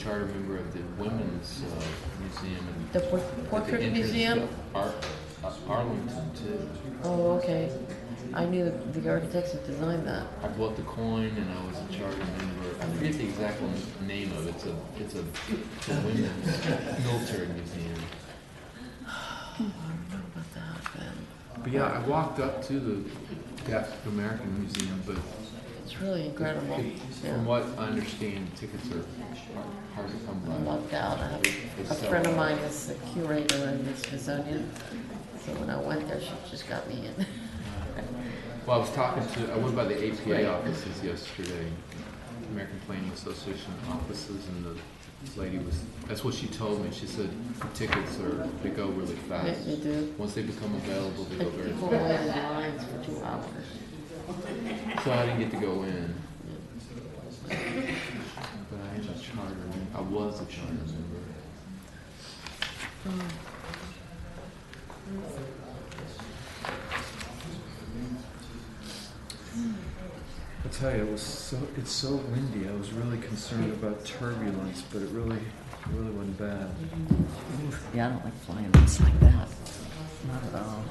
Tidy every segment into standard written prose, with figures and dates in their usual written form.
charter member of the Women's Museum. And The at portrait the entrance museum? to Arlington, too. Oh, okay. I knew the architects that designed that. I bought the coin and I was a charter member. I forget the exact name of it. It's a women's military museum. I don't know about that, Ben. But yeah, I walked up to the African American Museum, but It's really incredible. Yeah. from what I understand, tickets are hard to come I'm by. lucked out. I have a friend of mine is the curator in the Smithsonian. So when I went there, she just got me in. Well, I went by the APA offices yesterday, American Planning Association offices, and the lady that's what she told me. She said tickets they go really fast. They do. Once they become available, they go And very people fast. wait in lines for 2 hours. So I didn't get to go in. But I am a charter member. I was a charter member. I tell you, it's so windy. I was really concerned about turbulence, but it really wasn't bad. Yeah, I don't like flying things like that. Not at all.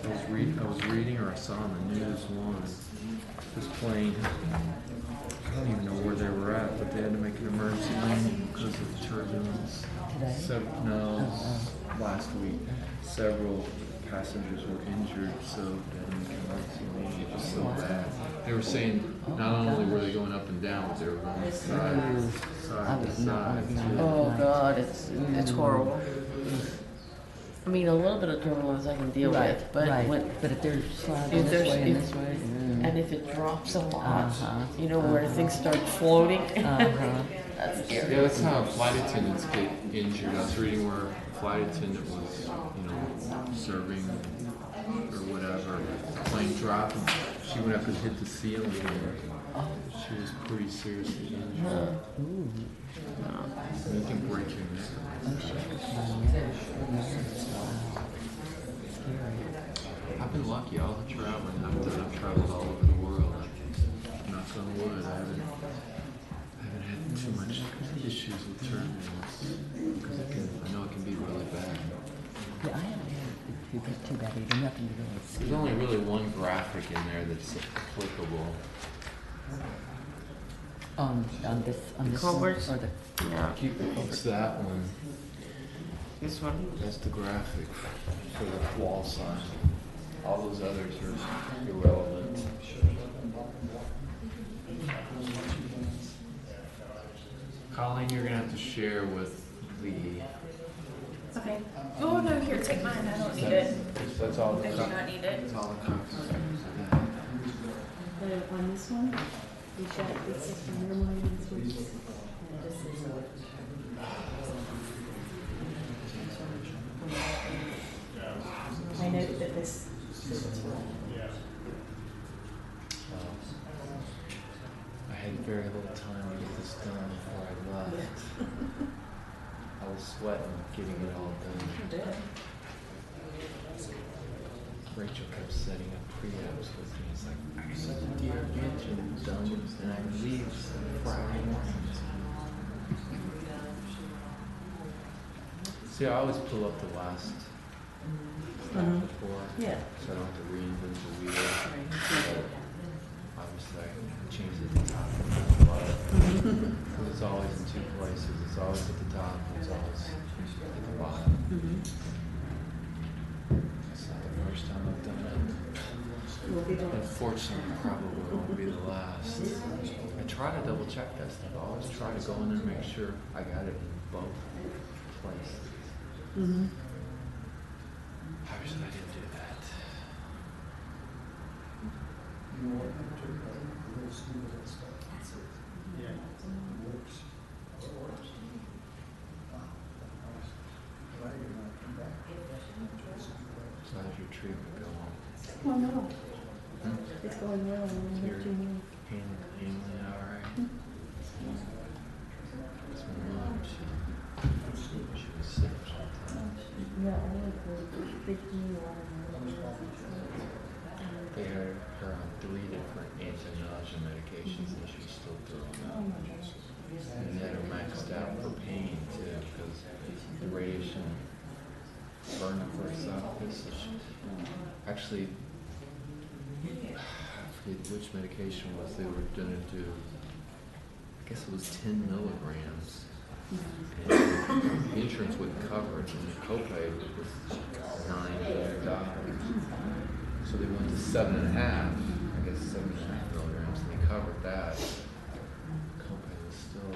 I was reading, or I saw on the news once, this plane. I don't even know where they were at, but they had to make an emergency landing because of the turbulence. Today? Last week. Several passengers were injured, so they had to make an emergency landing. It was so bad. They were saying not only were they going up and down, but they were going side I to would not want to be side. on Oh that God, it's horrible. I mean, a little bit of turbulence I can deal with, but right. when, But if they're sliding if this there's way and if, this way, and if it drops a lot, Uh-huh. you know, where things start floating, uh-huh. that's scary. Yeah, that's how flight attendants get injured. I was reading where a flight attendant was, serving or whatever. The plane dropped and she went up and hit the ceiling and she was pretty seriously injured. You can break your neck. I've been lucky all the traveling I've done. I've traveled all over the world. Knock on wood, I haven't had too much issues with turbulence because I know it can be really bad. Yeah, I haven't had it too bad either. Nothing to really see. There's only really one graphic in there that's applicable. On this Culverts? one, or the Yeah. It's that one. This one. That's the graphic for the wall sign. All those others are irrelevant. Colleen, you're gonna have to share with the. Okay. Oh, no, here, take mine. I don't need it. That's all the. I do not need it. That's all the copies. On this one, we got this is underlines, which is, and this is I noted that this is I had very little time to get this done before I left. I was sweating getting it all done. Rachel kept setting up pre-apps with me. It's like, I got the deer mansion done, and I leave Friday morning. See, I always pull up the last stuff before, yeah. so I don't have to reinvent the wheel. So, obviously, I change it at the top of the bottom. Because it's always in two places. It's always at the top, and it's always at the bottom. It's not the first time I've done it. Unfortunately, probably won't be the last. I try to double check that stuff. I always try to go in there and make sure I got it in both places. I wish I didn't do that. So how's your treatment going? Oh, no. It's going well. I'm Your not too much. healing all right? It's been long. She was sick sometimes. Yeah, I went for 15 They had her deleted for anti-nausea medications and she's still doing that. And office. Actually, I forget which medication it was. They were going to do, I guess it was 10 milligrams. And the insurance wouldn't cover it, and the copay was $9. So they went to 7.5, I guess 7.5 milligrams, and they covered that. Copay was still,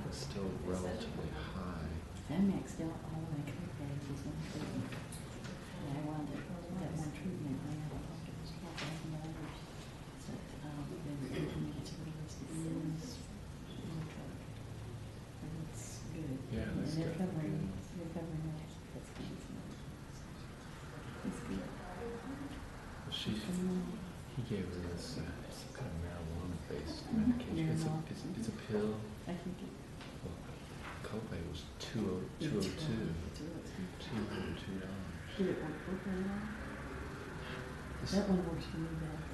was still relatively high. I maxed out all my copays with one treatment. And I wound up, that one treatment, I had, I think it was $12,000. So, they were giving me to the rest of the years. And it's good. Yeah, And that's they're good. covering my expenses. It's good. He gave her this some kind of marijuana-based medication. It's a pill. I think it, Copay was $202. it's really $202. Did it work for her now? That one works for me better.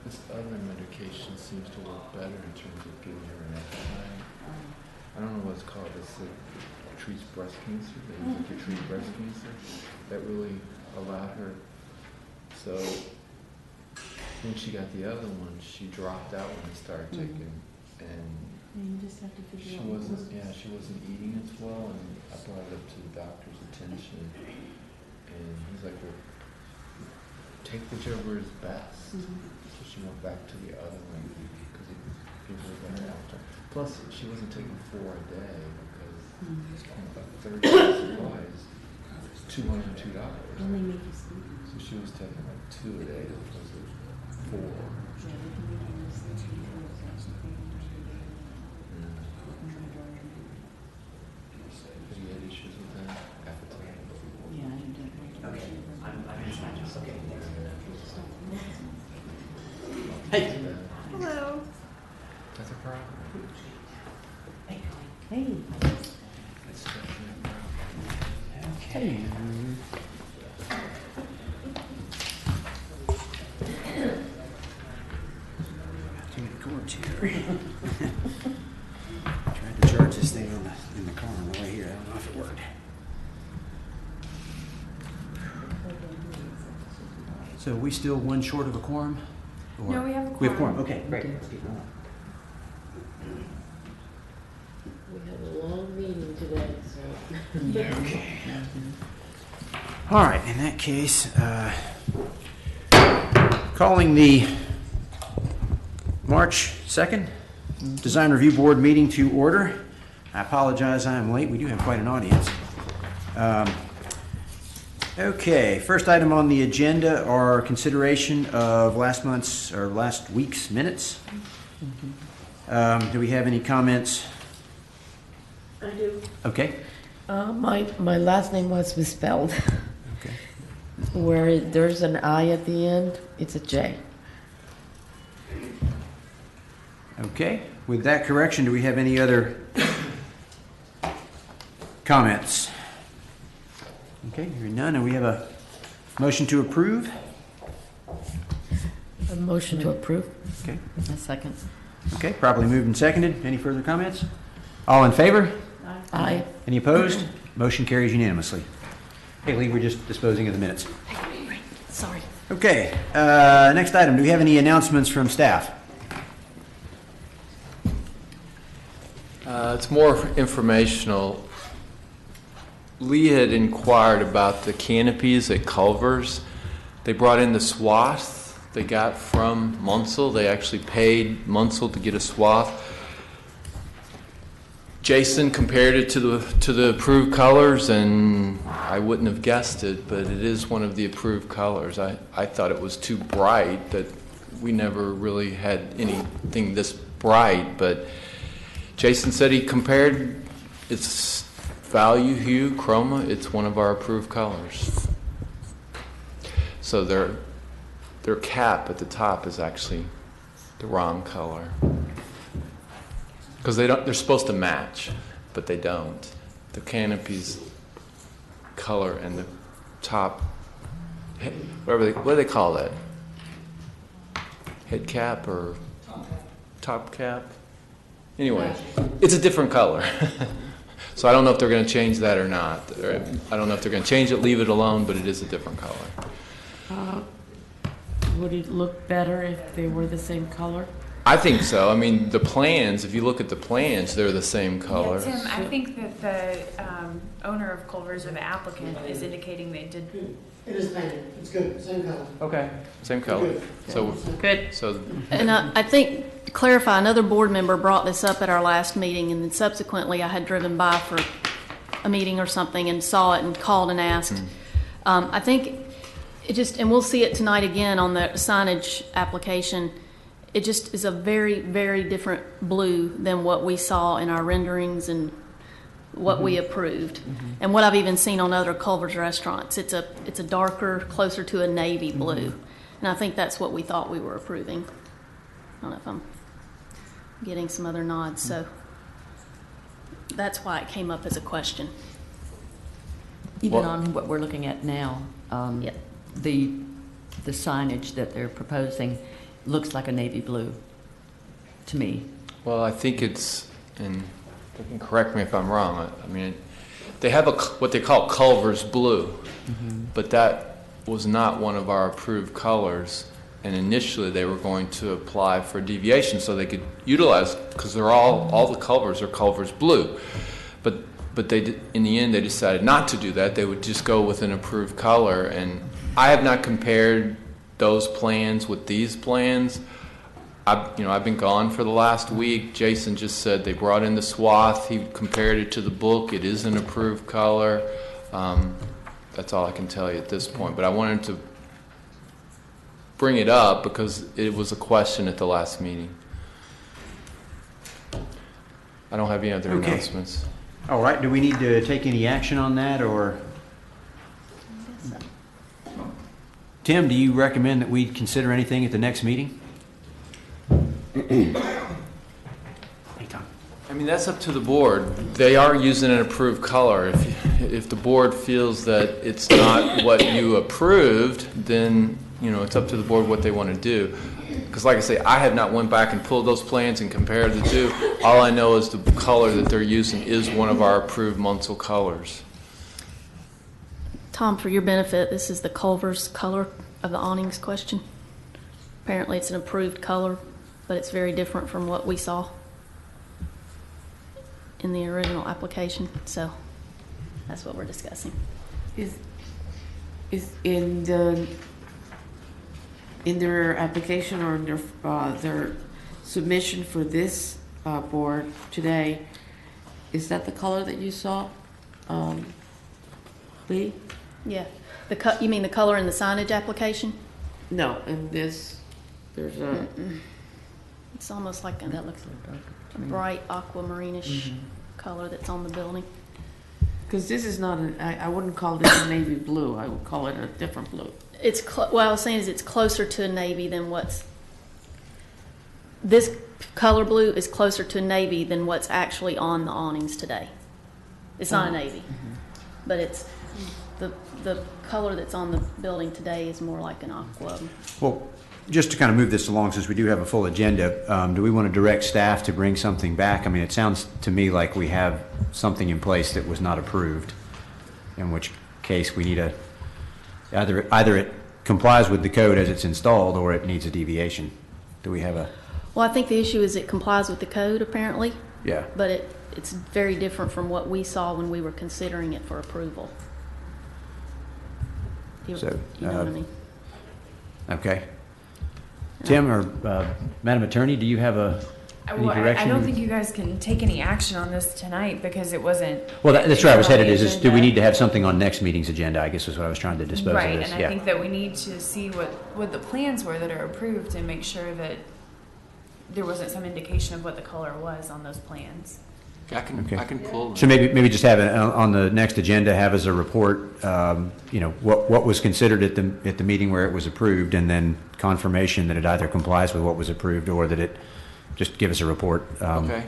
This other medication seems to work better in terms of giving her an appetite. I don't know what it's called. It's like treats breast cancer. They use it to treat breast cancer. That really allowed her. So when she got the other one, she dropped out when they started taking, and You just have to figure she out. wasn't eating as well. And I brought it up to the doctor's attention, and he's like, "Well, take whichever is best." So she went back to the other one because it gives her better appetite. Plus, she wasn't taking 4 a day because it's about 30 supplies. It's $202. Then they make you sleepy. So she was taking like 2 a day as opposed to 4. Yeah, they can make you sleepy. Have you had issues with that? Appetite? Yeah, I don't. Okay. Hello. That's a problem. Hey. That's definitely a problem. Hey. Too many cords here. Tried to charge this thing in the car on the way here. I don't know if it worked. So are we still one short of a quorum? Or- No, we have a We have quorum. quorum. Okay, great. Let's keep going. We had a long meeting today, so. All right, in that case, calling the March 2nd Design Review Board meeting to order. I apologize, I am late. We do have quite an audience. Okay, first item on the agenda are consideration of last week's minutes. Do we have any comments? I do. Okay. My last name was misspelled. Okay. Where there's an I at the end, it's a J. Okay, with that correction, do we have any other comments? Okay, hearing none, and we have a motion to approve. A motion to approve. Okay, A second. okay, properly moved and seconded. Any further comments? All in favor? Aye. Any opposed? Motion carries unanimously. Hey, Lee, we're just disposing of the minutes. Sorry. Okay, next item, do we have any announcements from staff? It's more informational. Lee had inquired about the canopies at Culver's. They brought in the swath they got from Munsell. They actually paid Munsell to get a swath. Jason compared it to the approved colors, and I wouldn't have guessed it, but it is one of the approved colors. I thought it was too bright, that we never really had anything this bright, but Jason said he compared its value, hue, chroma. It's one of our approved colors. So their cap at the top is actually the wrong color. Because they're supposed to match, but they don't. The canopy's color and the top, what do they call that? Head cap or top cap? Anyway, it's a different color. So I don't know if they're going to change that or not. I don't know if they're going to change it, leave it alone, but it is a different color. Would it look better if they were the same color? I think so. I mean, the plans, if you look at the plans, they're the same color. Yeah, Tim, I think that the owner of Culver's or the applicant is indicating they did. It is painted. It's good. Same color. Okay. Same color. So, Good. so And I think, to clarify, another board member brought this up at our last meeting, and then subsequently I had driven by for a meeting or something and saw it and called and asked. I think it just, and we'll see it tonight again on the signage application, it just is a very, very different blue than what we saw in our renderings and what we approved, and what I've even seen on other Culver's restaurants. It's a darker, closer to a navy blue, and I think that's what we thought we were approving. I don't know if I'm getting some other nods, so that's why it came up as a question. Even Well- on what we're looking at now, Yep. the signage that they're proposing looks like a navy blue to me. well, I think it's, and you can correct me if I'm wrong. I mean, they have what they call Culver's blue, but that was not one of our approved colors. And initially, they were going to apply for deviation so they could utilize, because they're all the Culvers are Culver's blue. But they did, in the end, they decided not to do that. They would just go with an approved color. And I have not compared those plans with these plans. I've been gone for the last week. Jason just said they brought in the swath. He compared it to the book. It is an approved color. That's all I can tell you at this point. But I wanted to bring it up because it was a question at the last meeting. I don't have any other Okay. announcements. All right, do we need to take any action on that, or? Tim, do you recommend that we consider anything at the next meeting? Hey, Tom. I mean, that's up to the board. They are using an approved color. If the board feels that it's not what you approved, then, it's up to the board what they want to do. Because like I say, I have not went back and pulled those plans and compared the two. All I know is the color that they're using is one of our approved Munsell colors. Tom, for your benefit, this is the Culver's color of the awnings question. Apparently it's an approved color, but it's very different from what we saw in the original application, so that's what we're discussing. Is in their application or in their submission for this board today, is that the color that you saw, Lee? Yeah. You mean the color in the signage application? No, in this, there's a, It's almost like That a looks a little darker to me. bright aquamarine-ish color that's on the building. because this is not, I wouldn't call this a navy blue, I would call it a different blue. It's what I was saying is it's closer to a navy than this color blue is closer to navy than what's actually on the awnings today. It's not a navy, but it's the color that's on the building today is more like an aqua. Well, just to kind of move this along, since we do have a full agenda, do we want to direct staff to bring something back? I mean, it sounds to me like we have something in place that was not approved, in which case we need either it complies with the code as it's installed or it needs a deviation. Do we have a? Well, I think the issue is it complies with the code apparently, Yeah. but it's very different from what we saw when we were considering it for approval. You So, know what I mean? Okay. Tim or Madam Attorney, do you have any Well, direction? I don't think you guys can take any action on this tonight because it wasn't. Well, that's where I was headed, on the is do we agenda. need to have something on next meeting's agenda, I guess is what I was trying to dispose Right, of this. and I Yeah. think that we need to see what the plans were that are approved and make sure that there wasn't some indication of what the color was on those plans. I can pull. So maybe just have it on the next agenda, have as a report, what was considered at the meeting where it was approved, and then confirmation that it either complies with what was approved or that it, just give us a report. Okay.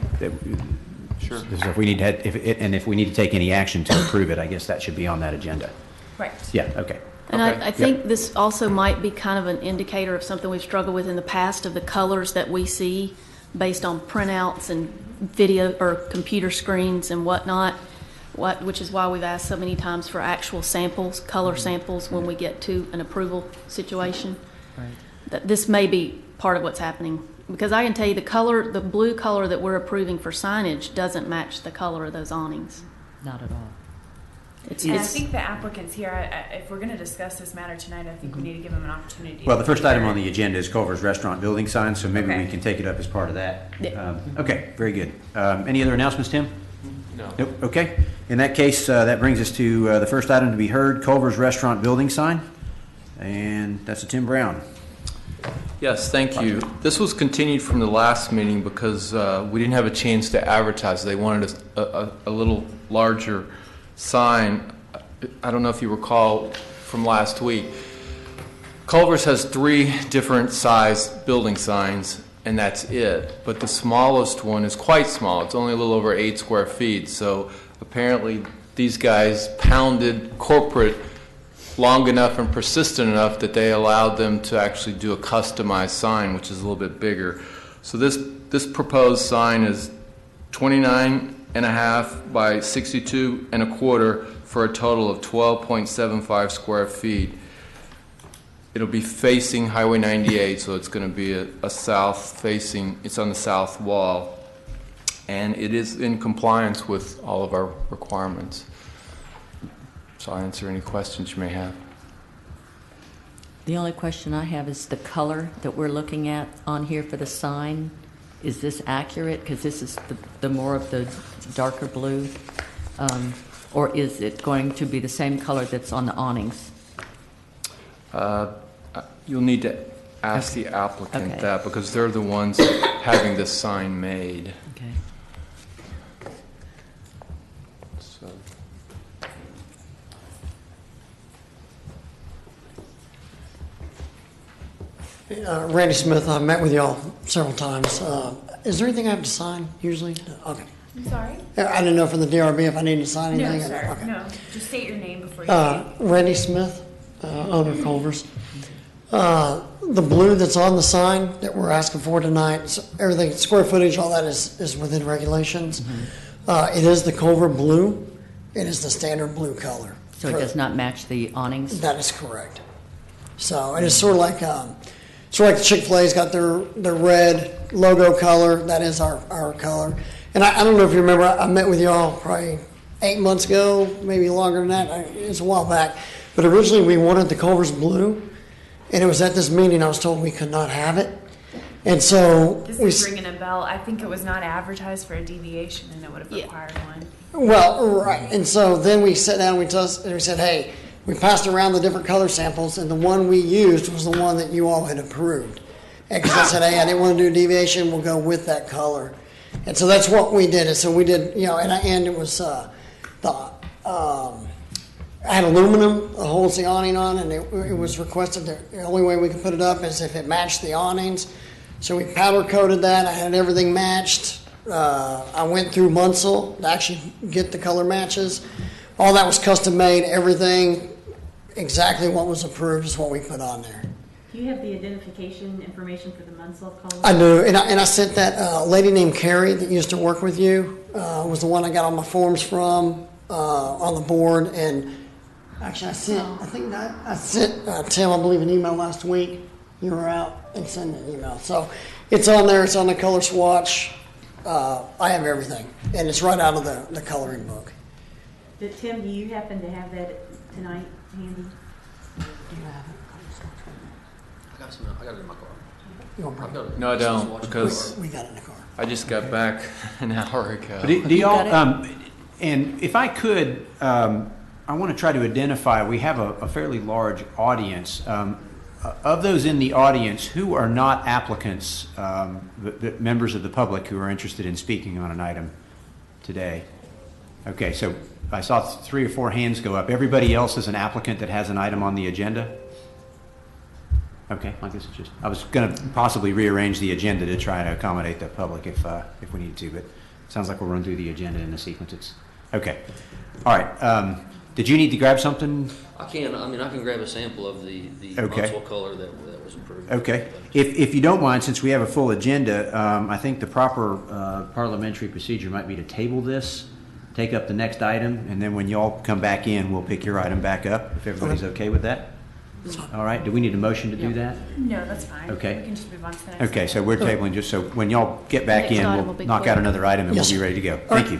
Sure. So if we need to, if we need to take any action to approve it, I guess that should be on that agenda. Right. Yeah, okay. And Okay. I think this also might be kind of an indicator of something we've struggled with in the past of the colors that we see based on printouts and video or computer screens and whatnot, which is why we've asked so many times for actual samples, color samples, when we get to an approval situation. Right. That this may be part of what's happening. Because I can tell you the blue color that we're approving for signage doesn't match the color of those awnings. Not at all. And I think the applicants here, if we're going to discuss this matter tonight, I think we need to give them an opportunity. Well, to the first item prepare. on the agenda is Culver's Restaurant building signs, so maybe Okay. we can take it up as part of that. Yeah. Okay, very good. Any other announcements, Tim? No. Nope, okay. In that case, that brings us to the first item to be heard, Culver's Restaurant building sign. And that's a Tim Brown. Yes, thank you. This was continued from the last meeting because we didn't have a chance to advertise. They wanted a little larger sign. I don't know if you recall from last week. Culver's has 3 different size building signs, and that's it. But the smallest one is quite small. It's only a little over 8 square feet. So apparently these guys pounded corporate long enough and persistent enough that they allowed them to actually do a customized sign, which is a little bit bigger. So this proposed sign is 29.5 by 62.25 for a total of 12.75 square feet. It'll be facing Highway 98, so it's going to be a south facing, it's on the south wall, and it is in compliance with all of our requirements. So I'll answer any questions you may have. The only question I have is the color that we're looking at on here for the sign. Is this accurate? Because this is the more of the darker blue. Or is it going to be the same color that's on the awnings? You'll need to ask the applicant Okay. that because they're the ones having this sign made. Okay. So. Randy Smith, I've met with y'all several times. Is there anything I have to sign usually? No. Okay. I'm sorry? I didn't know from the DRB if I need to sign No, anything. sir. Okay. No. Just state your name before you begin. Randy Smith, owner of Culver's. The blue that's on the sign that we're asking for tonight, everything, square footage, all that is within regulations. It is the Culver blue. It is the standard blue color. So it does not match the awnings? That is correct. So it is sort of like the Chick-fil-A's got their red logo color. That is our color. And I don't know if you remember, I met with y'all probably 8 months ago, maybe longer than that. It's a while back. But originally we wanted the Culver's blue, and it was at this meeting I was told we could not have it. And so This we, is ringing a bell. I think it was not advertised for a deviation, and it would have required one. well, right. And so then we sat down and we said, hey, we passed around the different color samples, and the one we used was the one that you all had approved. Because I said, hey, I didn't want to do a deviation, we'll go with that color. And so that's what we did. And so we did, and it was I had aluminum, the holds the awning on, and it was requested that the only way we could put it up is if it matched the awnings. So we powder coated that. I had everything matched. I went through Munsell to actually get the color matches. All that was custom made. Everything exactly what was approved is what we put on there. Do you have the identification information for the Munsell color? I do, and I sent that lady named Carrie that used to work with you, was the one I got all my forms from on the board, and actually I sent Tim, I believe, an email last week. You were out and sent an email, so it's on there. It's on the color swatch. I have everything, and it's right out of the coloring book. Tim, do you happen to have that tonight handy? I got it in my car. You want to bring it? No, I don't, because We got it in the car. I just got back an hour ago. But do y'all, and if I could, I want to try to identify, we have a fairly large audience. Of those in the audience, who are not applicants, the members of the public who are interested in speaking on an item today? Okay, so I saw 3 or 4 hands go up. Everybody else is an applicant that has an item on the agenda? Okay, I guess it's just, I was going to possibly rearrange the agenda to try to accommodate the public if we need to, but it sounds like we'll run through the agenda in the sequence. Okay, all right. Did you need to grab something? I can grab a sample of the Okay. Bronzewell color that was approved. Okay. If you don't mind, since we have a full agenda, I think the proper parliamentary procedure might be to table this, take up the next item, and then when y'all come back in, we'll pick your item back up, if everybody's okay with that? All right, do we need a motion to do that? No, that's fine. Okay. We can just move on to the next. Okay, so we're tabling just so when y'all get back Next in, item we'll will be knock out quick. another item and we'll Yes, be sir. ready to go. All Thank right. you.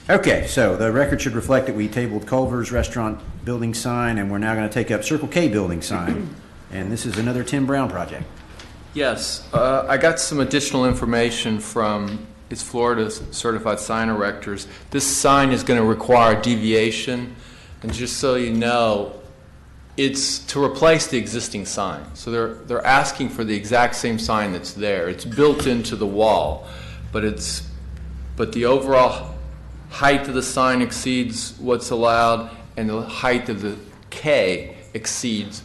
Okay, so the record should reflect that we tabled Culver's Restaurant building sign, and we're now going to take up Circle K building sign. And this is another Tim Brown project. Yes, I got some additional information from its Florida certified sign erectors. This sign is going to require a deviation, and just so you know, it's to replace the existing sign. So they're asking for the exact same sign that's there. It's built into the wall, but the overall height of the sign exceeds what's allowed, and the height of the K exceeds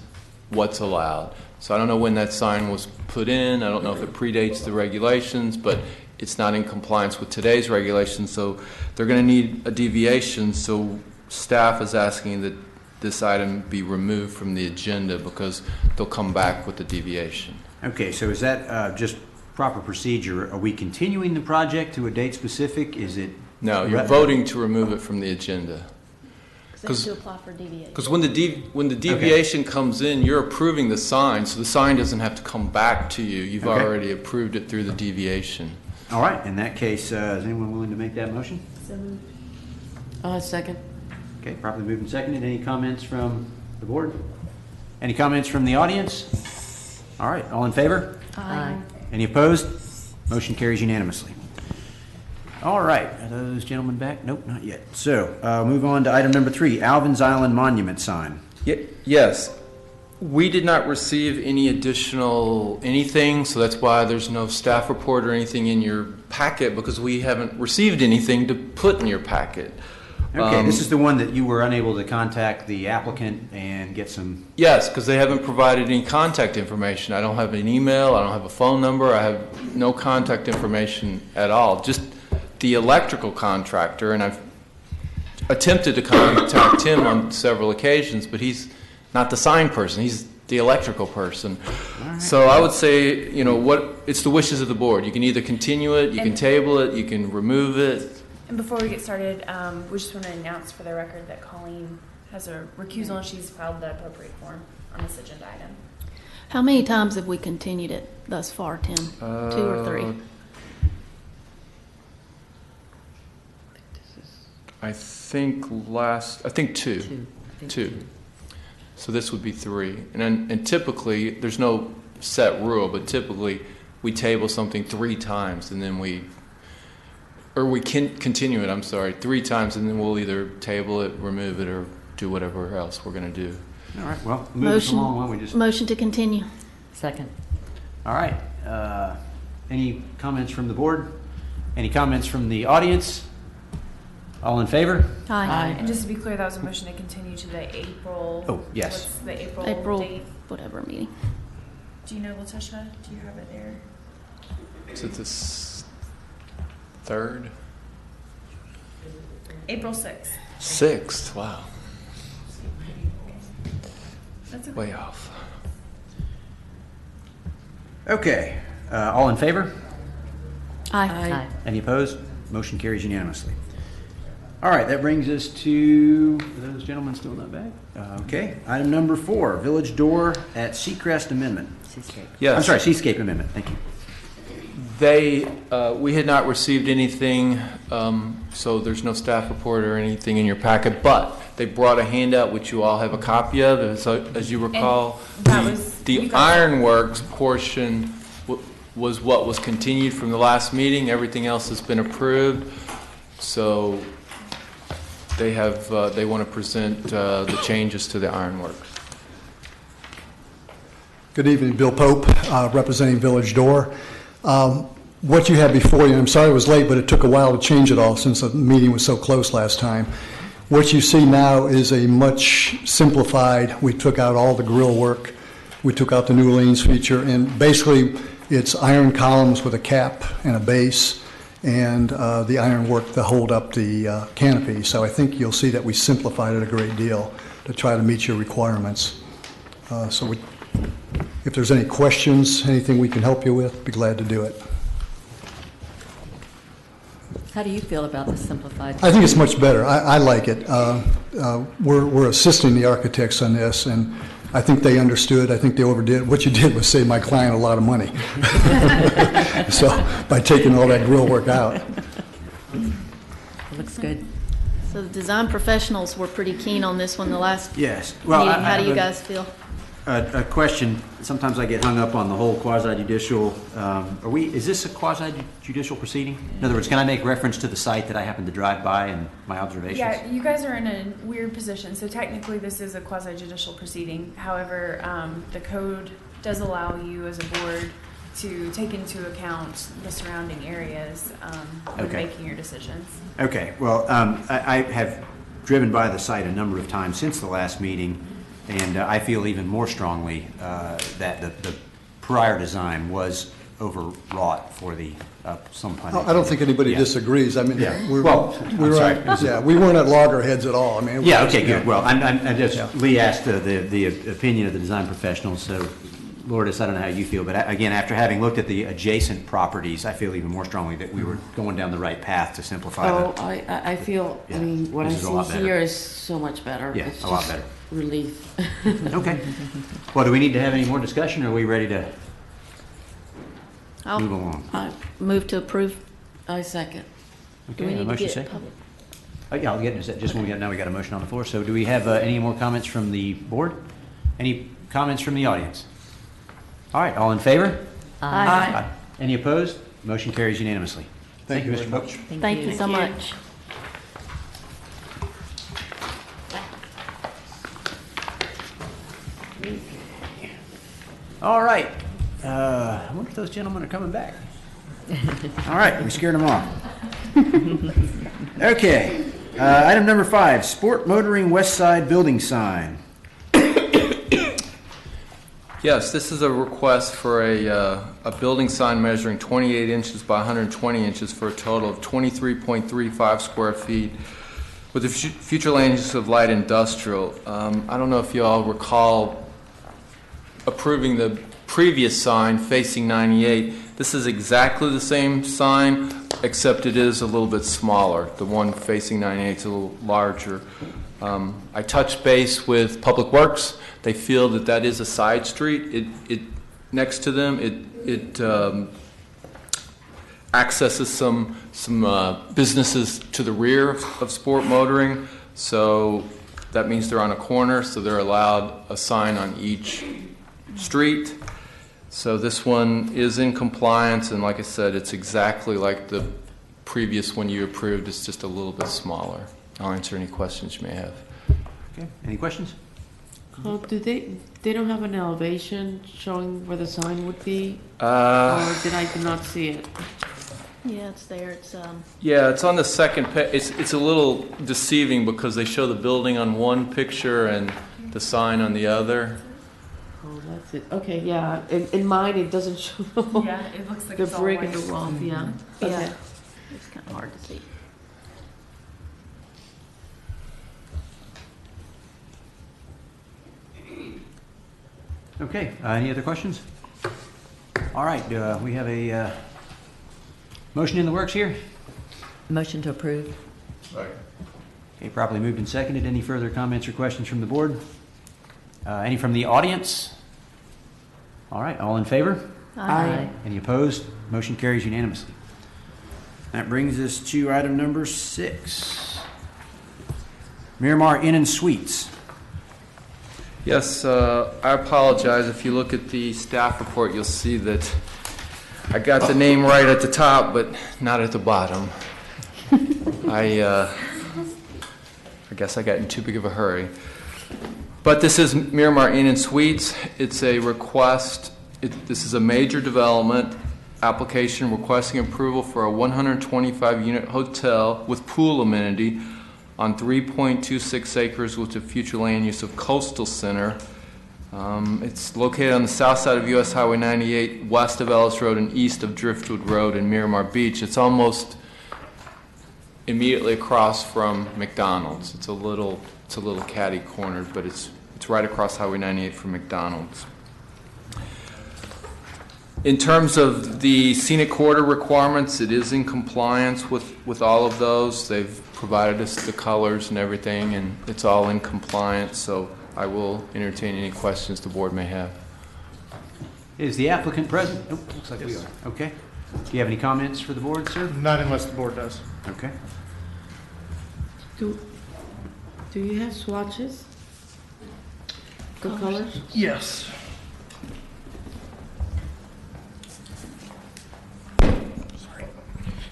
what's allowed. So I don't know when that sign was put in. I don't know if it predates the regulations, but it's not in compliance with today's regulations, so they're going to need a deviation. So staff is asking that this item be removed from the agenda because they'll come back with the deviation. Okay, so is that just proper procedure? Are we continuing the project to a date specific? Is it? No, you're voting to remove it from the agenda. Because to apply for deviation. Because when the deviation comes in, you're approving the sign, so the sign doesn't have to come back to you. You've Okay. already approved it through the deviation. All right, in that case, is anyone willing to make that motion? Second. Okay, properly moved and seconded. Any comments from the board? Any comments from the audience? All right, all in favor? Aye. Any opposed? Motion carries unanimously. All right, are those gentlemen back? Nope, not yet. So, move on to item number 3, Alvin's Island Monument Sign. Yes, we did not receive any additional anything, so that's why there's no staff report or anything in your packet, because we haven't received anything to put in your packet. Okay, this is the one that you were unable to contact the applicant and get some... Yes, because they haven't provided any contact information. I don't have an email, I don't have a phone number, I have no contact information at all. Just the electrical contractor, and I've attempted to contact him on several occasions, but he's not the sign person, he's the electrical person. Right. So I would say, it's the wishes of the board. You can either continue it, you can table it, you can remove it. And before we get started, we just want to announce for the record that Colleen has a recusal and she's filed the appropriate form on this agenda item. How many times have we continued it thus far, Tim? 2 or 3? I think 2. 2. So this would be 3. And typically, there's no set rule, but typically we table something 3 times and then we can continue it, 3 times, and then we'll either table it, remove it, or do whatever else we're going to do. All right, well, move us along. Why don't we just... Motion to continue. Second. All right. Any comments from the board? Any comments from the audience? All in favor? Aye. And just to be clear, that was a motion to continue to the April. Oh, yes. What's the April date? whatever meeting. Do you know, Letitia? Do you have it there? Is it the 3rd? April 6th. 6th, wow. That's okay. Way off. Okay. All in favor? Aye. Any opposed? Motion carries unanimously. All right, that brings us to, are those gentlemen still not back? Okay, item number 4, Village Door at Seacrest Amendment. Yes. I'm sorry, Seascape Amendment, thank you. We had not received anything, so there's no staff report or anything in your packet, but they brought a handout which you all have a copy of, as you recall. The ironworks portion was what was continued from the last meeting. Everything else has been approved, so they want to present the changes to the ironworks. Good evening, Bill Pope, representing Village Door. What you had before you, I'm sorry it was late, but it took a while to change it all since the meeting was so close last time. What you see now is a much simplified, we took out all the grill work, we took out the New Orleans feature, and basically it's iron columns with a cap and a base, and the ironwork to hold up the canopy. So I think you'll see that we simplified it a great deal to try to meet your requirements. If there's any questions, anything we can help you with, be glad to do it. How do you feel about the simplified? I think it's much better. I like it. We're assisting the architects on this, and I think they understood. I think they overdid. What you did was save my client a lot of money. So by taking all that grill work out. Looks good. So the design professionals were pretty keen on this one the last Yes. meeting. I How do you have guys feel? a question. Sometimes I get hung up on the whole quasi-judicial. Is this a quasi-judicial proceeding? In other words, can I make reference to the site that I happen to drive by and my observations? Yeah, you guys are in a weird position. So technically, this is a quasi-judicial proceeding. However, the code does allow you as a board to take into account the surrounding areas when Okay. making your decisions. Okay, well, I have driven by the site a number of times since the last meeting, and I feel even more strongly that the prior design was overwrought for the some pun. I don't think anybody Yeah. disagrees. I mean, Yeah. we I'm sorry. weren't at loggerheads at all. I mean, it Yeah, was- okay, good. Well, I'm just, Yeah. Lee asked the opinion of the design professionals, so Lourdes, I don't know how you feel, but again, after having looked at the adjacent properties, I feel even more strongly that we were going down the right path to simplify Oh, the. I feel, I Yeah, mean, what I this is a lot see better. here is so much better. Yeah, It's a lot just better. Relief. Okay. Well, do we need to have any more discussion, or are we ready to I'll move along? move to approve. I second. Do we Okay, a need to motion get second? public? Oh, yeah, I'll get into that just when now we got a motion on the floor. So do we have any more comments from the board? Any comments from the audience? All right, all in favor? Aye. Any opposed? Motion carries unanimously. Thank you Mr. very Pope. much. Thank you so much. All right. I wonder if those gentlemen are coming back. All right, we scared them off. Okay. Item number 5, Sport Motoring West Side Building Sign. Yes, this is a request for a building sign measuring 28 inches by 120 inches for a total of 23.35 square feet with the future land use of light industrial. I don't know if you all recall approving the previous sign facing 98. This is exactly the same sign, except it is a little bit smaller. The one facing 98 is a little larger. I touched base with Public Works. They feel that that is a side street. It next to them, it accesses some businesses to the rear of Sport Motoring. So that means they're on a corner, so they're allowed a sign on each street. So this one is in compliance, and like I said, it's exactly like the previous one you approved. It's just a little bit smaller. I'll answer any questions you may have. Okay. Any questions? Do they don't have an elevation showing where the sign would be? Uh, Or did I not see it? Yeah, it's there. It's Yeah, it's on the second page. It's a little deceiving because they show the building on one picture and the sign on the other. Oh, that's it. Okay, yeah. In mine, it doesn't show Yeah, it looks like the it's all brick and white. the wall. Yeah. yeah. Okay. It's kind of hard to see. Okay, any other questions? All right, we have a motion in the works here. Motion to approve. Okay, properly moved and seconded. Any further comments or questions from the board? Any from the audience? All right, all in favor? Aye. Any opposed? Motion carries unanimously. That brings us to item number 6. Miramar Inn and Suites. Yes, I apologize. If you look at the staff report, you'll see that I got the name right at the top, but not at the bottom. I guess I got in too big of a hurry. But this is Miramar Inn and Suites. It's a request. This is a major development application requesting approval for a 125-unit hotel with pool amenity on 3.26 acres with the future land use of Coastal Center. It's located on the south side of US Highway 98, west of Ellis Road and east of Driftwood Road in Miramar Beach. It's almost immediately across from McDonald's. It's a little catty cornered, but it's right across Highway 98 from McDonald's. In terms of the scenic corridor requirements, it is in compliance with all of those. They've provided us the colors and everything, and it's all in compliance, so I will entertain any questions the board may have. Is the applicant present? Nope, looks like we are. Okay. Do you have any comments for the board, sir? Not unless the board does. Okay. Do you have swatches? The colors? Yes.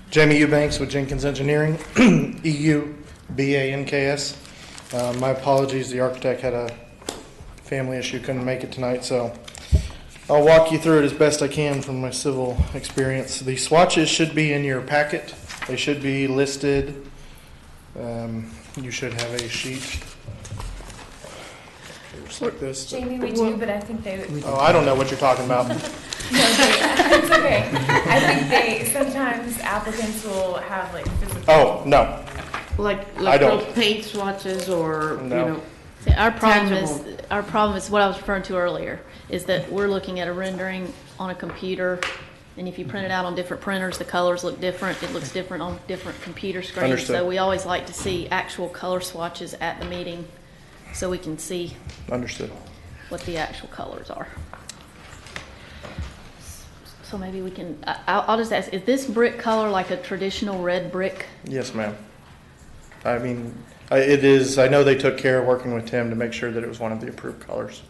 Jamie Eubanks with Jenkins Engineering, EUBANKS. My apologies, the architect had a family issue, couldn't make it tonight, so I'll walk you through it as best I can from my civil experience. The swatches should be in your packet. They should be listed. You should have a sheet just like this. Jamie, we do, but I think they. Oh, I don't know what you're talking about. No, it's okay. I think sometimes applicants will have like physical. Oh, no. Like I don't. little paint swatches or, No. you know? See, our problem Tangible. is what I was referring to earlier, is that we're looking at a rendering on a computer, and if you print it out on different printers, the colors look different. It looks different on different computer screens. Understood. So we always like to see actual color swatches at the meeting, so we can see Understood. what the actual colors are. So maybe we can, I'll just ask, is this brick color like a traditional red brick? Yes, ma'am. I mean, it is, I know they took care of working with Tim to make sure that it was one of the approved colors.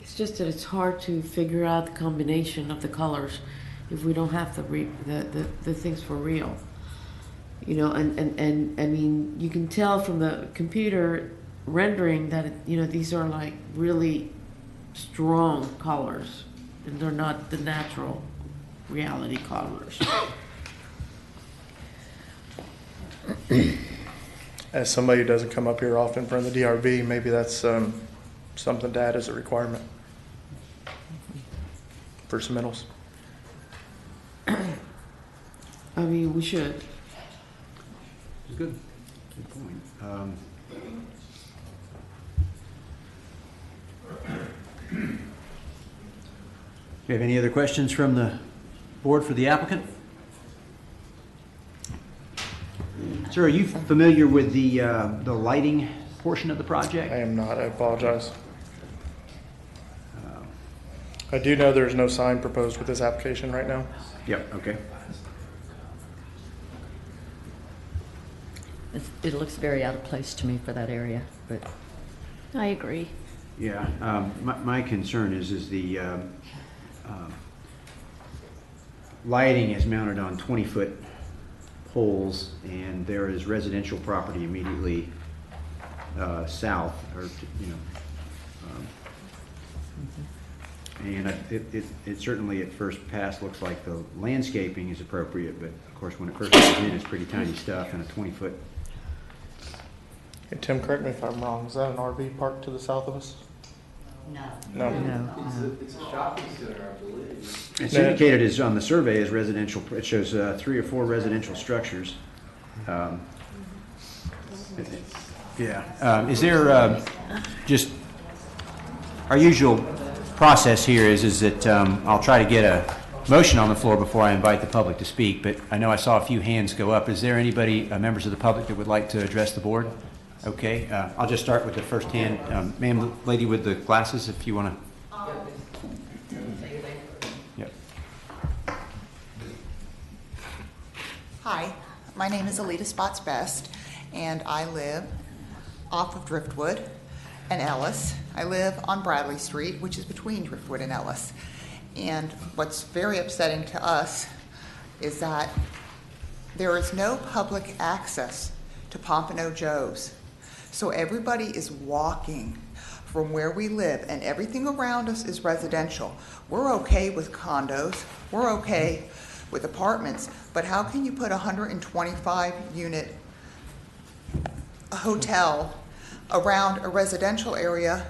It's just that it's hard to figure out the combination of the colors if we don't have the things for real. You know, and I mean, you can tell from the computer rendering that, you know, these are like really strong colors and they're not the natural reality colors. As somebody who doesn't come up here often from the DRB, maybe that's something to add as a requirement for submittals. I mean, we should. Good. Good point. Do you have any other questions from the board for the applicant? Sir, are you familiar with the lighting portion of the project? I am not, I apologize. I do know there's no sign proposed with this application right now. Yep, okay. It looks very out of place to me for that area, but I agree. Yeah, my concern is the lighting is mounted on 20-foot poles, and there is residential property immediately south, or you know, and it certainly at first pass looks like the landscaping is appropriate, but of course when it first comes in, it's pretty tiny stuff and a 20-foot. Hey, Tim, correct me if I'm wrong. Is that an RV park to the south of us? No. It's a shopping center, I believe. It's indicated as on the survey as residential. It shows 3 or 4 residential structures. Yeah. Is there just our usual process here is that I'll try to get a motion on the floor before I invite the public to speak, but I know I saw a few hands go up. Is there anybody, members of the public, that would like to address the board? Okay, I'll just start with the first hand. Ma'am, the lady with the glasses, if you want to. Yep. Hi, my name is Alita Spots Best, and I live off of Driftwood and Ellis. I live on Bradley Street, which is between Driftwood and Ellis. And what's very upsetting to us is that there is no public access to Pompano Joe's. So everybody is walking from where we live, and everything around us is residential. We're okay with condos, we're okay with apartments, but how can you put a 125 unit a hotel around a residential area,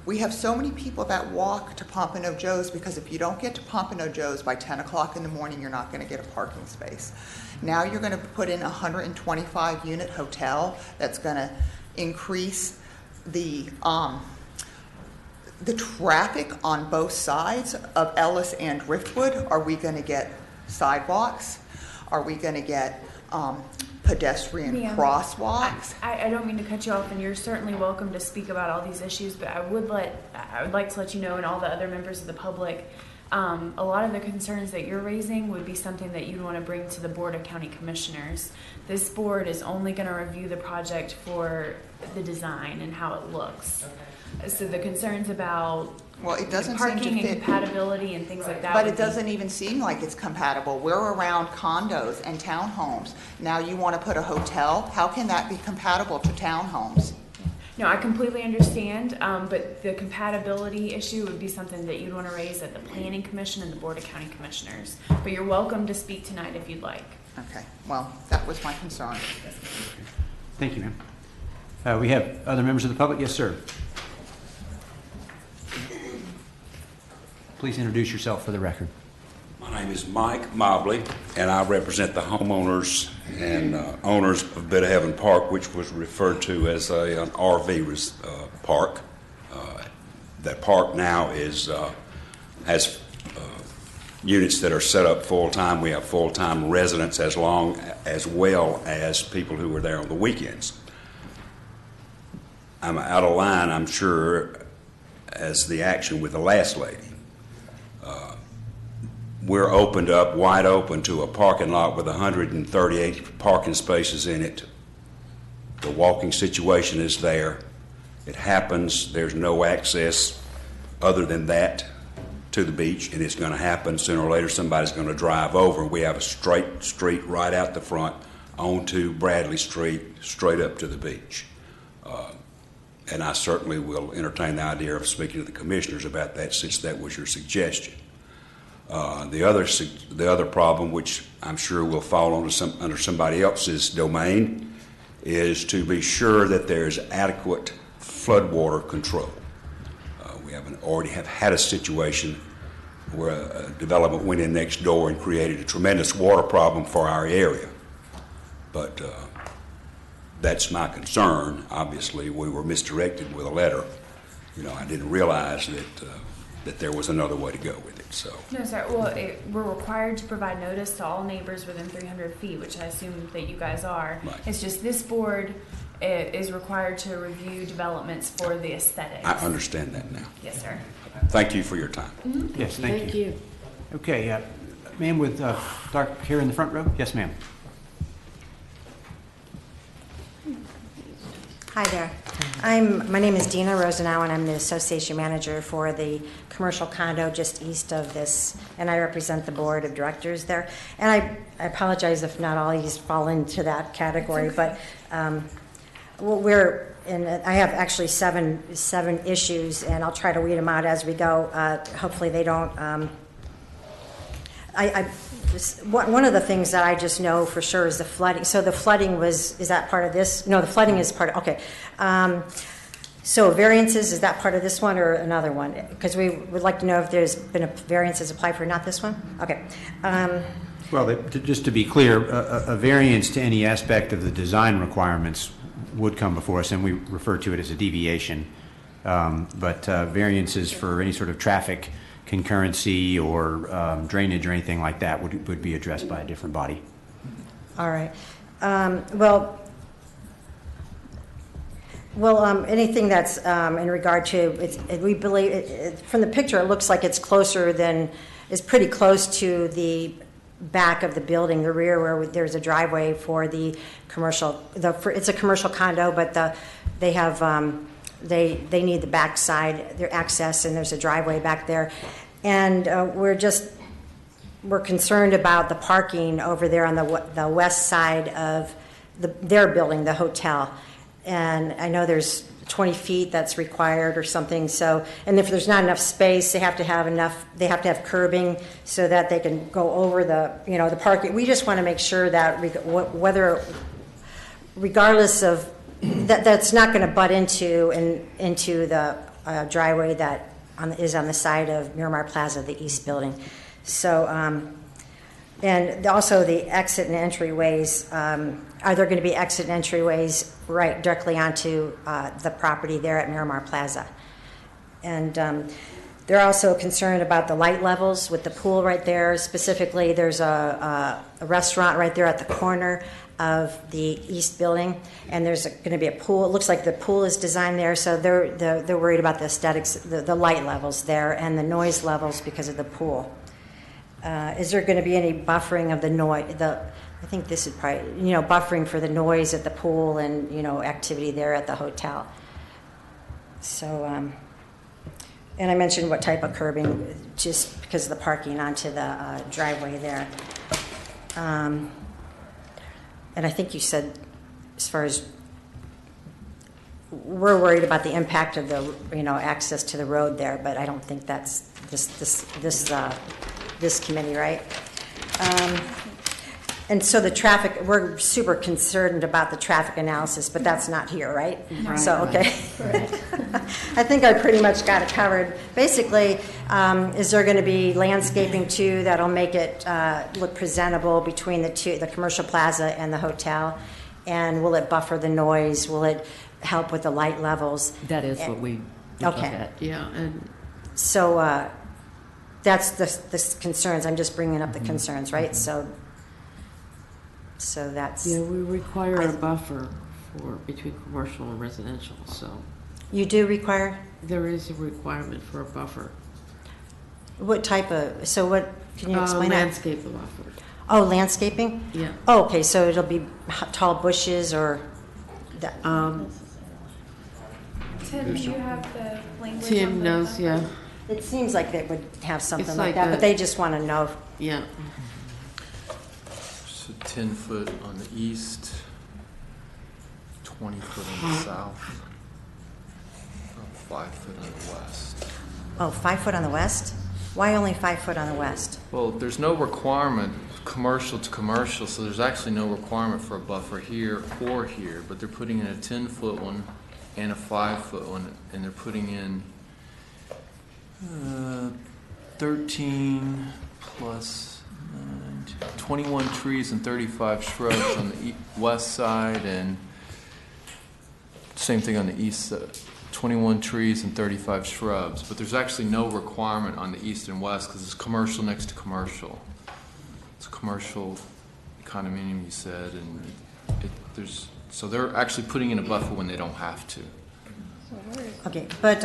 we have so many people that walk to Pompano Joe's, because if you don't get to Pompano Joe's by 10 o'clock in the morning, you're not going to get a parking space. Now you're going to put in a 125-unit hotel that's going to increase the traffic on both sides of Ellis and Driftwood. Are we going to get sidewalks? Are we going to get pedestrian Ma'am, crosswalks? I don't mean to cut you off, and you're certainly welcome to speak about all these issues, but I would like to let you know, and all the other members of the public, a lot of the concerns that you're raising would be something that you'd want to bring to the Board of County Commissioners. This board is only going to review the project for the design and how it looks. So the concerns about It doesn't parking seem to and fit. compatibility and things like that. But would it be- doesn't even seem like it's compatible. We're around condos and townhomes. Now you want to put a hotel? How can that be compatible to townhomes? No, I completely understand, but the compatibility issue would be something that you'd want to raise at the Planning Commission and the Board of County Commissioners. But you're welcome to speak tonight if you'd like. Okay, well, that was my concern. Thank you, ma'am. We have other members of the public. Yes, sir. Please introduce yourself for the record. My name is Mike Mobley, and I represent the homeowners and owners of Bit of Heaven Park, which was referred to as an RV park. That park now has units that are set up full-time. We have full-time residents as well as people who are there on the weekends. I'm out of line, I'm sure, as the action with the last lady. We're opened up, wide open, to a parking lot with 138 parking spaces in it. The walking situation is there. It happens. There's no access other than that to the beach, and it's going to happen. Sooner or later, somebody's going to drive over. We have a straight street right out the front onto Bradley Street, straight up to the beach. And I certainly will entertain the idea of speaking to the commissioners about that, since that was your suggestion. The other problem, which I'm sure will fall under somebody else's domain, is to be sure that there's adequate floodwater control. We already have had a situation where a development went in next door and created a tremendous water problem for our area. But that's my concern. Obviously, we were misdirected with a letter. I didn't realize that there was another way to go with it. So. No, sir. Well, we're required to provide notice to all neighbors within 300 feet, which I assume that you guys are. Right. It's just this board is required to review developments for the aesthetics. I understand that now. Yes, sir. Thank you for your time. Mm-hmm. Yes, thank you. Okay, ma'am with dark hair in the front row. Yes, ma'am. Hi there. My name is Dina Rosenau, and I'm the association manager for the commercial condo just east of this, and I represent the board of directors there. And I apologize if not all of these fall into that category, but I have actually seven issues, and I'll try to weed them out as we go. Hopefully they don't. One of the things that I just know for sure is the flooding. So the flooding is that part of this? No, the flooding is part of, okay. So variances, is that part of this one or another one? Because we would like to know if there's been a variances applied for not this one? Okay. Well, just to be clear, a variance to any aspect of the design requirements would come before us, and we refer to it as a deviation. But variances for any sort of traffic concurrency or drainage or anything like that would be addressed by a different body. All right. Anything that's in regard to, we believe, from the picture, it looks like it's pretty close to the back of the building, the rear, where there's a driveway for the commercial. It's a commercial condo, but they have they need the back side, their access, and there's a driveway back there, and we're concerned about the parking over there on the west side of their building, the hotel. And I know there's 20 feet that's required or something. So, and if there's not enough space, they have to have curbing so that they can go over the parking. We just want to make sure that regardless of that's not going to butt into the driveway that is on the side of Miramar Plaza, the east building. So, and also the exit and entryways, are there going to be exit and entryways right directly onto the property there at Miramar Plaza? And they're also concerned about the light levels with the pool right there. Specifically, there's a restaurant right there at the corner of the east building, and there's going to be a pool. It looks like the pool is designed there, so they're worried about the aesthetics, the light levels there, and the noise levels because of the pool. Is there going to be any buffering of the noise? I think this is probably, buffering for the noise at the pool and, activity there at the hotel. So, and I mentioned what type of curbing, just because of the parking onto the driveway there. And I think you said, as far as we're worried about the impact of the, access to the road there, but I don't think that's this committee, right? And so the traffic, we're super concerned about the traffic analysis, but that's not here, right? Right. So, okay. I think I pretty much got it covered. Basically, is there going to be landscaping too that'll make it look presentable between the commercial plaza and the hotel? And will it buffer the noise? Will it help with the light levels? That is what we look at. Yeah, and so that's the concerns. I'm just bringing up the concerns, right? So that's... Yeah, we require a buffer between commercial and residential, so... You do require? There is a requirement for a buffer. What type of... So what... Can you explain that? Landscape buffer. Oh, landscaping? Yeah. Oh, okay, so it'll be tall bushes or... Tim, do you have the language? Tim on the knows, buffer? yeah. It seems like they would have something It's like like that, a- but they just want to know. Yeah. So 10 foot on the east, 20 foot on the south, 5 foot on the west. Oh, 5 foot on the west? Why only 5 foot on the west? Well, there's no requirement, commercial to commercial, so there's actually no requirement for a buffer here or here, but they're putting in a 10-foot one and a 5-foot one, and they're putting in 13 plus 9, 21 trees and 35 shrubs on the west side, and same thing on the east side. 21 trees and 35 shrubs, but there's actually no requirement on the east and west because it's commercial next to commercial. It's a commercial condominium, you said, and so they're actually putting in a buffer when they don't have to. Okay, but,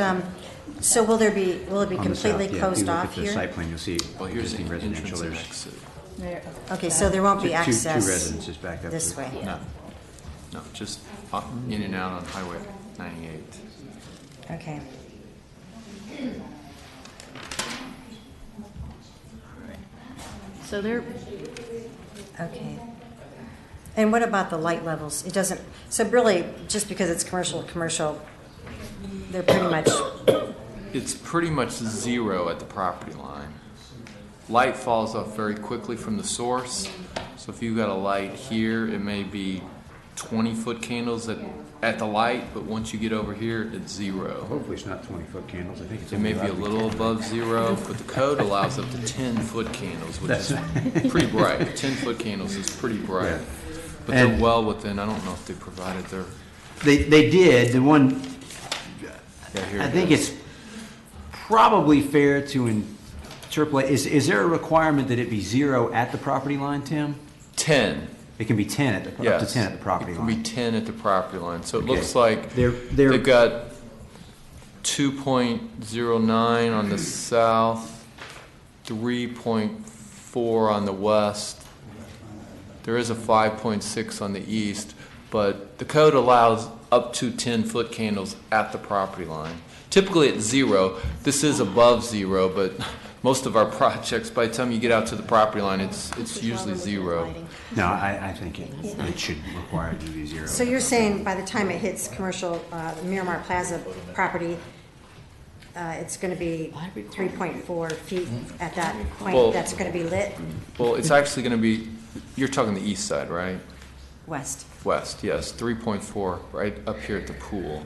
so will it be On the completely south, yeah, if closed you look off at the here? site plan, you'll see Well, here's the existing residential. entrance and There's exit. Okay, so there won't be two access residences back up this to- way? No, just in and out on Highway 98. Okay. So they're, Okay. And what about the light levels? It doesn't, so really, just because it's commercial, they're pretty much, It's pretty much zero at the property line. Light falls off very quickly from the source. So if you've got a light here, it may be 20-foot candles at the light, but once you get over here, it's zero. Hopefully it's not 20-foot candles. I think it's It may only be a allowed to little be above zero, but the code allows up to 10-foot candles, which is pretty bright. 10-foot candles is pretty bright. Yeah. But they're And- well within, I don't know if they provided their, They did, the one, yeah, here I it think is. it's probably fair to interpolate, is there a requirement that it be zero at the property line, Tim? 10. It can be 10 up to Yes. 10 at the property It can be line. 10 at the property line. So it Okay. looks like They're- they've got 2.09 on the south, 3.4 on the west. There is a 5.6 on the east, but the code allows up to 10-foot candles at the property line. Typically it's zero. This is above zero, but most of our projects, by the time you get out to the property line, it's usually zero. No, I think it should require it to be zero. so you're saying by the time it hits commercial, Miramar Plaza property, it's going to be 3.4 feet at that point, Well- that's going to be lit Well, it's actually going to be, you're talking the east side, right? west. West, yes, 3.4, right up here at the pool.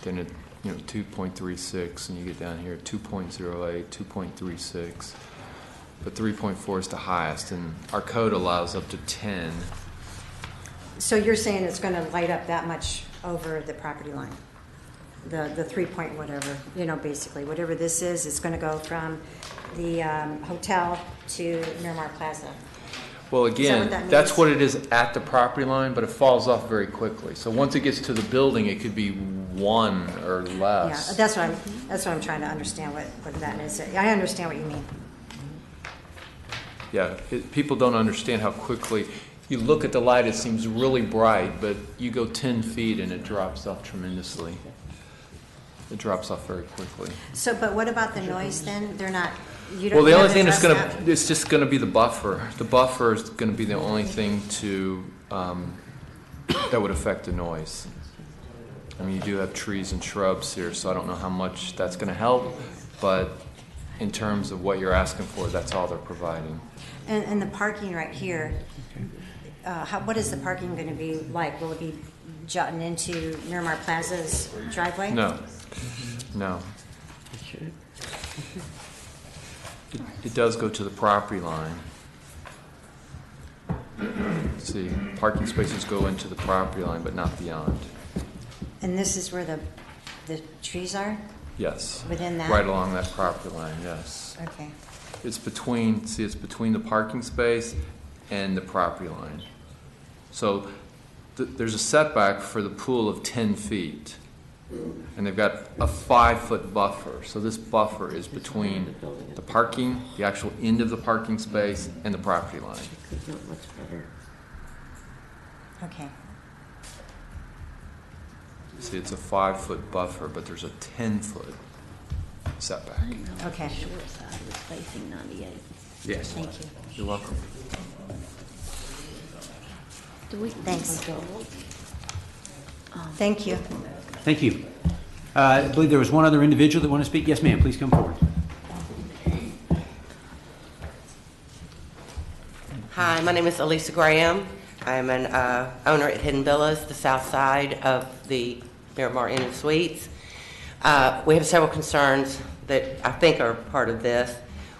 Then it, 2.36, and you get down here, 2.08, 2.36. But 3.4 is the highest, and our code allows up to 10. So you're saying it's going to light up that much over the property line? The 3 point whatever, basically, whatever this is, it's going to go from the hotel to Miramar Plaza. Well, Is that again, what that that's means? what it is at the property line, but it falls off very quickly. So once it gets to the building, it could be 1 or Yeah, less. that's what I'm trying to understand what that is. I understand what you mean. Yeah, people don't understand how quickly, you look at the light, it seems really bright, but you go 10 feet and it drops off tremendously. It drops off very quickly. So, but what about the noise then? They're not, you don't. Well, the you only haven't thing addressed that? it's just gonna be the buffer. The buffer is gonna be the only thing that would affect the noise. I mean, you do have trees and shrubs here, so I don't know how much that's gonna help, but in terms of what you're asking for, that's all they're providing. And the parking right here, what is the parking going to be like? Will it be jutting into Miramar Plaza's driveway? No. It does go to the property line. See, parking spaces go into the property line, but not beyond. And this is where the trees are? Yes. Within that? Right along that property line, yes. Okay. It's between the parking space and the property line. So there's a setback for the pool of 10 feet. And they've got a 5-foot buffer. So this buffer is between the parking, the actual end of the parking space, and the property line. Okay. See, it's a 5-foot buffer, but there's a 10-foot setback. Okay. Short side was facing 98. Yes. Thank you. You're welcome. Thanks. Thank you. Thank you. I believe there was one other individual that wanted to speak. Yes, ma'am, please come forward. Hi, my name is Elisa Graham. I'm an owner at Hidden Villas, the south side of the Miramar Inn and Suites. We have several concerns that I think are part of this.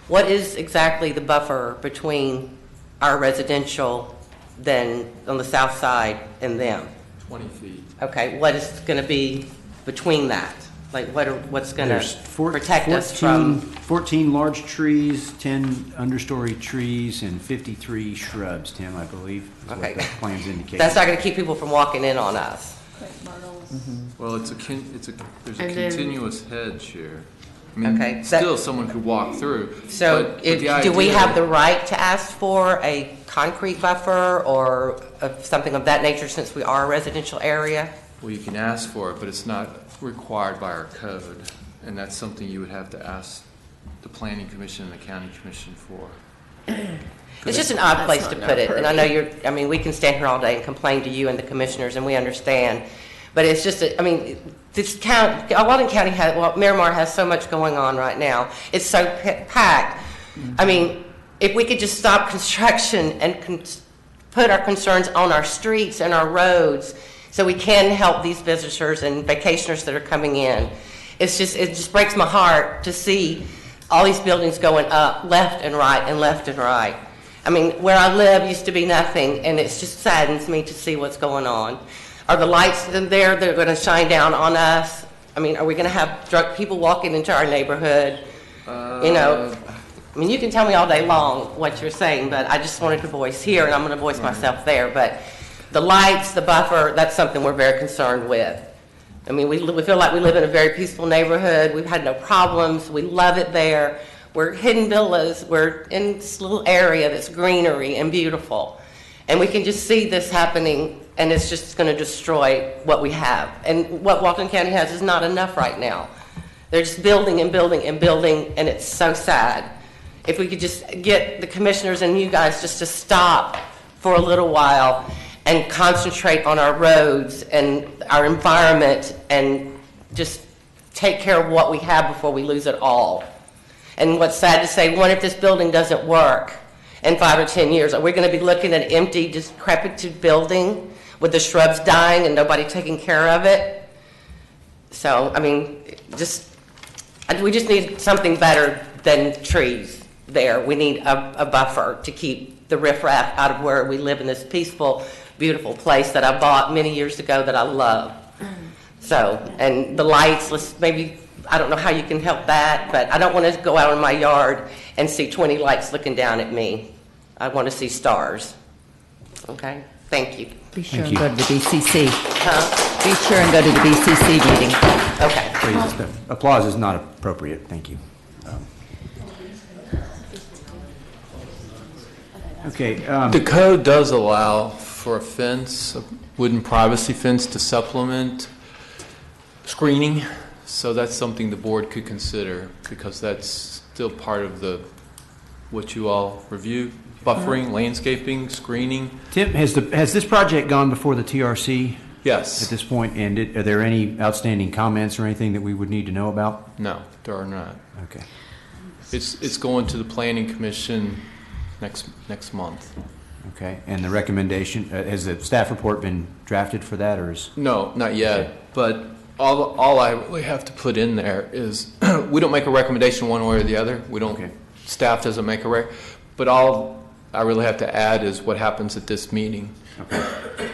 What is exactly the buffer between our residential then on the south side and them? 20 feet. Okay, what is going to be between that? Like what's going There's to protect us from? 14 large trees, 10 understory trees, and 53 shrubs, Tim, I believe, is what Okay. the plans indicate. That's not going to keep people from walking in on us. Well, there's a And then- continuous hedge here. I mean, Okay, still someone could walk through. So but the do we idea- have the right to ask for a concrete buffer or something of that nature since we are a residential area? Well, you can ask for it, but it's not required by our code, and that's something you would have to ask the planning commission and the county commission for. It's just an odd place to put it, and I know we can stand here all day and complain to you and the commissioners, and we understand, but it's just, Walden County Miramar has so much going on right now. It's so packed. I mean, if we could just stop construction and put our concerns on our streets and our roads so we can help these visitors and vacationers that are coming in. It just breaks my heart to see all these buildings going up left and right and left and right. I mean, where I live used to be nothing, and it just saddens me to see what's going on. Are the lights in there that are going to shine down on us? I mean, are we going to have drunk people walking into our neighborhood? I mean, you can tell me all day long what you're saying, but I just wanted to voice here, and I'm going to voice myself there. But the lights, the buffer, that's something we're very concerned with. I mean, we feel like we live in a very peaceful neighborhood. We've had no problems. We love it there. We're Hidden Villas. We're in this little area that's greenery and beautiful. And we can just see this happening, and it's just going to destroy what we have. And what Walton County has is not enough right now. They're just building and building and building, and it's so sad. If we could just get the commissioners and you guys just to stop for a little while and concentrate on our roads and our environment and just take care of what we have before we lose it all. And what's sad to say, what if this building doesn't work in 5 or 10 years? Are we going to be looking at an empty, decrepit building with the shrubs dying and nobody taking care of it? So, I mean, we just need something better than trees there. We need a buffer to keep the riffraff out of where we live in this peaceful, beautiful place that I bought many years ago that I love. So, and the lights, maybe, I don't know how you can help that, but I don't want to go out in my yard and see 20 lights looking down at me. I want to see stars. Okay? Thank you. Be sure and go to the BCC. Huh? Be sure and go to the BCC meeting. Okay. Please, the applause is not appropriate. Thank you. Okay. The code does allow for a fence, a wooden privacy fence to supplement screening. So that's something the board could consider because that's still part of what you all review. Buffering, landscaping, screening. Tim, has this project gone before the TRC? Yes. At this point, and are there any outstanding comments or anything that we would need to know about? No, there are not. Okay. It's going to the Planning Commission next month. Okay, and the recommendation, has the staff report been drafted for that, or is? No, not yet, okay. But all I really have to put in there is, we don't make a recommendation one way or the other. We don't, okay. Staff doesn't make a but all I really have to add is what happens at this meeting. Okay.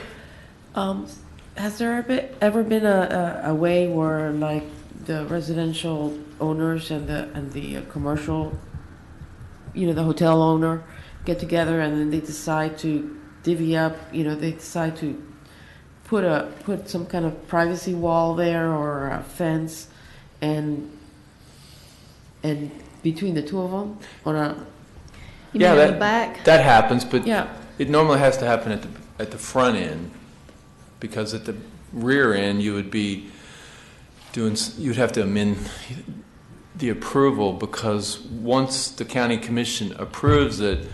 Has there ever been a way where, like, the residential owners and the commercial, the hotel owner get together and then they decide to divvy up, they decide to put some kind of privacy wall there or a fence, and between the two of them on a back? That happens, but yeah. It normally has to happen at the front end, because at the rear end you'd have to amend the approval, because once the county commission approves it,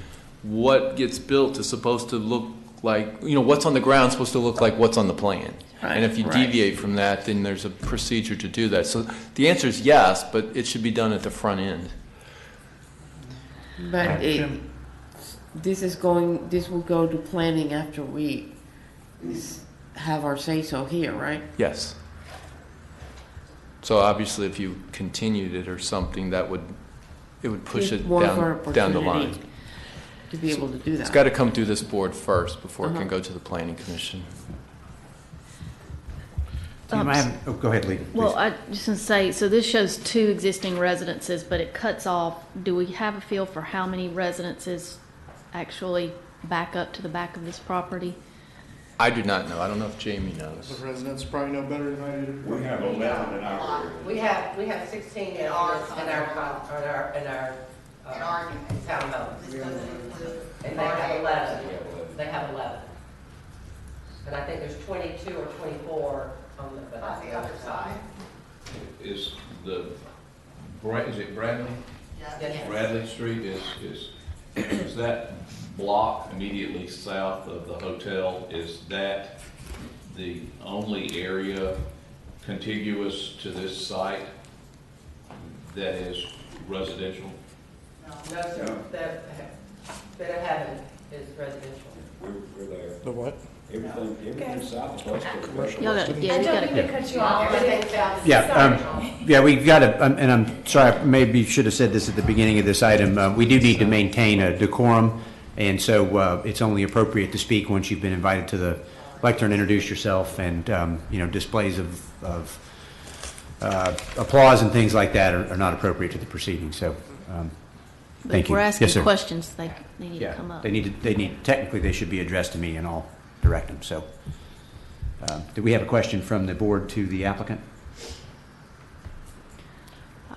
what gets built is supposed to look like, what's on the ground is supposed to look like what's on the plan. Right. And if you deviate from that, then there's a procedure to do that. So the answer is yes, but it should be done at the front end. But this will go to planning after we have our say-so here, right? Yes. So obviously if you continued it or something, it would push it down the line. To be able to do that. It's got to come through this board first before it can go to the planning commission. Go ahead, Lee. Well, I just want to say, so this shows 2 existing residences, but it cuts off. Do we have a feel for how many residences actually back up to the back of this property? I do not know. I don't know if Jamie knows. The residents probably know better than I do. We have 11 in our area. We have 16 in our townhomes. And they have 11. They have 11. And I think there's 22 or 24 on the other side. Is it Bradley? Yes. Bradley Street is that block immediately south of the hotel, is that the only area contiguous to this site that is residential? No, sir. Bit of heaven is residential. We're there. The what? Everything south of us. Commercial. I don't mean to cut you off, but We've got to, and I'm sorry, I maybe should have said this at the beginning of this item. We do need to maintain a decorum, and so it's only appropriate to speak once you've been invited to the lectern, introduce yourself, and displays of applause and things like that are not appropriate to the proceeding. So, thank you. We're asking Yes, sir. questions. They need to come up. Technically, they should be addressed to me, and I'll direct them. So, do we have a question from the board to the applicant?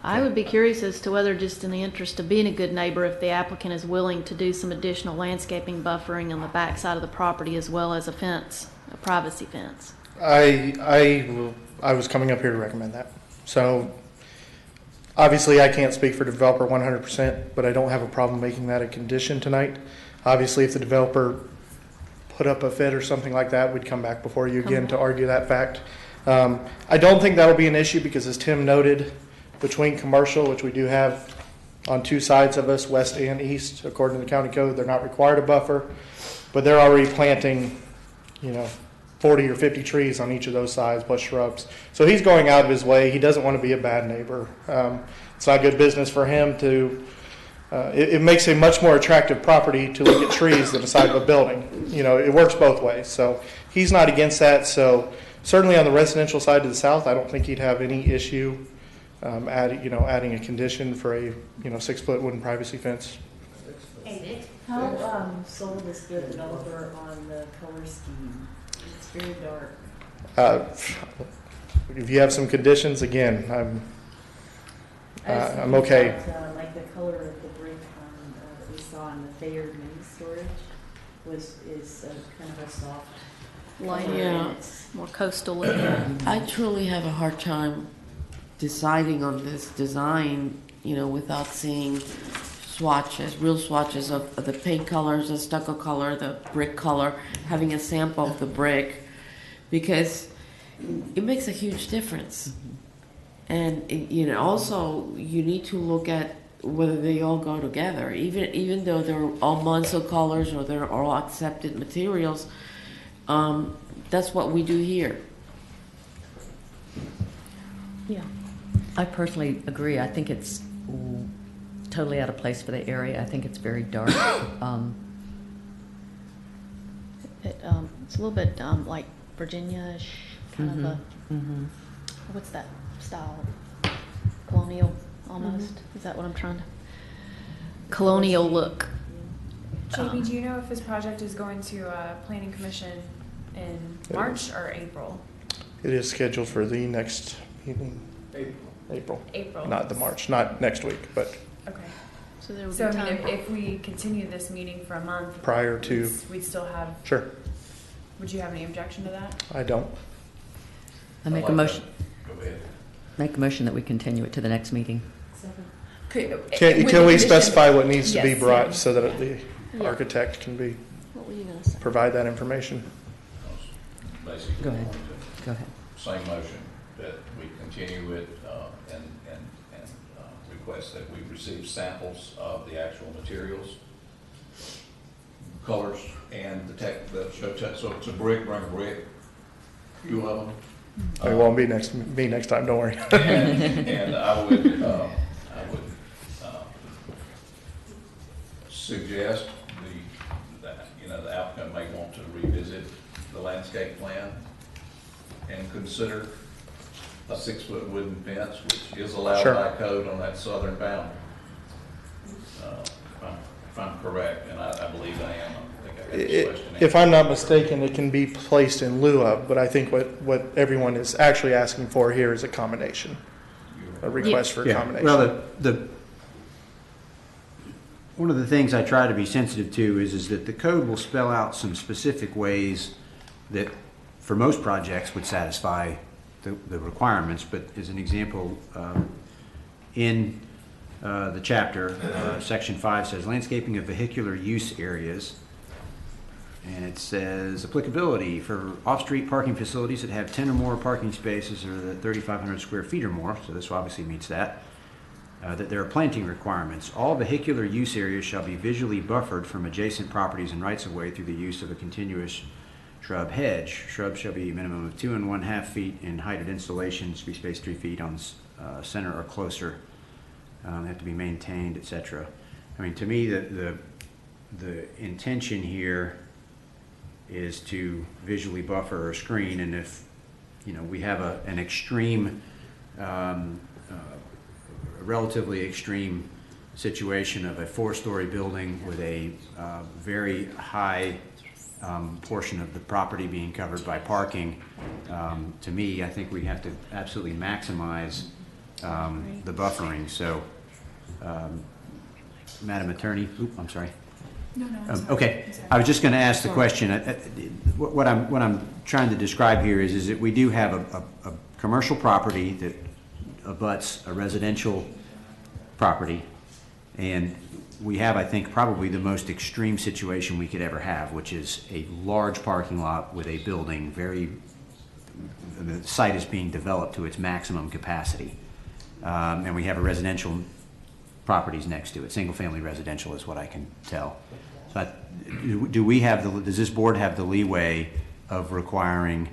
I would be curious as to whether, just in the interest of being a good neighbor, if the applicant is willing to do some additional landscaping buffering on the back side of the property, as well as a fence, a privacy fence. I was coming up here to recommend that. So obviously I can't speak for the developer 100%, but I don't have a problem making that a condition tonight. Obviously, if the developer put up a fit or something like that, we'd come back before you again to argue that fact. I don't think that'll be an issue because, as Tim noted, between commercial, which we do have on two sides of us, west and east. According to the county code, they're not required to buffer, but they're already planting, 40 or 50 trees on each of those sides, plus shrubs. So he's going out of his way. He doesn't want to be a bad neighbor. It's not good business for him to, it makes a much more attractive property to look at trees than the side of a building. It works both ways. So he's not against that. So certainly on the residential side to the south, I don't think he'd have any issue adding a condition for a 6-foot wooden privacy fence. How sold is the developer on the color scheme? It's very dark. If you have some conditions, again, I'm okay. Like the color of the brick that we saw in the Thayer mini storage is kind of a soft Light, color, Yeah. and it's more coastal looking. I truly have a hard time deciding on this design, without seeing swatches, real swatches of the paint colors, the stucco color, the brick color, having a sample of the brick, because it makes a huge difference. And also you need to look at whether they all go together, even though they're all Monzo colors or they're all accepted materials. That's what we do here. Yeah. I personally agree. I think it's totally out of place for the area. I think it's very dark. It's a little bit like Virginia-ish, kind of a, what's that style? Colonial, almost. Is that what I'm trying to? Colonial look. JB, do you know if this project is going to Planning Commission in March or April? It is scheduled for the next meeting. April. Not the March, not next week, but Okay. So there would So be I mean, time. if we continue this meeting for a month. Prior to- We'd still have. sure, Would you have any objection to that? I don't. I make a motion. Make a motion that we continue it to the next meeting. Can we specify what needs to be Yes. brought so that the Yeah. architect can What were you going to say? provide that information? Basically, Go ahead. going to- Go ahead. Same motion, that we continue it and request that we receive samples of the actual materials, colors, and the tech, so it's a brick, bring a brick, few of them. It won't be next time, don't worry. And I would suggest the applicant may want to revisit the landscape plan and consider a 6-foot wooden fence, which is allowed Sure. by code on that southern boundary. If I'm correct, and I believe I am, I think I got this question If I'm not mistaken, it can be placed in lieu of, but I think what everyone is actually asking for here is a combination, a request for a combination. Well, one of the things I try to be sensitive to is that the code will spell out some specific ways that, for most projects, would satisfy the requirements. But as an example, in the chapter, section 5 says landscaping of vehicular use areas. And it says applicability for off-street parking facilities that have 10 or more parking spaces or that 3,500 square feet or more, so this obviously meets that. That there are planting requirements. All vehicular use areas shall be visually buffered from adjacent properties and rights-of-way through the use of a continuous shrub hedge. Shrubs shall be a minimum of 2 1/2 feet in height at installation, should be spaced 3 feet on center or closer. They have to be maintained, etc. I mean, to me, the intention here is to visually buffer or screen, and if we have an extreme, a relatively extreme situation of a 4-story building with a very high portion of the property being covered by parking, to me, I think we have to absolutely maximize the buffering. So, Madam Attorney, I'm sorry. No, Okay, I was just going to ask the question. What I'm trying to describe here is that we do have a commercial property that abuts a residential property, and we have, I think, probably the most extreme situation we could ever have, which is a large parking lot with a building. The site is being developed to its maximum capacity, and we have a residential properties next to it. Single-family residential is what I can tell. So do we have does this board have the leeway of requiring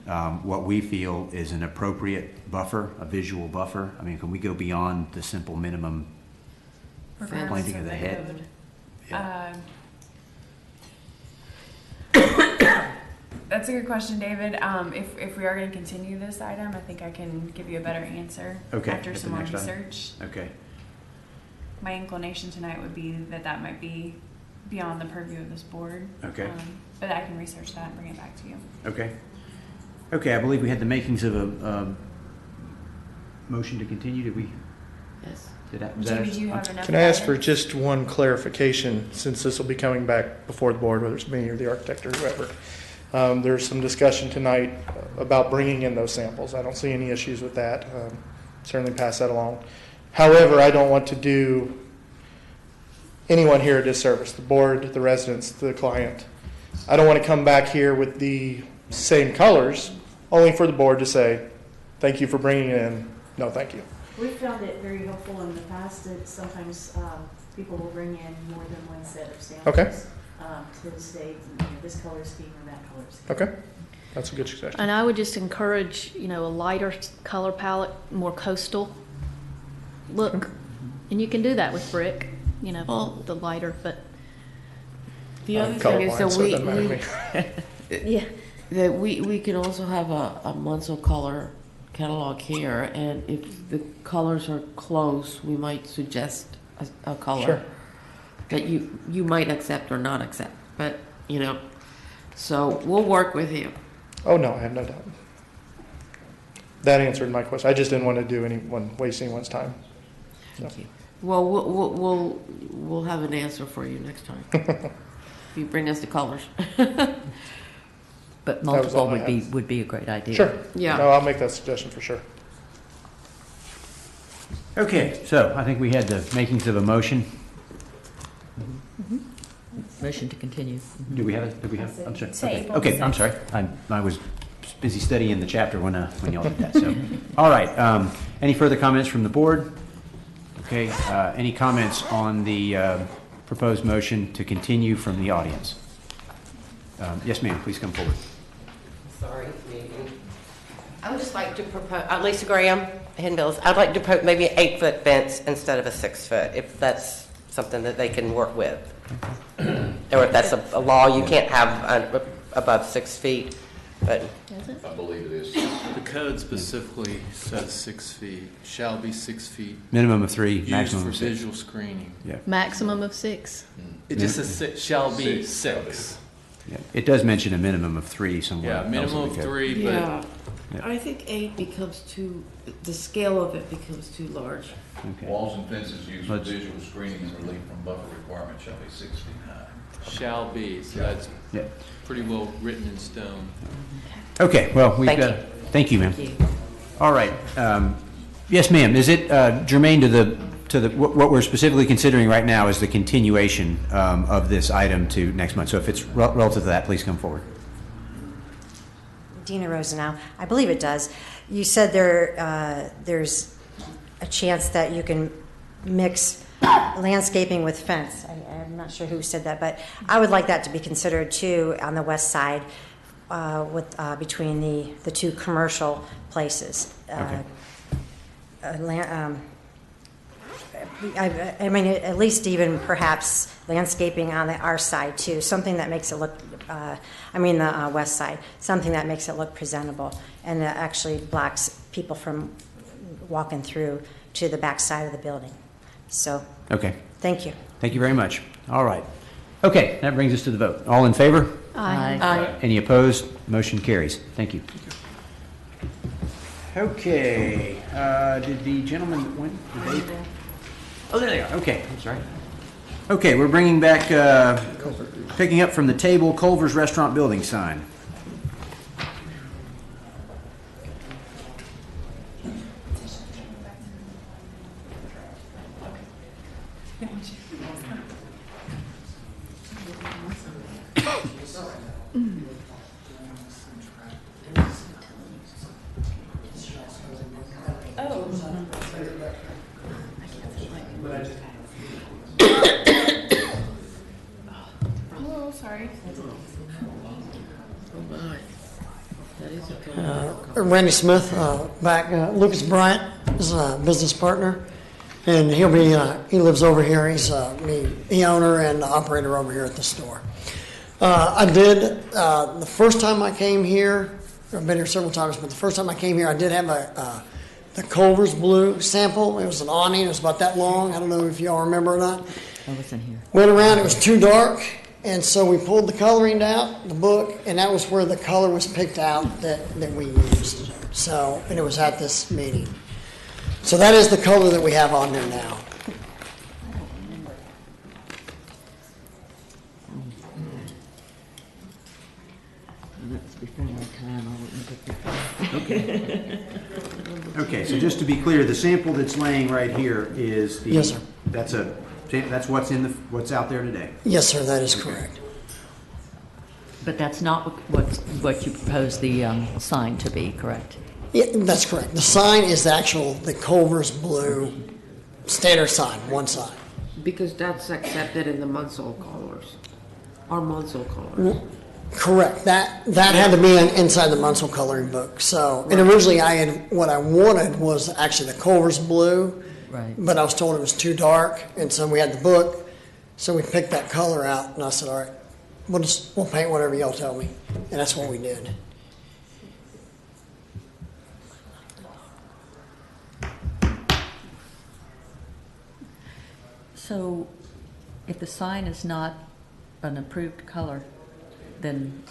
what we feel is an appropriate buffer, a visual buffer? I mean, can we go beyond the simple minimum planting of the head? That's a good question, David. If we are going to continue this item, I think I can give you a better answer after some more research. Okay. My inclination tonight would be that might be beyond the purview of this board. Okay. But I can research that and bring it back to you. Okay. Okay, I believe we had the makings of a motion to continue. Did we? Yes. Jamie, do you have enough? Can I ask for just one clarification, since this will be coming back before the board, whether it's me or the architect or whoever? There's some discussion tonight about bringing in those samples. I don't see any issues with that. Certainly pass that along. However, I don't want to do anyone here a disservice, the board, the residents, the client. I don't want to come back here with the same colors, only for the board to say, thank you for bringing it in, no thank you. We've found it very helpful in the past that sometimes people will bring in more than one set of samples. Okay. To state, this color scheme or that color scheme. Okay, that's a good suggestion. And I would just encourage, a lighter color palette, more coastal look. And you can do that with brick, the lighter, but. The other thing is that we can also have a Munzo color catalog here, and if the colors are close, we might suggest a color. Sure. That you might accept or not accept, but so we'll work with you. Oh no, I have no doubt. That answered my question. I just didn't want to do anyone waste anyone's time. Thank you. Well, we'll have an answer for you next time. If you bring us the colors. But multiple would be a great idea. Sure. Yeah. No, I'll make that suggestion for sure. Okay, so I think we had the makings of a motion. Motion to continue. Do we have? I'm sorry. Table Okay, I'm sorry. I was busy studying the chapter when y'all did that. So, all right. Any further comments from the board? Okay. Any comments on the proposed motion to continue from the audience? Yes, ma'am. Please come forward. Sorry. I would just like to propose, Lisa Graham, Hidden Bills, I'd like to propose maybe an 8-foot fence instead of a 6-foot, if that's something that they can work with. Or if that's a law, you can't have above 6 feet, but. I believe it is. The code specifically says 6 feet, shall be 6 feet. Minimum of 3, Used maximum for of 6. visual screening. Yeah. Maximum of 6. It just says shall be 6. Yeah. It does mention a minimum of 3 somewhere. Yeah, minimum of 3, but Yeah. I think 8 becomes the scale of it becomes too large. Okay. Walls and fences used for visual screening and relief from buffer requirements shall be 6 feet high. shall be, so that's pretty well written in stone. Okay, well, we've Thank got. you. Thank you, ma'am. All right. Yes, ma'am. Is it germane to what we're specifically considering right now is the continuation of this item to next month? So if it's relative to that, please come forward. Dina Rosenau. I believe it does. You said there's a chance that you can mix landscaping with fence. I'm not sure who said that, but I would like that to be considered too on the west side between the two commercial places. Okay. I mean, at least even perhaps landscaping on our side too, something that makes it look, the west side, something that makes it look presentable and that actually blocks people from walking through to the back side of the building. So, Okay. thank you. Thank you very much. All right. Okay, that brings us to the vote. All in favor? Aye. Aye. Any opposed? Motion carries. Thank you. Okay, did the gentleman that went, did they? Oh, there they are. Okay, I'm sorry. Okay, we're bringing back, picking up from the table, Culver's Restaurant Building sign. Oh. Randy Smith back. Lucas Bryant is a business partner, and he lives over here. He's the owner and the operator over here at the store. I did the first time I came here. I've been here several times, but the first time I came here, I did have the Culver's Blue sample. It was an awning. It was about that long. I don't know if y'all remember or not. I wasn't here. Went around. It was too dark. And so we pulled the coloring out, the book, and that was where the color was picked out that we used. So, and it was at this meeting. So that is the color that we have on there now. That's before my time. I wouldn't put that. Okay, so just to be clear, the sample that's laying right here is the... Yes, sir. That's what's out there today? Yes, sir, that is correct. But that's not what you propose the sign to be, correct? Yeah, that's correct. The sign is the Culver's Blue standard sign, one sign. Because that's accepted in the Munsell colors, our Munsell colors. Correct. That had to be inside the Munsell coloring book. So, and originally what I wanted was actually the Culver's Blue. Right. But I was told it was too dark, and so we had the book, so we picked that color out, and I said, all right, we'll paint whatever y'all tell me, and that's what we did. So, if the sign is not an approved color, then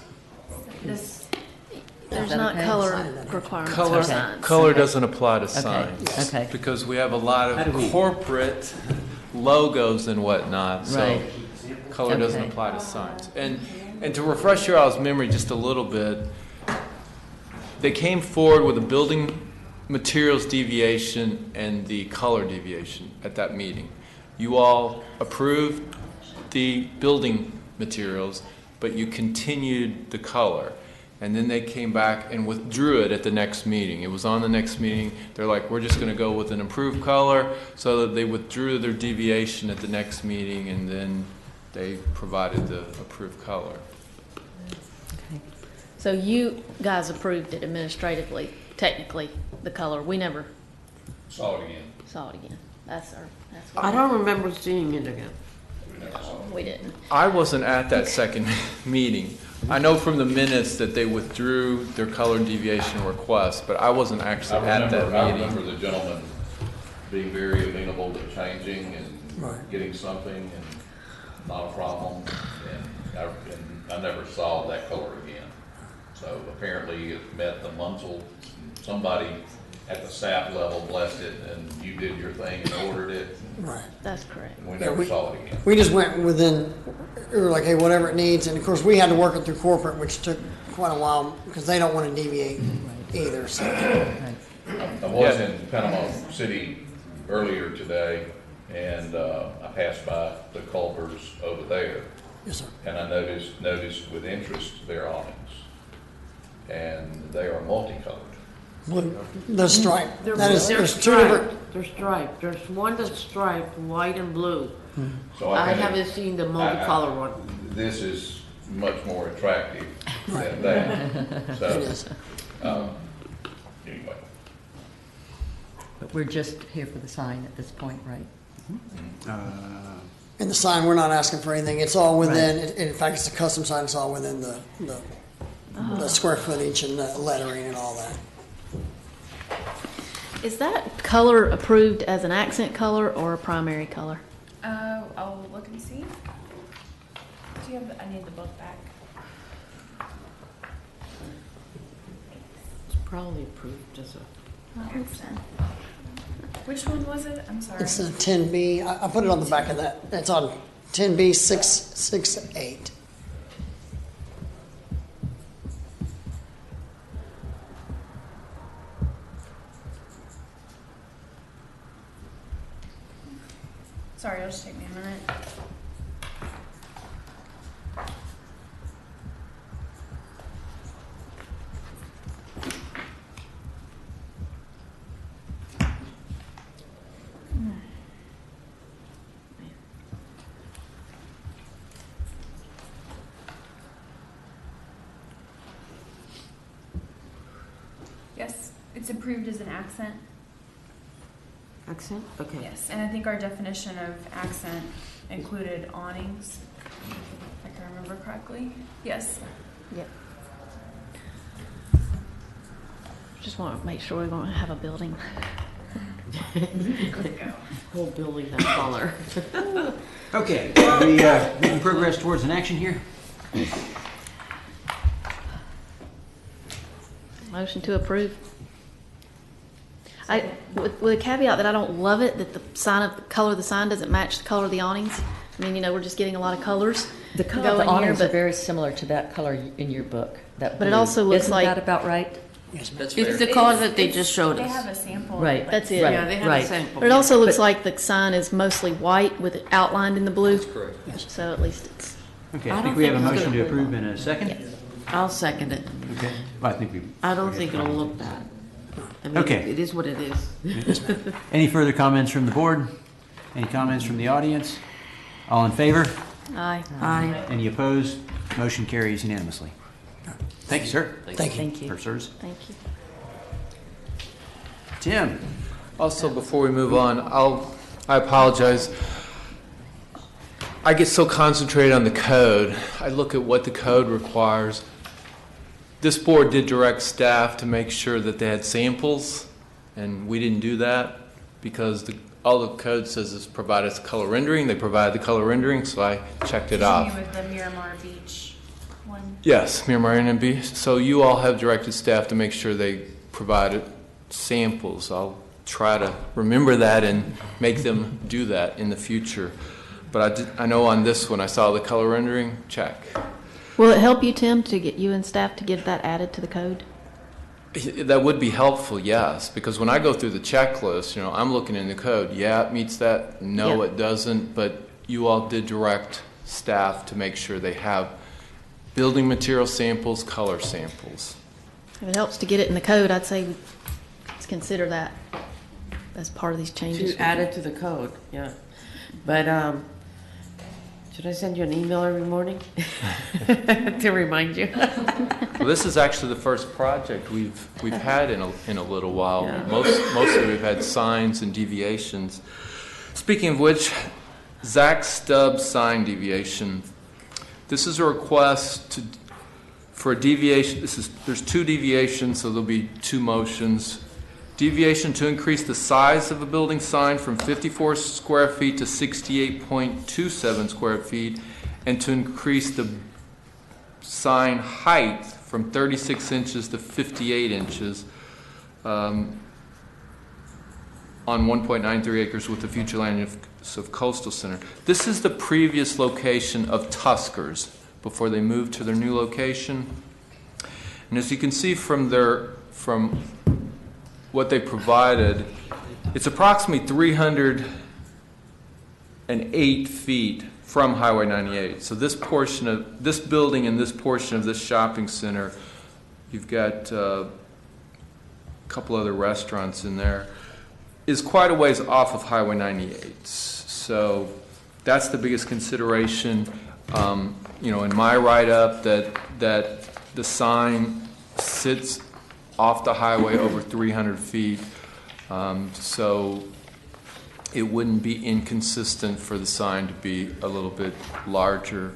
This, There's that not okay? color requirements for signs. Color doesn't apply to Okay. signs. Okay. Because we have a lot How do of we- corporate logos and whatnot, so Right. color doesn't Okay. apply to signs. And to refresh your all's memory just a little bit, they came forward with a building materials deviation and the color deviation at that meeting. You all approved the building materials, but you continued the color. And then they came back and withdrew it at the next meeting. It was on the next meeting. They're like, we're just going to go with an improved color. So that they withdrew their deviation at the next meeting, and then they provided the approved color. Okay. So you guys approved it administratively, technically, the color. We never Saw it again. saw it again. That's I don't remember seeing it again. we didn't. I wasn't at that second meeting. I know from the minutes that they withdrew their color deviation request, but I wasn't actually at that I meeting. remember the gentleman being very amenable to changing and Right. getting something and not a problem. And I never saw that color again. So apparently it met the Munsell, somebody at the staff level blessed it, and you did your thing and ordered it. Right. That's correct. And we Yeah, never saw it again. We just went within, we were like, hey, whatever it needs, and of course, we had to work it through corporate, which took quite a while, because they don't want to deviate either, so. I was in Panama City earlier today, and I passed by the Culvers over there. Yes, sir. And I noticed with interest their awnings. And they are multicolored. Blue, the stripe. They're, That is, they're there's two different. striped. They're striped. There's one that's striped, white and blue. So I kinda- haven't seen the multicolor one. This is much more attractive than that. So, It is. Anyway. But we're just here for the sign at this point, right? And the sign, we're not asking for anything. It's all within, in fact, it's a custom sign. It's all within the square footage and the lettering and all that. Is that color approved as an accent color or a primary color? I'll look and see. Do you have, I need the book back. It's probably approved as a. I hope so. Which one was it? I'm sorry. It's a 10B. I put it on the back of that. It's on 10B 668. Sorry, it'll just take me a minute. Yeah, It's approved as an accent. Accent? Okay. Yes, and I think our definition of accent included awnings, if I can remember correctly. Yes. Yep. Just want to make sure we don't have a building. Whole building that color. Okay, are we making progress towards an action here? Motion to approve. With a caveat that I don't love it, that the color of the sign doesn't match the color of the awnings. I mean, we're just getting a lot of colors. The color of going the here, awnings are but- very similar to that color in your book. That But it blue. also looks Isn't like- that about right? That's It's fair. the color that they just showed They us. have a sample. Right. like- That's it. Right. Yeah, they have right. a sample. But it also looks like the sign is mostly white with it outlined in the blue. That's correct. So at least it's. Okay, I I think don't we have a think it's motion to gonna- approve in a second. I'll second it. Okay, well, I think we. I don't think it'll look bad. I mean, Okay. it is what it is. Any further comments from the board? Any comments from the audience? All in favor? Aye. Aye. Any opposed? Motion carries unanimously. Thank you, sir. Thank you. Thank you. Or sirs. Thank you. Tim? Also, before we move on, I apologize. I get so concentrated on the code. I look at what the code requires. This board did direct staff to make sure that they had samples, and we didn't do that because all the code says is provide us color rendering. They provide the color rendering, so I checked it off. Continue with the Miramar Beach one. Yes, Miramar NMB. So you all have directed staff to make sure they provided samples. I'll try to remember that and make them do that in the future. But I know on this one, I saw the color rendering, check. Will it help you, Tim, to get you and staff to get that added to the code? That would be helpful, yes, because when I go through the checklist, I'm looking in the code. Yeah, it meets that. No, Yeah. it doesn't. But you all did direct staff to make sure they have building material samples, color samples. If it helps to get it in the code, I'd say let's consider that as part of these changes. To add it to the code, yeah. But, should I send you an email every morning to remind you? Well, this is actually the first project we've had in a little while. Yeah. Mostly we've had signs and deviations. Speaking of which, Zach Stubbs sign deviation. This is a request for a deviation. There's two deviations, so there'll be two motions. Deviation to increase the size of a building sign from 54 square feet to 68.27 square feet, and to increase the sign height from 36 inches to 58 inches on 1.93 acres with the future land use of Coastal Center. This is the previous location of Tuskers before they moved to their new location. And as you can see from what they provided, it's approximately 308 feet from Highway 98. So this portion of this building and this portion of this shopping center, you've got a couple other restaurants in there, is quite a ways off of Highway 98. So that's the biggest consideration. In my write-up, that the sign sits off the highway over 300 feet, so it wouldn't be inconsistent for the sign to be a little bit larger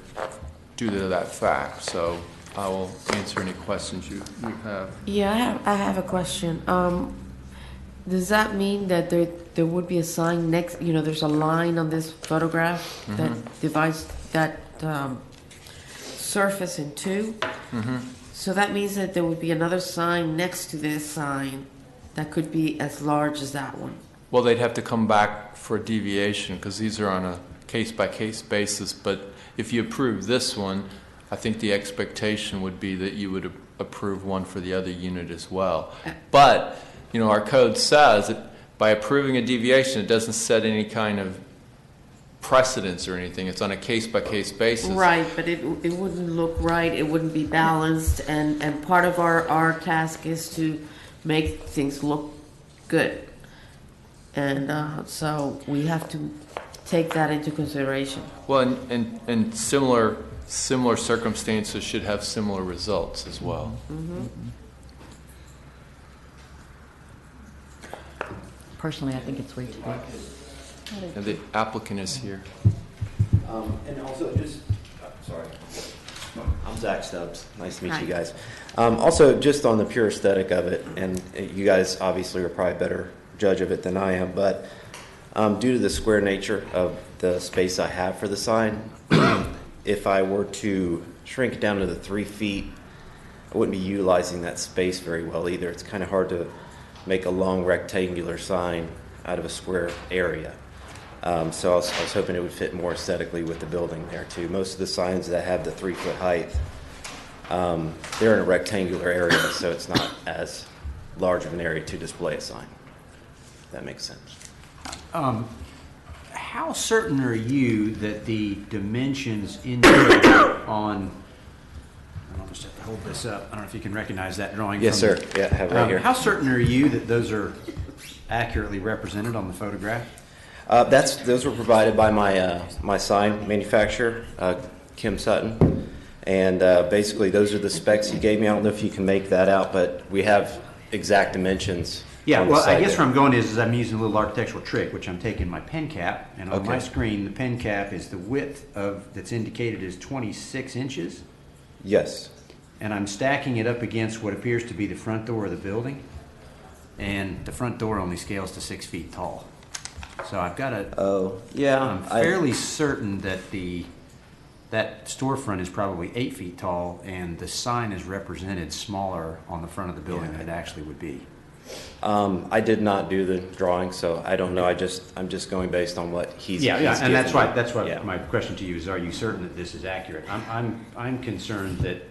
due to that fact. So I will answer any questions you have. Yeah, I have a question. Does that mean that there would be a sign next, there's a line on this photograph that divides that surface in two? So that means that there would be another sign next to this sign that could be as large as that one. Well, they'd have to come back for a deviation because these are on a case-by-case basis. But if you approve this one, I think the expectation would be that you would approve one for the other unit as well. But, our code says that by approving a deviation, it doesn't set any kind of precedence or anything. It's on a case-by-case basis. Right, but it wouldn't look right, it wouldn't be balanced, and part of our task is to make things look good. And so we have to take that into consideration. Well, and similar circumstances should have similar results as well. Personally, I think it's way too big. And the applicant is here. And also, sorry, I'm Zach Stubbs. Nice to meet Hi. you guys. Also, just on the pure aesthetic of it, and you guys obviously are probably a better judge of it than I am, but due to the square nature of the space I have for the sign, if I were to shrink it down to the 3 feet, I wouldn't be utilizing that space very well either. It's kind of hard to make a long rectangular sign out of a square area. So I was hoping it would fit more aesthetically with the building there too. Most of the signs that have the 3-foot height, they're in a rectangular area, so it's not as large of an area to display a sign. If that makes sense. How certain are you that the dimensions indicated on, I'll just have to hold this up. I don't know if you can recognize that drawing. Yes, from sir. Yeah, I have it right here. How certain are you that those are accurately represented on the photograph? Those were provided by my sign manufacturer, Kim Sutton, and basically those are the specs he gave me. I don't know if you can make that out, but we have exact dimensions. Yeah, on the well, I side guess there. where I'm going is I'm using a little architectural trick, which I'm taking my pen cap, and on my Okay. screen, the pen cap is the width that's indicated as 26 inches. Yes. And I'm stacking it up against what appears to be the front door of the building, and the front door only scales to 6 feet tall. So I've got a. Oh, yeah. I'm fairly certain that that storefront is probably 8 feet tall, and the sign is represented smaller on the front of the building than it actually would be. I did not do the drawing, so I don't know. I'm just going based on what he's. Yeah, he's and that's given me. right. That's what Yeah. my question to you is: are you certain that this is accurate? I'm concerned that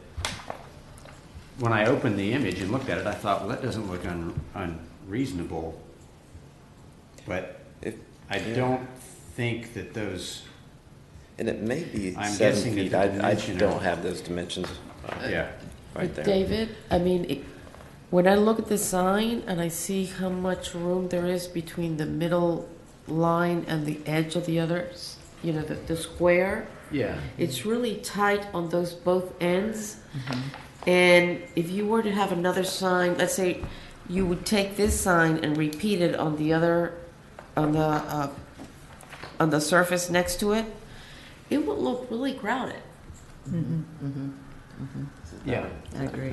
when I opened the image and looked at it, I thought, well, that doesn't look unreasonable, but I don't think that those. And it may be I'm 7 guessing that feet. the I dimension don't of- have those dimensions. Yeah. Right there. David, I mean, when I look at the sign and I see how much room there is between the middle line and the edge of the others, you know, the square. Yeah. It's really tight on those both ends. And if you were to have another sign, let's say you would take this sign and repeat it on the other, on the surface next to it, it would look really crowded. Yeah. I agree.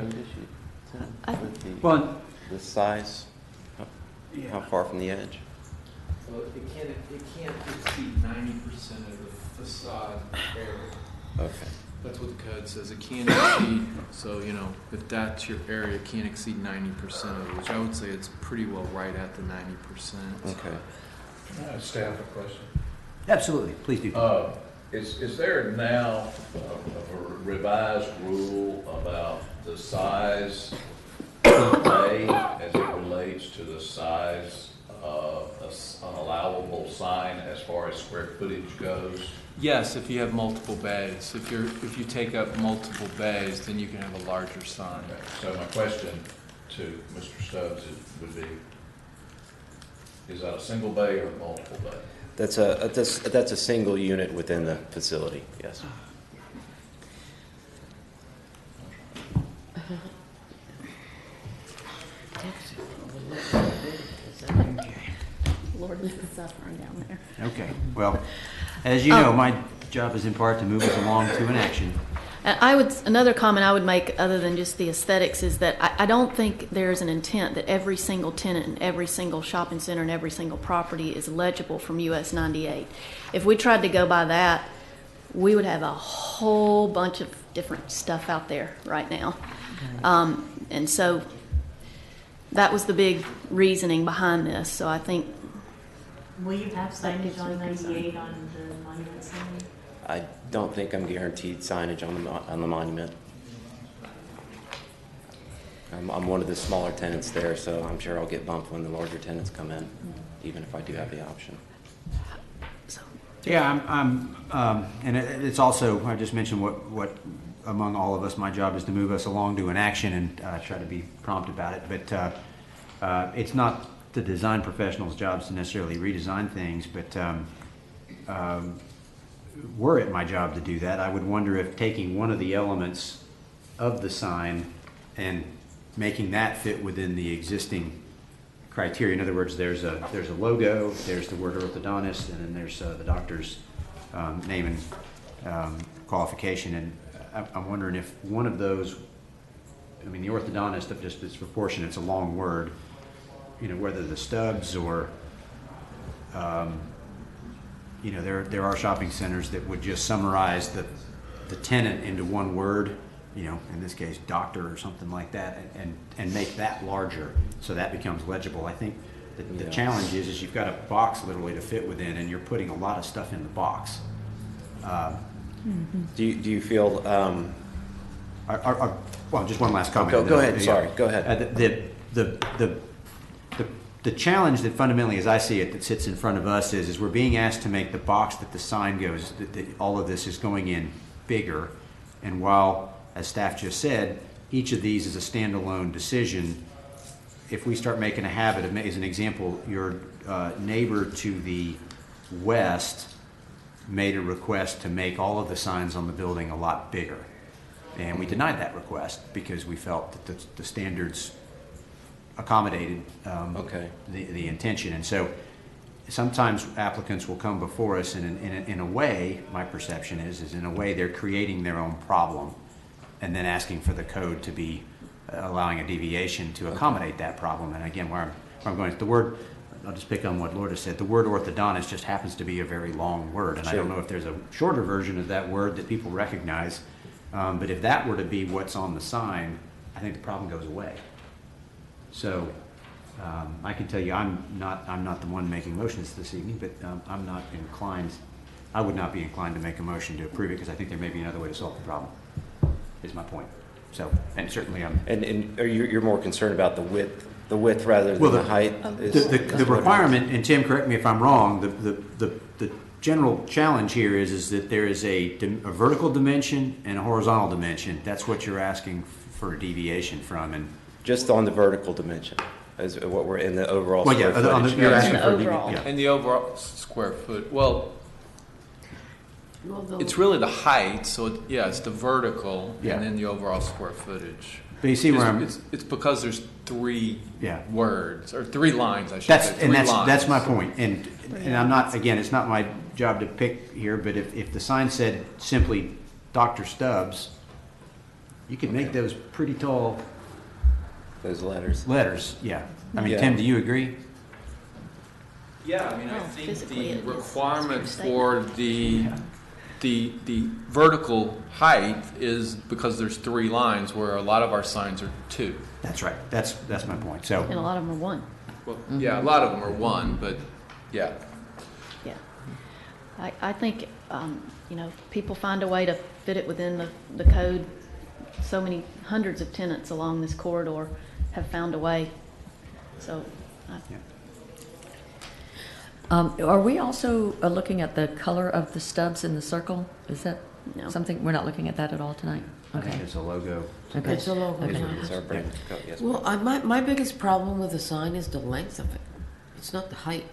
Well, the size. How far from the edge? Well, it can't exceed 90% of the facade area. Okay. That's what the code says. It can't exceed, so, you know, if that's your area, it can't exceed 90% of it, which I would say it's pretty well right at the 90%. Okay. Staff, a question. Absolutely, please do. Is there now a revised rule about the size of the bay as it relates to the size of an allowable sign as far as square footage goes? Yes, if you have multiple bays. If you take up multiple bays, then you can have a larger sign. So my question to Mr. Stubbs would be, is that a single bay or multiple bay? That's a single unit within the facility. Yes. Lord, this is suffering down there. Okay. Well, as you know, my job is in part to move us along to an action. Another comment I would make, other than just the aesthetics, is that I don't think there's an intent that every single tenant in every single shopping center and every single property is legible from US 98. If we tried to go by that, we would have a whole bunch of different stuff out there right now. And so that was the big reasoning behind this. So I think. Will you have That gives signage on me concern. 98 on the monument sign? I don't think I'm guaranteed signage on the monument. I'm one of the smaller tenants there, so I'm sure I'll get bumped when the larger tenants come in, even if I do have the option. Yeah, and it's also, I just mentioned what among all of us, my job is to move us along to an action and try to be prompt about it. But it's not the design professional's jobs to necessarily redesign things, but were it my job to do that, I would wonder if taking one of the elements of the sign and making that fit within the existing criteria. In other words, there's a logo, there's the word orthodontist, and then there's the doctor's name and qualification. And I'm wondering if one of those, I mean, the orthodontist, just its proportion, it's a long word, you know, whether the stubs or, you know, there are shopping centers that would just summarize the tenant into one word, you know, in this case, doctor or something like that, and make that larger so that becomes legible. I think the challenge is you've got a box literally to fit within, and you're putting a lot of stuff in the box. Do you feel? Well, just one last comment. Go ahead. Sorry, go ahead. The challenge that fundamentally, as I see it, that sits in front of us is we're being asked to make the box that the sign goes, that all of this is going in bigger. And while, as staff just said, each of these is a standalone decision, if we start making a habit of, as an example, your neighbor to the west made a request to make all of the signs on the building a lot bigger. And we denied that request because we felt that the standards accommodated the intention. And so sometimes applicants will come before us, and in a way, my perception is in a way they're creating their own problem and then asking for the code to be allowing a deviation to accommodate that problem. And again, where I'm going, the word, I'll just pick on what Lourdes said, the word orthodontist just happens to be a very long word, and I don't know if there's a shorter version of that word that people recognize, but if that were to be what's on the sign, I think the problem goes away. So I can tell you I'm not the one making motions this evening, but I'm not inclined, I would not be inclined to make a motion to approve it because I think there may be another way to solve the problem, is my point. So, and certainly I'm... And you're more concerned about the width rather than the height? The requirement, and Tim, correct me if I'm wrong, the general challenge here is that there is a vertical dimension and a horizontal dimension. That's what you're asking for a deviation from. And just on the vertical dimension, is what we're in the overall square footage. You're asking for overall. And the overall square foot. Well, it's really the height, so it's the vertical and then the overall square footage. But you see where it's because there's three words, or three lines, I should say. That's my point. And I'm not, again, it's not my job to pick here, but if the sign said simply Dr. Stubbs, you could make those pretty tall. Those letters. Yeah. I mean, Tim, do you agree? Yeah, I mean, I think the requirement for the vertical height is because there's three lines where a lot of our signs are two. That's right. That's my point. So. And a lot of them are one. Well, yeah, a lot of them are one, but yeah. Yeah. I think, people find a way to fit it within the code. So many hundreds of tenants along this corridor have found a way. So. Are we also looking at the color of the stubs in the circle? Is that something, we're not looking at that at all tonight? Okay. I think it's a logo. Okay. It's a logo. Okay. It's our brand. Yes, well, my biggest problem with the sign is the length of it. It's not the height.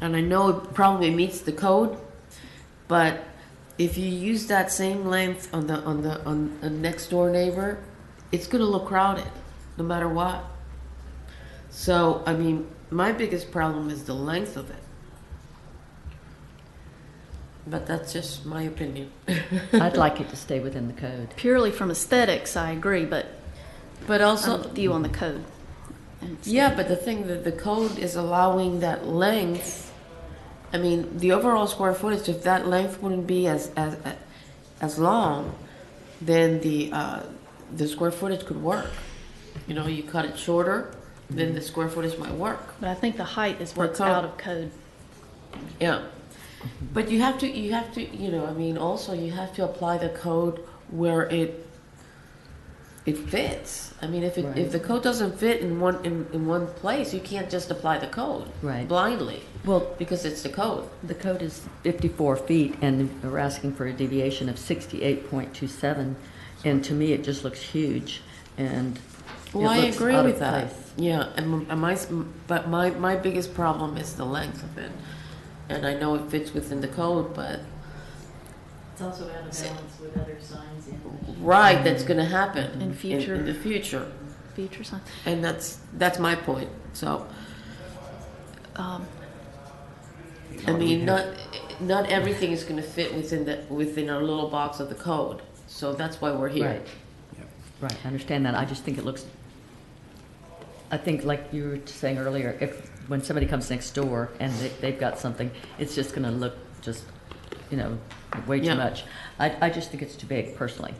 And I know it probably meets the code, but if you use that same length on the next door neighbor, it's going to look crowded, no matter what. So, I mean, my biggest problem is the length of it. But that's just my opinion. I'd like it to stay within the code. Purely from aesthetics, I agree, but also I'm with you on the code. Yeah, but the thing that the code is allowing that length. I mean, the overall square footage, if that length wouldn't be as long, then the square footage could work. You know, you cut it shorter, then the square footage might work. But I think the height is what's out of code. Yeah. But you have to, also you have to apply the code where it fits. I mean, if the code doesn't fit in one place, you can't just apply the code blindly. Well, because it's the code. The code is 54 feet, and we're asking for a deviation of 68.27, and to me, it just looks huge. And well, I agree with that. Yeah, but my biggest problem is the length of it, and I know it fits within the code, but it's also out of balance with other signs in. Right, that's going to happen in future. In the future. future sign. And that's my point, so. I mean, not everything is gonna fit within our little box of the code, so that's why we're here. Right. Right, I understand that. I just think it looks, I think like you were saying earlier, when somebody comes next door and they've got something, it's just gonna look just, way too Yeah. much. I just think it's too big personally.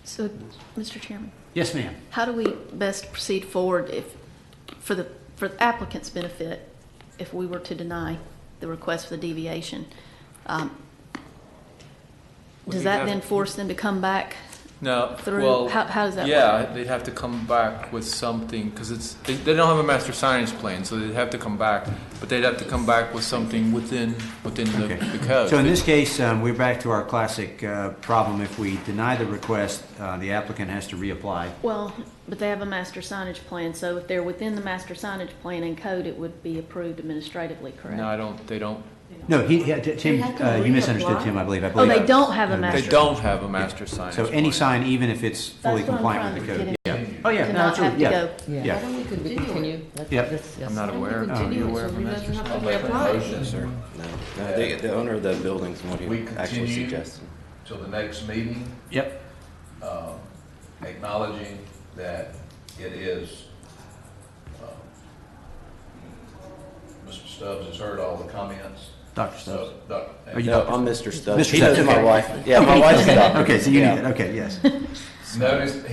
So, Mr. Chairman, Yes, ma'am. how do we best proceed forward for the applicant's benefit, if we were to deny the request for the deviation? Does that then force them to come back? No, Through- well, how does that yeah, they'd have to come back with something, because they don't have a master signage plan, so they'd have to come back, but they'd have to come back with something within the code. So in this case, we're back to our classic problem. If we deny the request, the applicant has to reapply. Well, but they have a master signage plan, so if they're within the master signage plan and code, it would be approved administratively, correct? No, they don't. No, Tim, They have to you misunderstood reapply? Tim, I believe. Oh, they don't have a master. They don't have a master signage. So any sign, even if it's fully That's what I'm compliant with the trying code. to Yeah. get Oh, yeah. to no, not absolutely. have to Yeah. go. Yeah. Why don't we continue? Yep. I'm not aware. Are Continue you it aware so of a he master doesn't have to signage? reapply. Sir. No, the owner of the building's what he We actually continue suggested. till the next meeting, Yep. acknowledging that it is, Mr. Stubbs has heard all the comments. Dr. Stubbs. Are you No, Dr. I'm Mr. Stubbs. Mr. He Stubbs, knows my okay. wife. Yeah, my wife's the doctor. Okay, so you Yeah. need it. Okay, yes. Noticed,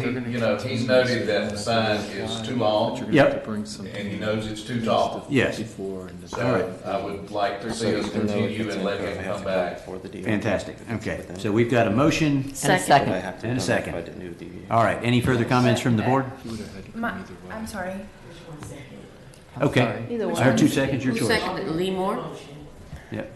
he's noted that the sign is too long. Yep. And he knows it's too tall. Yes. Before and So All right. I would like to see us continue and let him come back. Fantastic. Okay, so we've got a motion Second. and a second. All right, any further comments from the board? I'm sorry. Okay. Either I heard way. 2 seconds, your Who choice. seconded? Lee Moore? Yep.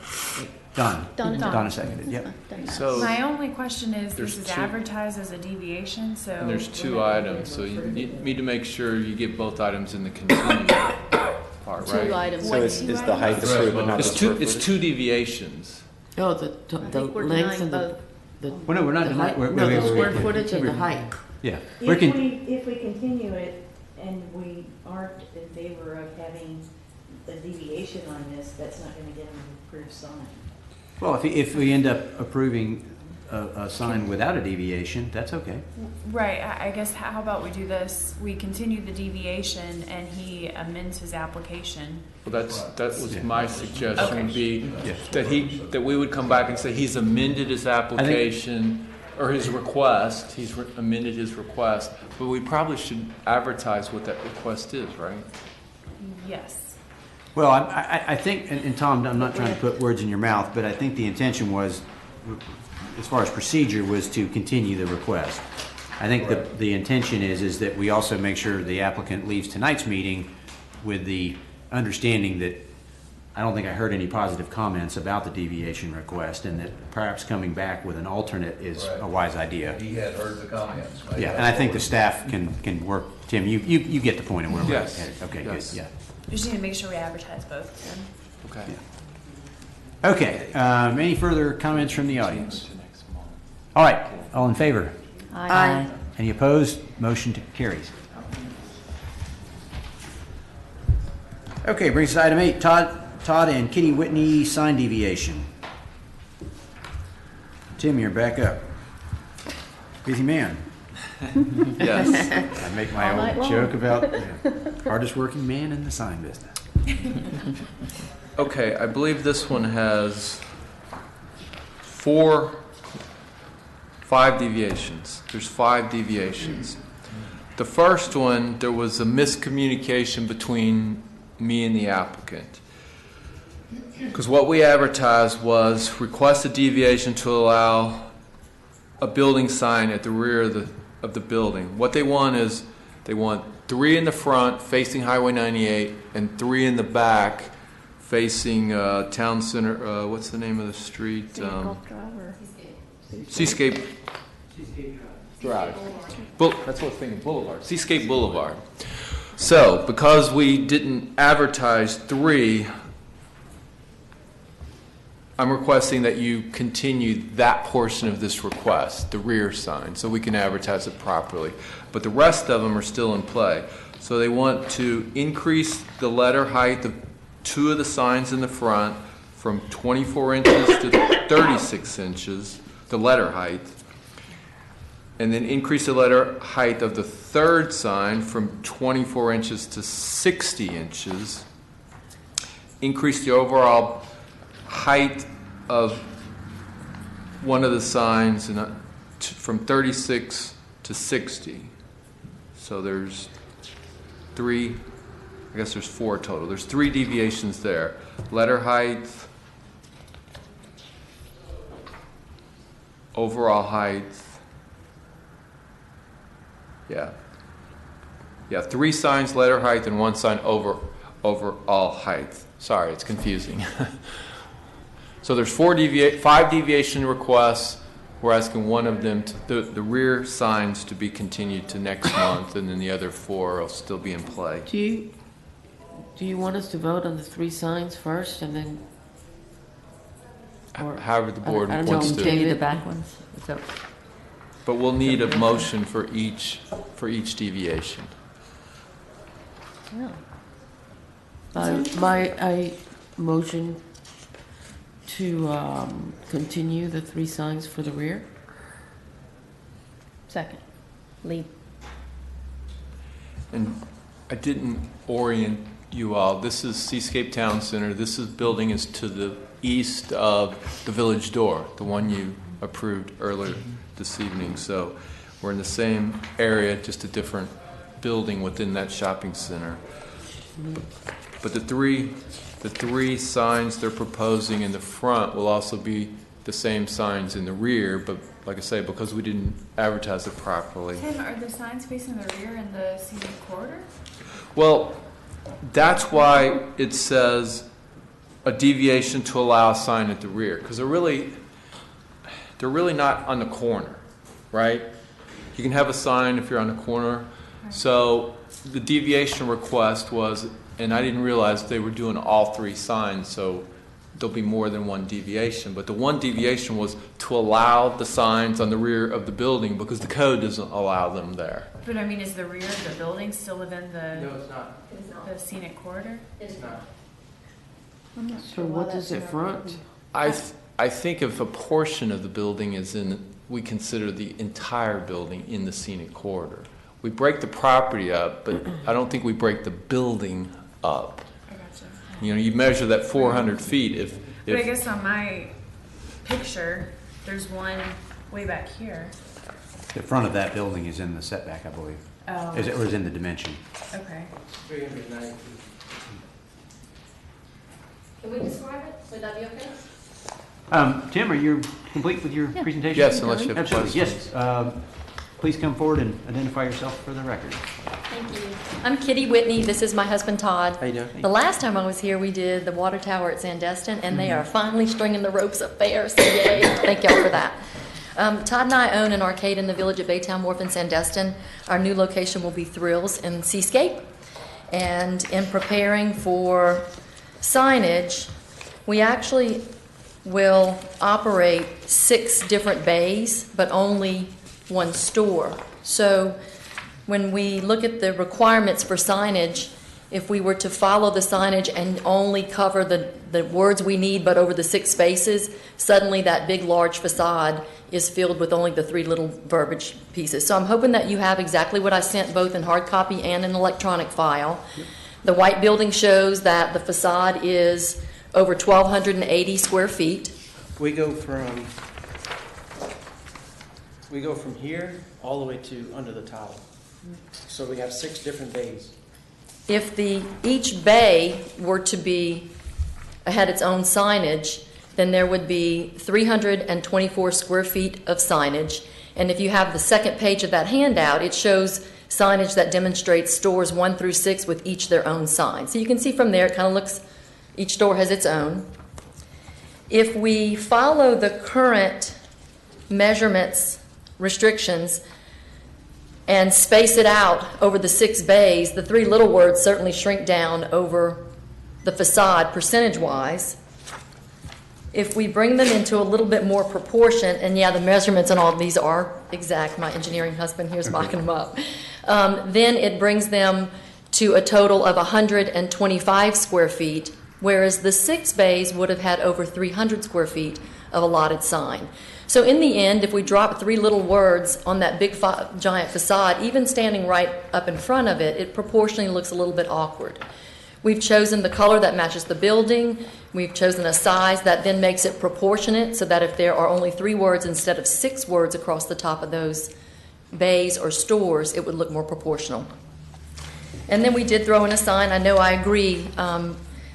Donna. Donna. Donna seconded, yep. So My only question is, There's this is two- advertised as a deviation, so. and there's two items, so you need to make sure you get both items in the continued part, right? Two items. So is the height approved, but not the It's square two, it's footage? two deviations. Oh, the think we're length denying and the. both. Well, no, we're not the denying- height. wait, No, wait, the wait, square wait. footage and the height. Yeah. If We can, we continue it and we aren't in favor of having a deviation on this, that's not gonna get an approved sign. well, if we end up approving a sign without a deviation, that's okay. Right, I guess, how about we do this? We continue the deviation and he amends his application. Well, that was Yeah. my suggestion, would be Yes. that we would come back and say he's amended his application, or his request, amended his request, but we probably should advertise what that request is, right? Yes. Well, I think, and Tom, I'm not trying to put words in your mouth, but I think the intention was, as far as procedure, was to continue the request. I think the intention is that we also make sure the applicant leaves tonight's meeting with the understanding that I don't think I heard any positive comments about the deviation request, and that perhaps coming back with an alternate is a wise idea. He had heard the comments. Maybe Yeah, that's and I think what the staff can work. Tim, you get the point of where we're Yes. headed. Okay, Yes. good, yeah. We just need to make sure we advertise both then. Okay. Okay, any further comments from the audience? All right, all in favor? Aye. Any opposed? Motion carries. Okay, brings us to item 8, Todd and Kitty Whitney sign deviation. Tim, you're back up. Busy man. Yes. I make my All night old long. joke about hardest working man in the sign business. Okay, I believe this one has 5 deviations. There's 5 deviations. The first one, there was a miscommunication between me and the applicant. Because what we advertised was request a deviation to allow a building sign at the rear of the building. What they want is, they want 3 in the front facing Highway 98 and 3 in the back facing Town Center, what's the name of the street? Seascape Drive. That's what I'm thinking, Boulevard. Seascape Boulevard. So, because we didn't advertise 3, I'm requesting that you continue that portion of this request, the rear sign, so we can advertise it properly. But the rest of them are still in play. So they want to increase the letter height of 2 of the signs in the front from 24 inches to 36 inches, the letter height, and then increase the letter height of the 3rd sign from 24 inches to 60 inches, increase the overall height of one of the signs from 36 to 60. So there's 3, I guess there's 4 total. There's 3 deviations there. Letter height, overall height, yeah, 3 signs, letter height, and 1 sign overall height. Sorry, it's confusing. So there's 5 deviation requests. We're asking one of them, the rear signs, to be continued to next month, and then the other 4 will still be in play. Do you want us to vote on the 3 signs first and then? However the board I don't wants know, to. Continue the back ones? So, But we'll need a motion for each deviation. yeah. I motion to continue the 3 signs for the rear. Second. Lee. And I didn't orient you all. This is Seascape Town Center. This building is to the east of the Village Door, the one you approved earlier this evening. So we're in the same area, just a different building within that shopping center. But the three signs they're proposing in the front will also be the same signs in the rear, but like I say, because we didn't advertise it properly. Tim, are the signs facing the rear in the scenic corridor? Well, that's why it says a deviation to allow a sign at the rear, because they're really not on the corner, right? You can have a sign if you're on the corner. So the deviation request was, and I didn't realize they were doing all 3 signs, so there'll be more than 1 deviation. But the 1 deviation was to allow the signs on the rear of the building because the code doesn't allow them there. But I mean, is the rear of the building still within the? No, it's not. The scenic corridor? It's not. I'm not sure what does it front? I think if a portion of the building is we consider the entire building in the scenic corridor. We break the property up, but I don't think we break the building up. I gotcha. You measure that 400 feet. But I guess on my picture, there's one way back here. The front of that building is in the setback, I believe. Oh. Or is in the dimension. Okay. 390 feet. Can we describe it? Would that be okay? Tim, are you complete with your presentation? Yes, unless you have Absolutely, questions. yes. Please come forward and identify yourself for the record. Thank you. I'm Kitty Whitney. This is my husband, Todd. How you doing? The last time I was here, we did the water tower at Sandestin, and they are finally stringing the ropes up there, so yay. Thank y'all for that. Todd and I own an arcade in the village at Baytown Wharf in Sandestin. Our new location will be Thrills in Seascape. And in preparing for signage, we actually will operate 6 different bays, but only 1 store. So when we look at the requirements for signage, if we were to follow the signage and only cover the words we need but over the 6 spaces, suddenly that big large facade is filled with only the 3 little verbiage pieces. So I'm hoping that you have exactly what I sent both in hard copy and in electronic file. The white building shows that the facade is over 1,280 square feet. We go from here all the way to under the tower. So we have 6 different bays. If each bay were to had its own signage, then there would be 324 square feet of signage. And if you have the second page of that handout, it shows signage that demonstrates stores 1 through 6 with each their own sign. So you can see from there, it kind of looks, each store has its own. If we follow the current measurements, restrictions, and space it out over the 6 bays, the 3 little words certainly shrink down over the facade percentage-wise. if we bring them into a little bit more proportion, and yeah, the measurements and all of these are exact, my engineering husband here is mocking them up, then it brings them to a total of 125 square feet, whereas the 6 bays would have had over 300 square feet of allotted sign. So in the end, if we drop 3 little words on that big giant facade, even standing right up in front of it, it proportionally looks a little bit awkward. We've chosen the color that matches the building. We've chosen a size that then makes it proportionate so that if there are only 3 words instead of 6 words across the top of those bays or stores, it would look more proportional. And then we did throw in a sign. I know I agree,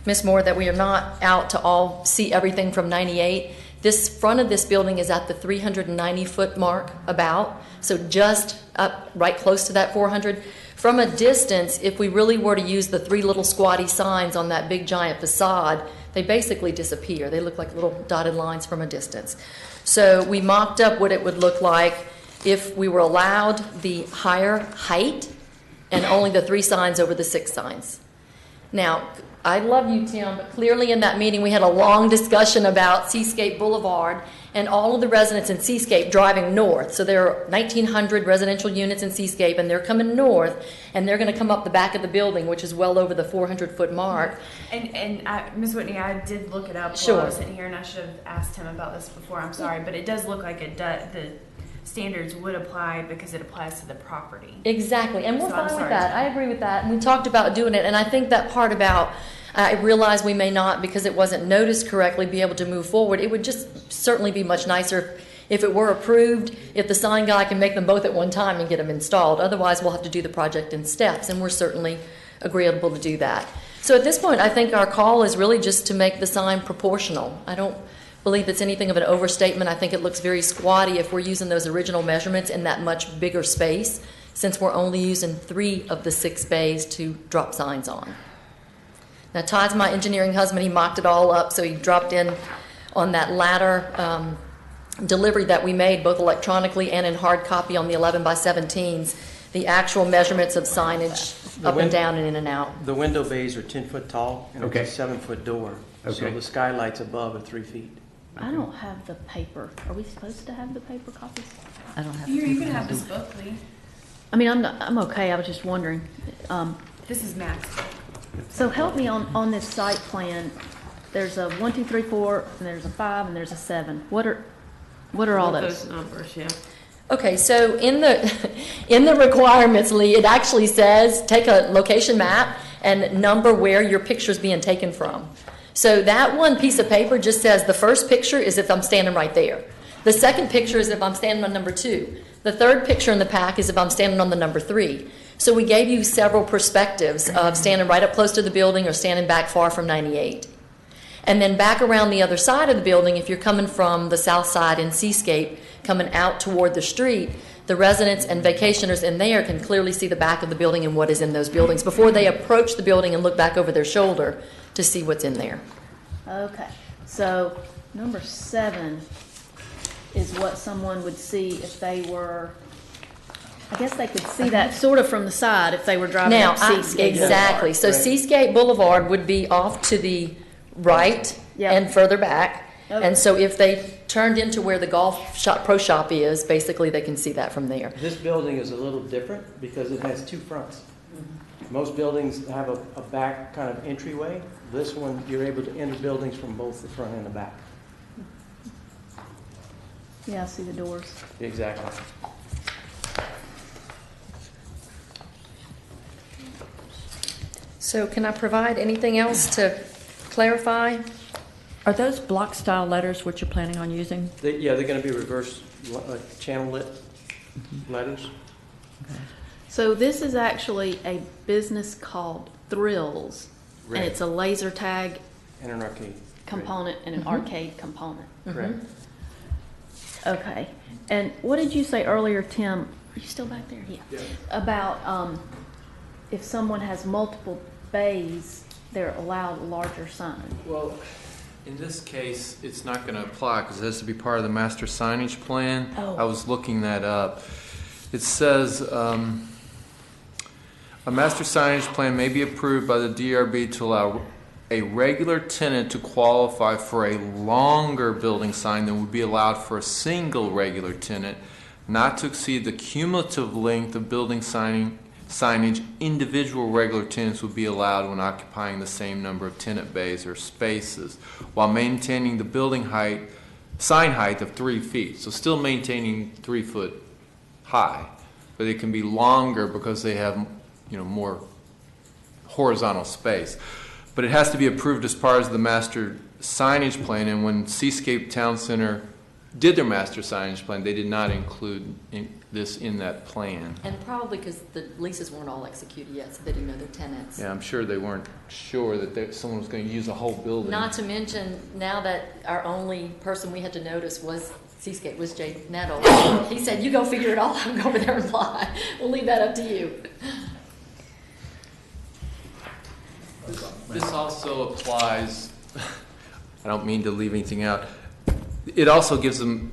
Ms. Moore, that we are not out to all see everything from 98. This front of this building is at the 390-foot mark about, so just up right close to that 400. From a distance, if we really were to use the 3 little squatty signs on that big giant facade, they basically disappear. They look like little dotted lines from a distance. So we mocked up what it would look like if we were allowed the higher height and only the 3 signs over the 6 signs. Now, I love you, Tim, but clearly in that meeting we had a long discussion about Seascape Boulevard and all of the residents in Seascape driving north. So there are 1,900 residential units in Seascape, and they're coming north, and they're going to come up the back of the building, which is well over the 400-foot mark. And Ms. Whitney, I did look it up Sure. while I was sitting here, and I should have asked him about this before. I'm sorry, but it does look like the standards would apply because it applies to the property. Exactly, and we're So I'm fine with sorry. that. I agree with that. And we talked about doing it, and I think that part about, I realize we may not, because it wasn't noticed correctly, be able to move forward. It would just certainly be much nicer if it were approved, if the sign guy can make them both at one time and get them installed. Otherwise, we'll have to do the project in steps, and we're certainly agreeable to do that. So at this point, I think our call is really just to make the sign proportional. I don't believe it's anything of an overstatement. I think it looks very squatty if we're using those original measurements in that much bigger space, since we're only using 3 of the 6 bays to drop signs on. Now, Todd's my engineering husband. He mocked it all up, so he dropped in on that latter delivery that we made, both electronically and in hard copy on the 11 by 17s, the actual measurements of signage up and down and in and out. The window bays are 10-foot tall, and Okay. it's a 7-foot door. So Okay. the skylights above are 3 feet. I don't have the paper. Are we supposed to have the paper copies? I don't have. You can have this book, Lee. I mean, I'm okay. I was just wondering. This is Max. So help me on this site plan. There's a 1, 2, 3, 4, and there's a 5, and there's a 7. What are all those? numbers, yeah. Okay, so in the requirements, Lee, it actually says take a location map and number where your picture's being taken from. So that one piece of paper just says the first picture is if I'm standing right there. The second picture is if I'm standing on number 2. The third picture in the pack is if I'm standing on the number 3. So we gave you several perspectives of standing right up close to the building or standing back far from 98. And then back around the other side of the building, if you're coming from the south side in Seascape, coming out toward the street, the residents and vacationers in there can clearly see the back of the building and what is in those buildings before they approach the building and look back over their shoulder to see what's in there. Okay. So number 7 is what someone would see if they were, I guess they could see that sort of from the side if they were driving Now, up Seascape exactly. Boulevard. So Seascape Boulevard would be off to the right and further back. Okay. And so if they turned into where the golf shop, pro shop is, basically they can see that from there. This building is a little different because it has 2 fronts. Most buildings have a back kind of entryway. This one, you're able to enter buildings from both the front and the back. Yeah, I see the doors. Exactly. So can I provide anything else to clarify? Are those block style letters what you're planning on using? Yeah, they're going to be reverse channel lit letters. So this is actually a business called Thrills, Right. and it's a laser tag And an arcade. component and an arcade component. Correct. Okay. And what did you say earlier, Tim? Are you still back there? Yeah. About if someone has multiple bays, they're allowed a larger sign. Well, in this case, it's not going to apply because it has to be part of the master signage plan. Oh. I was looking that up. It says a master signage plan may be approved by the DRB to allow a regular tenant to qualify for a longer building sign than would be allowed for a single regular tenant, not to exceed the cumulative length of building signage individual regular tenants would be allowed when occupying the same number of tenant bays or spaces, while maintaining the sign height of 3 feet. So still maintaining 3 foot high, but it can be longer because they have, more horizontal space. But it has to be approved as part of the master signage plan, and when Seascape Town Center did their master signage plan, they did not include this in that plan. And probably because the leases weren't all executed yet, so they didn't know their tenants. Yeah, I'm sure they weren't sure that someone was going to use a whole building. Not to mention, now that our only person we had to notice was Seascape, was Jay Nettle. He said, you go figure it all out and go over there and apply. We'll leave that up to you. This also applies, I don't mean to leave anything out, it also gives them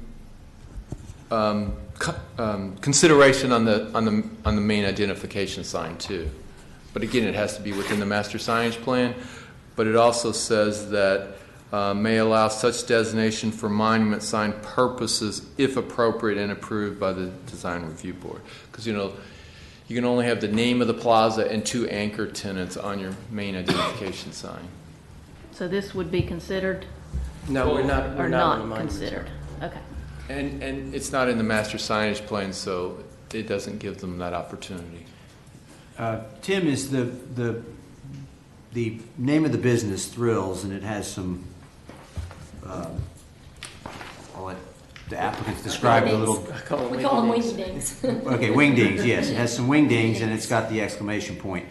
consideration on the main identification sign too. But again, it has to be within the master signage plan, but it also says that may allow such designation for monument sign purposes if appropriate and approved by the design review board. Because you can only have the name of the plaza and 2 anchor tenants on your main identification sign. So this would be considered? No, we're not. Or We're not considered. Okay. And it's not in the master signage plan, so it doesn't give them that opportunity. Tim, is the name of the business Thrills, and it has some, I'll let the applicants describe the little. We call them wingdings. Okay, wingdings, yes. It has some wingdings, and it's got the exclamation point.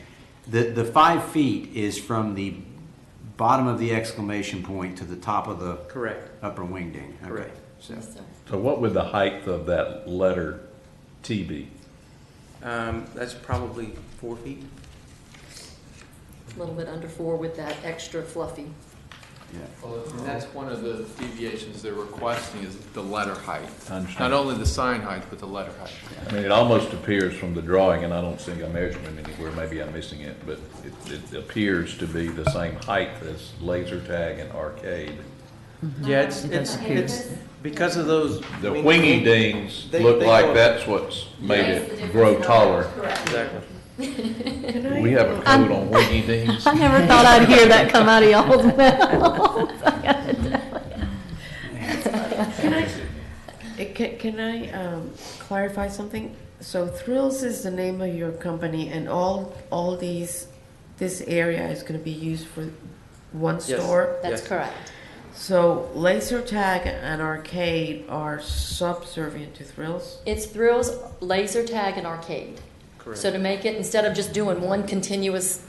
The 5 feet is from the bottom of the exclamation point to the top of the upper wingding. Okay. Correct. So what would the height of that letter T be? That's probably 4 feet. A little bit under 4 with that extra fluffy. Yeah. Well, and that's one of the deviations they're requesting is the letter height. I understand. Not only the sign height, but the letter height. I mean, it almost appears from the drawing, and I don't see a measurement anywhere, maybe I'm missing it, but it appears to be the same height as laser tag and arcade. Yeah, it's because of those. The wingy dings look like that's what's made it grow taller. Exactly. We have a code on wingy dings. I never thought I'd hear that come out of y'all's mouth. Can I clarify something? So Thrills is the name of your company, and all this area is going to be used for one store? That's correct. So laser tag and arcade are subservient to Thrills? It's Thrills, laser tag, and arcade. Correct. So to make it, instead of just doing one continuous,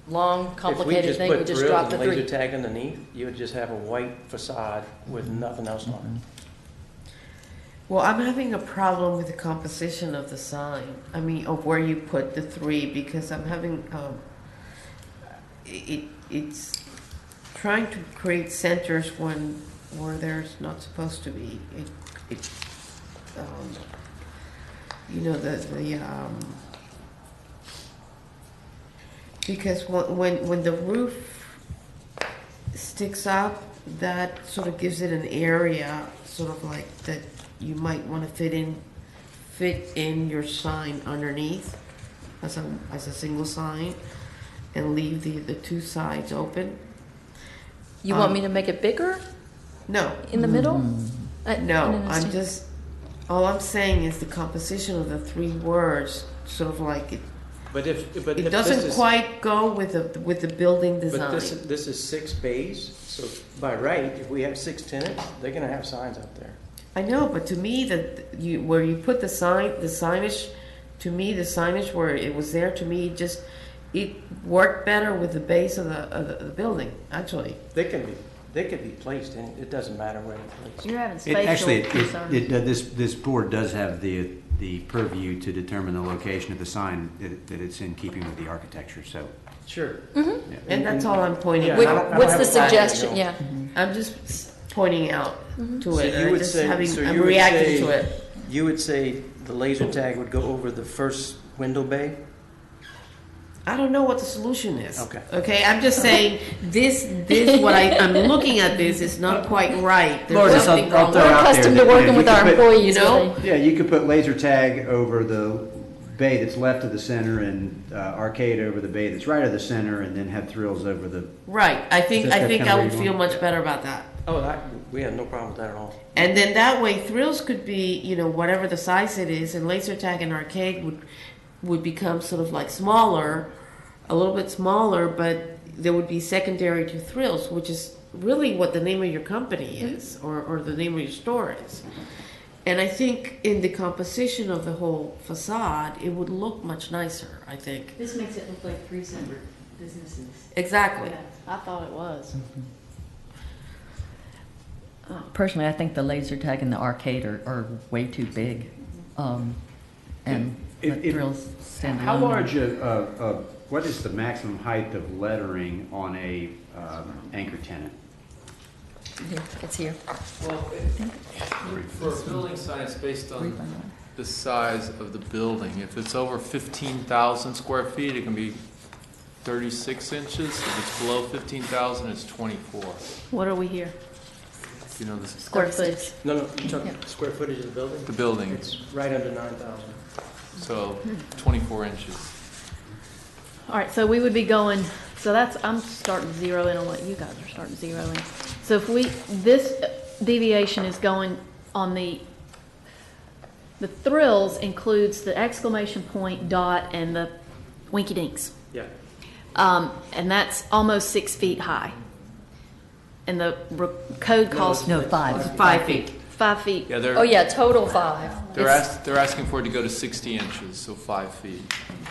long, complicated thing, we just drop the If we just put Thrills and laser 3. tag underneath, you would just have a white facade with nothing else on it. Well, I'm having a problem with the composition of the sign. I mean, of where you put the 3, because I'm having, it's trying to create centers where there's not supposed to be. Because when the roof sticks up, that sort of gives it an area, sort of like that you might want to fit in your sign underneath as a single sign, and leave the 2 sides open. You want me to make it bigger? No. In the middle? No, all I'm saying is the composition of the 3 words, sort of like it. But if It doesn't quite go with the building design. But this is 6 bays, so by right, if we have 6 tenants, they're gonna have signs out there. I know, but to me, where you put the signage, to me, the signage where it was there, to me, it worked better with the base of the building, actually. They could be placed in, it doesn't matter where they're placed. You're having spatial Actually, concerns. this board does have the purview to determine the location of the sign, that it's in keeping with the architecture, so. Sure. Mm-hmm. And that's all I'm pointing Yeah, out. What's the suggestion? Yeah. I'm just pointing out to So it. you I'm would just say, I'm reacting to it. You would say the laser tag would go over the first window bay? I don't know what the solution is. Okay. Okay, I'm just saying, I'm looking at this is not quite right. There's Lourdes, something I'll wrong. throw with it. out there accustomed that, to working you with could our put- employees, you know? really. Yeah, you could put laser tag over the bay that's left of the center and arcade over the bay that's right of the center, and then have thrills over the. Right, I think That's I kinda where would you feel want- much better about that. Oh, we have no problem with that at all. And then that way, thrills could be, whatever the size it is, and laser tag and arcade would become sort of like smaller, a little bit smaller, but there would be secondary to thrills, which is really what the name of your company is, or the name of your store is. And I think in the composition of the whole facade, it would look much nicer, I think. This makes it look like 3 separate businesses. Exactly. I thought it was. Personally, I think the laser tag and the arcade are way too big. And the thrills stand How alone. large what is the maximum height of lettering on a anchor tenant? It's here. Well, for a building sign, it's based on the size of the building. If it's over 15,000 square feet, it can be 36 inches. If it's below 15,000, it's 24. What are we here? You know, the Square footage. No, you're talking square footage of the building? The building. It's right under 9,000. So 24 inches. All right, so we would be going, I'm starting to zero in on what you guys are starting to zero in. So if this deviation is going on the thrills includes the exclamation point, dot, and the winky dinks. Yeah. And that's almost 6 feet high. And the code calls. No, 5. It's 5 feet. 5 feet. Yeah, they're, Oh, yeah, total 5. they're asking for it to go to 60 inches, so 5 feet.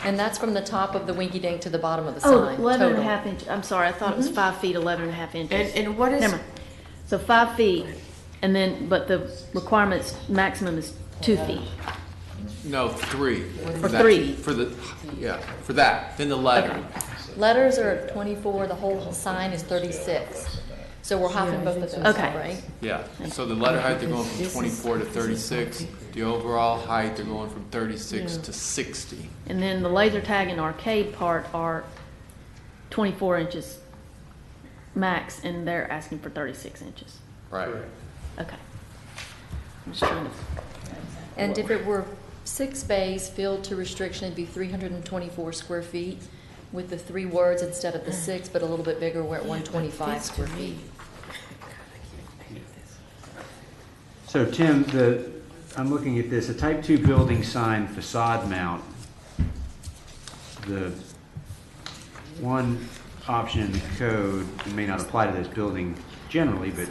And that's from the top of the winky dink to the bottom of the Oh, sign. 11 and a total. half inches. I'm sorry, I thought it was 5 feet, 11 and a half inches. And what is... Never mind. So 5 feet, and then, but the requirement's maximum is 2 feet. No, 3. Or 3. For that. Then the letter. Letters are at 24, the whole sign is 36. So we're hopping both of those up, Okay. right? Yeah, so the letter height, they're going from 24 to 36. The overall height, they're going from 36 to 60. And then the laser tag and arcade part are 24 inches max, and they're asking for 36 inches. Right. Okay. I'm just trying to. And if it were 6 bays filled to restriction, it'd be 324 square feet with the 3 words instead of the 6, but a little bit bigger, we're at 125 square feet. So Tim, I'm looking at this, a type 2 building sign facade mount. The one option in the code, it may not apply to this building generally, but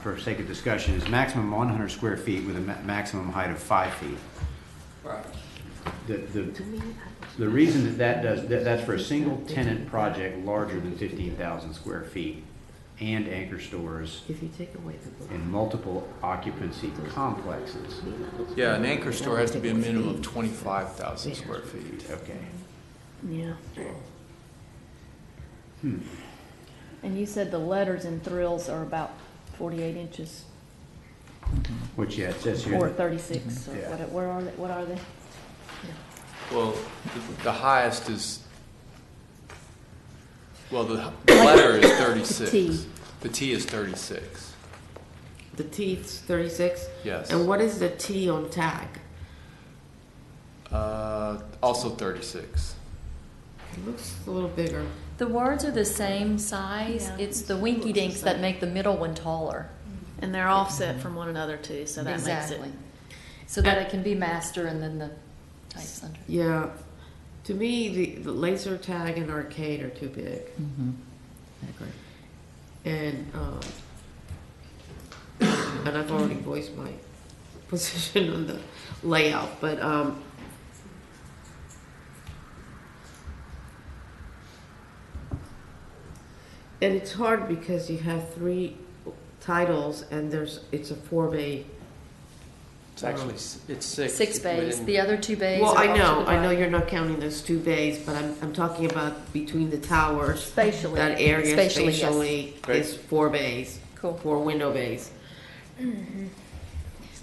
for sake of discussion, is maximum 100 square feet with a maximum height of 5 feet. Right. The reason that's for a single tenant project larger than 15,000 square feet and anchor stores If you take away the in multiple occupancy complexes. Yeah, an anchor store has to be a minimum of 25,000 square feet. Okay. Yeah. And you said the letters and thrills are about 48 inches Which, yeah, it says here. or 36. Or Yeah. what are they? Well, the highest is, well, the letter is 36. The T. The T is 36. The T's 36? Yes. And what is the T on tag? Also 36. It looks a little bigger. The words are the same size, it's the winky dinks that make the middle one taller. And they're offset from one another too, so that makes Exactly. it. So that it can be master and then the types under. Yeah. To me, the laser tag and arcade are too big. I agree. And I've already voiced my position on the layout, but and it's hard because you have 3 titles and it's a 4-bay. It's actually, it's 6. 6 bays, within- the other 2 bays Well, are I off to know the right. you're not counting those 2 bays, but I'm talking about between the towers. Spatially. That area Spatially, yes. spatially is 4 bays. Cool. 4 window bays.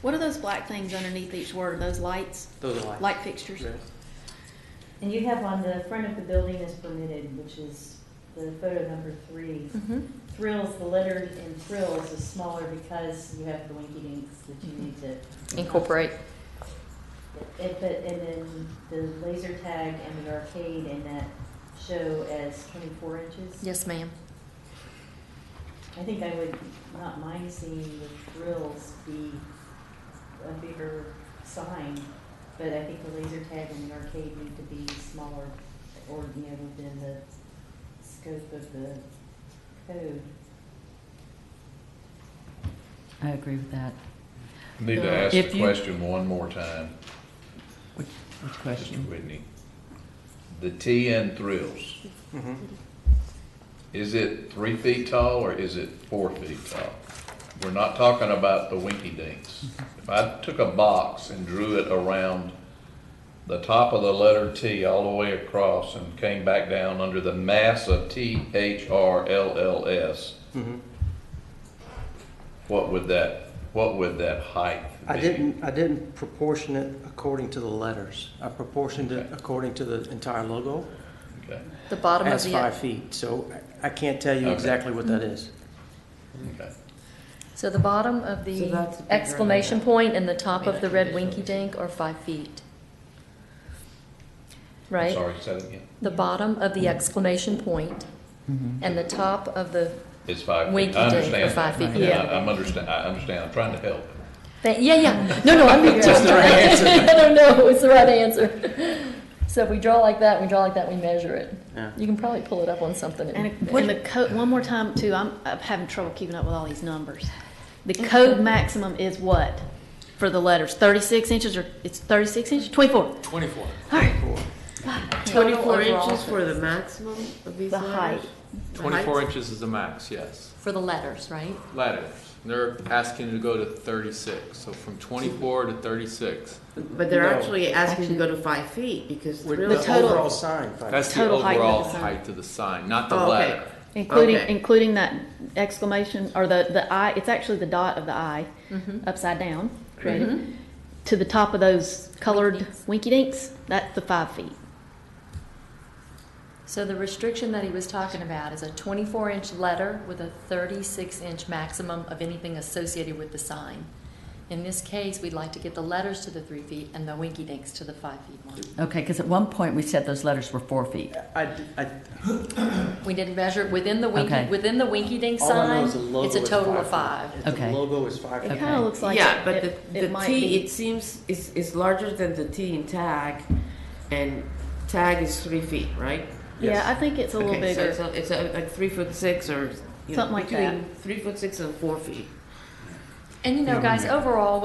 What are those black things underneath each word? Are those lights? Those are lights. Light fixtures? Yes. And you have on the front of the building is permitted, which is the photo number 3. Mhm. Frills, the letter in frills is smaller because you have the winky dinks that you need to Incorporate. And then the laser tag and the arcade and that show as 24 inches. Yes, ma'am. I think I would not mind seeing the frills be a bigger sign, but I think the laser tag and the arcade need to be smaller or, within the scope of the code. I agree with that. Need to ask If the you- question one more time, Which question? Mr. Whitney. The T in thrills, Mhm. is it 3 feet tall or is it 4 feet tall? We're not talking about the winky dinks. If I took a box and drew it around the top of the letter T all the way across and came back down under the mass of THRLLS, Mhm. what would that height be? I didn't proportion it according to the letters. I proportioned it according to the entire logo. Okay. The bottom of That's the 5 feet, so I can't tell you Okay. exactly what that is. Okay. So the bottom of So the that's a bigger exclamation number. point and the top of the red winky dink are 5 feet. Right? Sorry, say that again. The bottom of the exclamation point and the top of the It's 5 feet. winky I dink understand. are 5 feet. that. Yeah. I understand. I'm trying to help. Yeah. No, I mean, That's the right answer. No, it's the right answer. So if we draw like that, we measure it. Yeah. You can probably pull it up on something. And the code, one more time too, I'm having trouble keeping up with all these numbers. The code maximum is what for the letters? 36 inches or it's 36 inches? 24. 24. All right. 24 overall inches for the maximum of these The letters? height. The 24 height? inches is the max, yes. For the letters, right? Letters. They're asking to go to 36, so from 24 to 36. But they're No. actually asking to go to 5 feet because With really the total- overall sign. 5 That's feet. the Total height of the overall sign. height of the sign, not the Oh, okay. letter. Okay. Including that exclamation or the I. It's actually the dot of the I upside down, created to the top of those colored winky dinks. That's the 5 feet. So the restriction that he was talking about is a 24-inch letter with a 36-inch maximum of anything associated with the sign. In this case, we'd like to get the letters to the 3 feet and the winky dinks to the 5 feet mark. Okay, because at one point we said those letters were 4 feet. We didn't measure within the Okay. winky dink All I know sign. is the logo It's a is total 5 of 5. feet. If Okay. the logo is 5 It feet. kind of looks like Yeah, but it the might T, be. it seems, is larger than the T in tag, and tag is 3 feet, right? Yeah, I think it's a little Okay, so bigger. it's like 3'6" or, Something like between 3'6" and 4 feet. And you know, Yeah, guys, yeah. overall,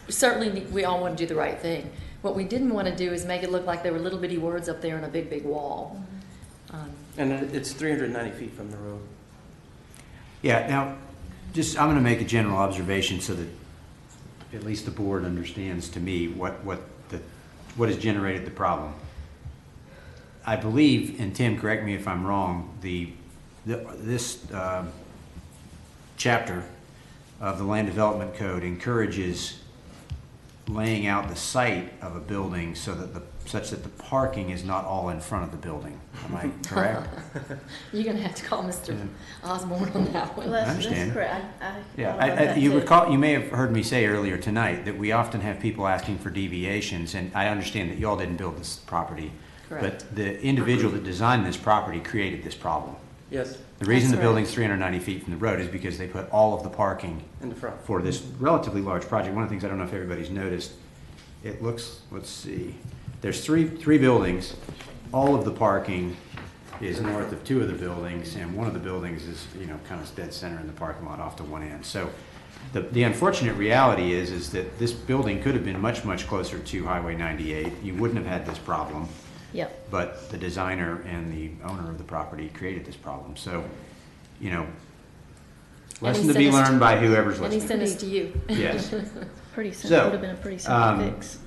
certainly we all want to do the right thing. What we didn't want to do is make it look like there were little bitty words up there on a big, big wall. And it's 390 feet from the road. Yeah, now, I'm going to make a general observation so that at least the board understands to me what has generated the problem. I believe, and Tim, correct me if I'm wrong, this chapter of the Land Development Code encourages laying out the site of a building such that the parking is not all in front of the building. Am I correct? You're going to have to call Mr. Osborne on that one. I understand. That's correct. Yeah, thought about that you too. recall, you may have heard me say earlier tonight that we often have people asking for deviations, and I understand that you all didn't build this property. Correct. But the individual that designed this property created this problem. Yes, The reason That's the building's 390 feet from the road is because they put all of the parking in the front. for this relatively large project. One of the things I don't know if everybody's noticed, it looks, let's see, there's three buildings. All of the parking is north of 2 of the buildings, and one of the buildings is, kind of dead center in the parking lot off to one end. So the unfortunate reality is that this building could have been much, much closer to Highway 98. You wouldn't have had this problem. Yep. But the designer and the owner of the property created this problem. So, lesson to be learned by whoever's And he listening. sent us to you. Yes. Pretty simple. So, Would have been a pretty simple fix.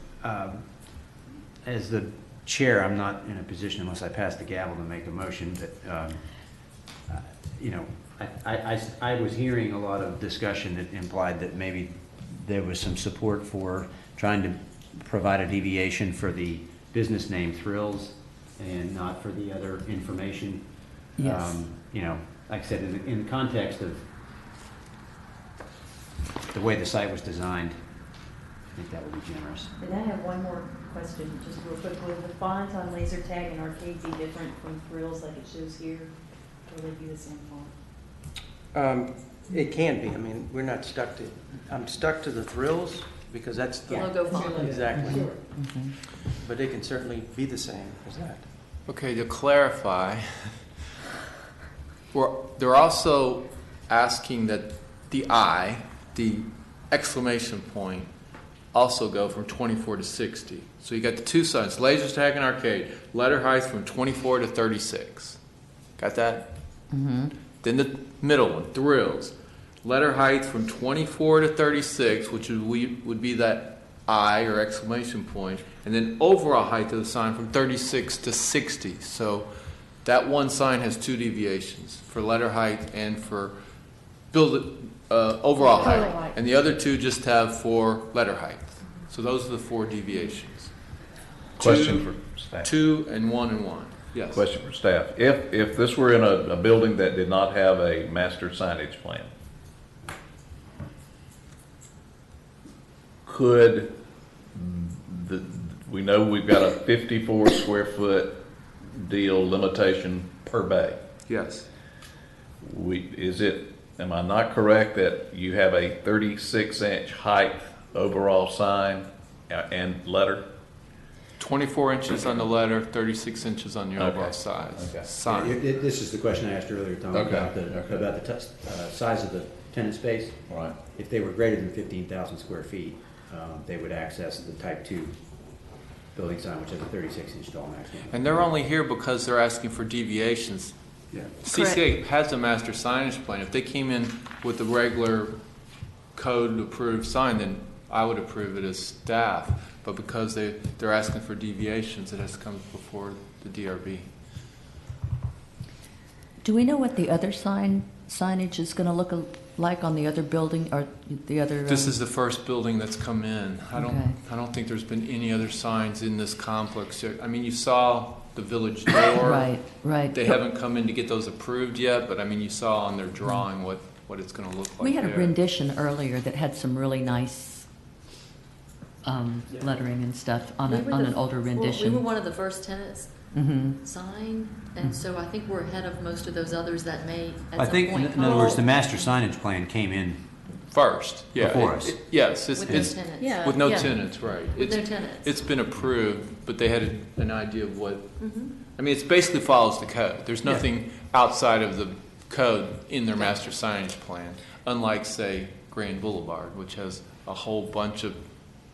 As the chair, I'm not in a position unless I pass the gavel to make a motion, but, I was hearing a lot of discussion that implied that maybe there was some support for trying to provide a deviation for the business name Thrills and not for the other information. Yes. You know, like I said, in the context of the way the site was designed, I think that would be generous. And I have one more question, just real quick. Will the font on laser tag and arcade be different from Thrills like it shows here? Or will they be the same font? It can be. I mean, we're not stuck to, I'm stuck to the Thrills because that's the Logo font. Exactly. Sure. But it can certainly be the same as that. Okay, to clarify, they're also asking that the I, the exclamation point, also go from 24 to 60. So you got the two signs, laser tag and arcade, letter height from 24 to 36. Got that? Mm-hmm. Then the middle one, Thrills, letter height from 24 to 36, which would be that I or exclamation point, and then overall height of the sign from 36 to 60. So that one sign has two deviations for letter height and for overall height, and the other two just have for letter height. So those are the four deviations. Question for staff. 2 and 1 and 1. Yes. Question for staff. If this were in a building that did not have a master signage plan, could we know we've got a 54 square foot deal limitation per bay? Yes. Am I not correct that you have a 36-inch height overall sign and letter? 24 inches on the letter, 36 inches on the overall size. Okay. Sign. This is the question I asked earlier, Tom, about the size of the tenant space. Right. If they were greater than 15,000 square feet, they would access the type 2 building sign, which has a 36-inch tall maximum. And they're only here because they're asking for deviations. Yeah. CCA has a master signage plan. If they came in with the regular code-approved sign, then I would approve it as staff. But because they're asking for deviations, it has to come before the DRB. Do we know what the other signage is going to look like on the other building or the other? This is the first building that's come in. Okay. I don't think there's been any other signs in this complex yet. I mean, you saw the village door. Right. They haven't come in to get those approved yet, but I mean, you saw on their drawing what it's going to look like. We had a there. rendition earlier that had some really nice lettering and stuff on an older rendition. We were one of the first tenants Mm-hmm. sign, and so I think we're ahead of most of those others that may at I some think, point in other words, the master signage plan came in first. Yeah, before us. Yes, with no tenants. Yeah. with no tenants, right? With no tenants. It's been approved, but they had an idea of what. Mm-hmm. I mean, it basically follows the code. There's nothing outside of the code in their master signage plan, unlike, say, Grand Boulevard, which has a whole bunch of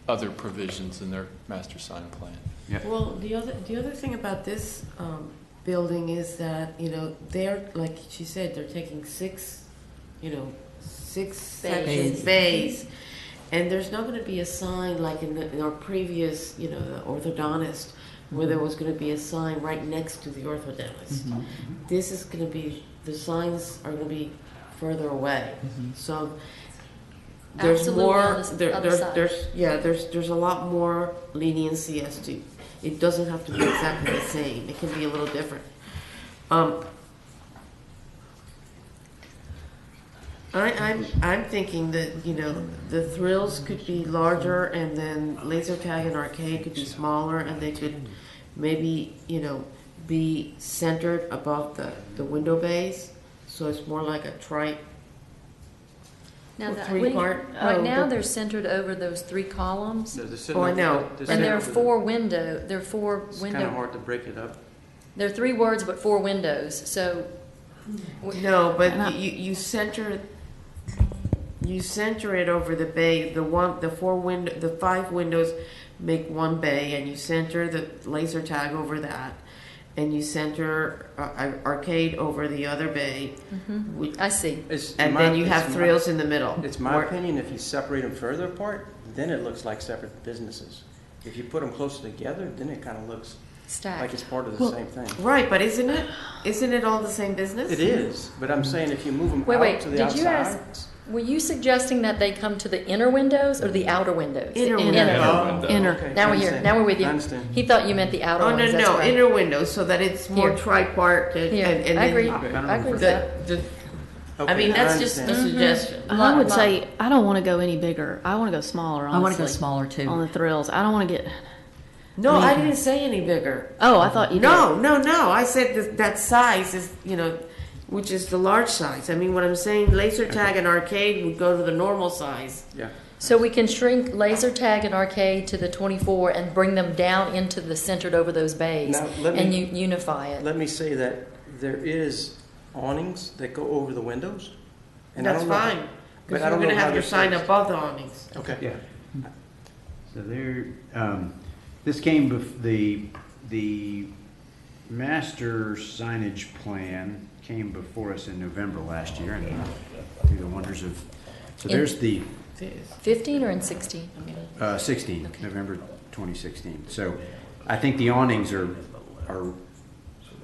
other provisions in their master sign plan. Yeah. Well, the other thing about this building is that, they're, like she said, they're taking six sections, bays, and there's not going to be a sign like in our previous, the orthodontist, where there was going to be a sign right next to the orthodontist. Mm-hmm. This is going to be, the signs are going to be further away. Mm-hmm. So there's Absolutely more, on the other side. there's a lot more leniency as to, it doesn't have to be exactly the same. It can be a little different. I'm thinking that, the Thrills could be larger, and then laser tag and arcade could be smaller, and they could maybe, be centered above the window bays, so it's more like a Now, three-part. right now they're centered over those three columns, Oh, I know. and there are four It's kind of window. hard to break it up. There are 3 words but 4 windows. So No, but you center it over the bay. The 5 windows make one bay, and you center the laser tag over that, and you center arcade over the other bay. Mm-hmm. I see. And then you have Thrills in the middle. It's my opinion, if you separate them further apart, then it looks like separate businesses. If you put them closer together, then it kind of looks Stacked. like it's part of the same thing. Right, but isn't it all the same business? It is, but I'm saying if you move them Wait, out to the did you outside, Were you suggesting that they come to the inner windows or the outer windows? Inner The window. Inner. Okay, Now I we're here. understand. Now we're with you. I understand. He thought you meant the outer Oh, ones. no, That's no, right. inner windows, so that it's more Here. tripart and, Here. and I then agree. Okay. I agree with the, that. the, I Okay, mean, that's just a understand. suggestion. I would Lot- say, I don't want to go any bigger. I want to go smaller, honestly. I want to go smaller too. On the thrills. I don't want to get, No, I I mean- didn't say any bigger. oh, I thought you did. No. I said that size is, which is the large size. I mean, what I'm saying, laser tag and arcade would go to the normal size. Yeah. So we can shrink laser tag and arcade to the 24 and bring them down into the centered over those bays Now, let me- and unify it. Let me say that there is awnings that go over the windows. And I That's don't know how- fine, but because I you're don't gonna know how have your this sign works. above the awnings. Okay. Yeah. So there, this came the master signage plan came before us in November last year, and through the wonders of, so there's the 15 or in 16? 16, November 2016. So I think the awnings are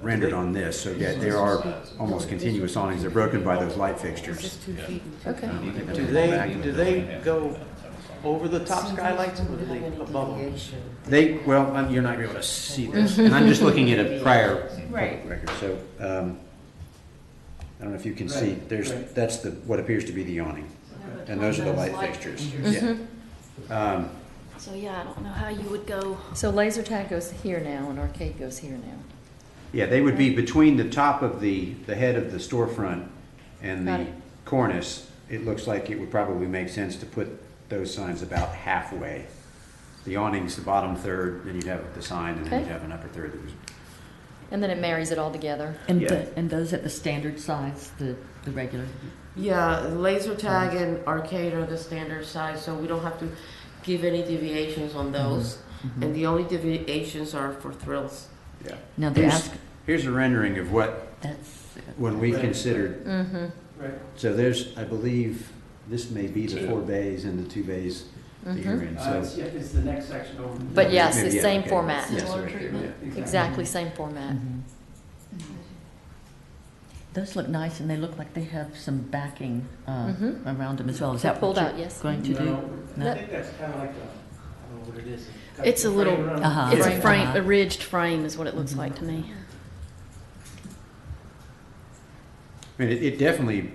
rendered on this, so yeah, there are almost continuous awnings. They're broken by those light fixtures. Okay. Do they go over the top skylights or do they above them? Well, you're not going to be able to see this, and I'm just looking at a prior Right. public record. So I don't know if you can see. That's what appears to be the awning, and those are the light fixtures. Mhm. Yeah. So yeah, I don't know how you would go. So laser tag goes here now and arcade goes here now. Yeah, they would be between the top of the head of the storefront and Got the it. cornice. It looks like it would probably make sense to put those signs about halfway. The awning's the bottom third, then you'd have the sign, and then Okay. you'd have an upper third that was. And then it marries it all together. And, Yeah. and those at the standard size, the regular. Yeah, laser tag and arcade are the standard size, so we don't have to give any deviations on those. And the only deviations are for thrills. Yeah. Now they ask. Here's a rendering of what That's when we considered. Mm-hmm. Right. So there's, I believe, this may be the 4 bays and the 2 bays that you're in. So It's the next section over. But yes, Maybe, the yeah, same okay. format. Yes, right there, yeah. Exactly same format. Those look nice, and they look like they have some backing Mhm. around them as well. Is They're that pulled what out, you're yes. going to do? No, I think that's kind of like I don't know what it is. It's a little, Uh-huh. it's a Frame. frame, Uh-huh. a ridged frame is what it looks like to me. I mean, it definitely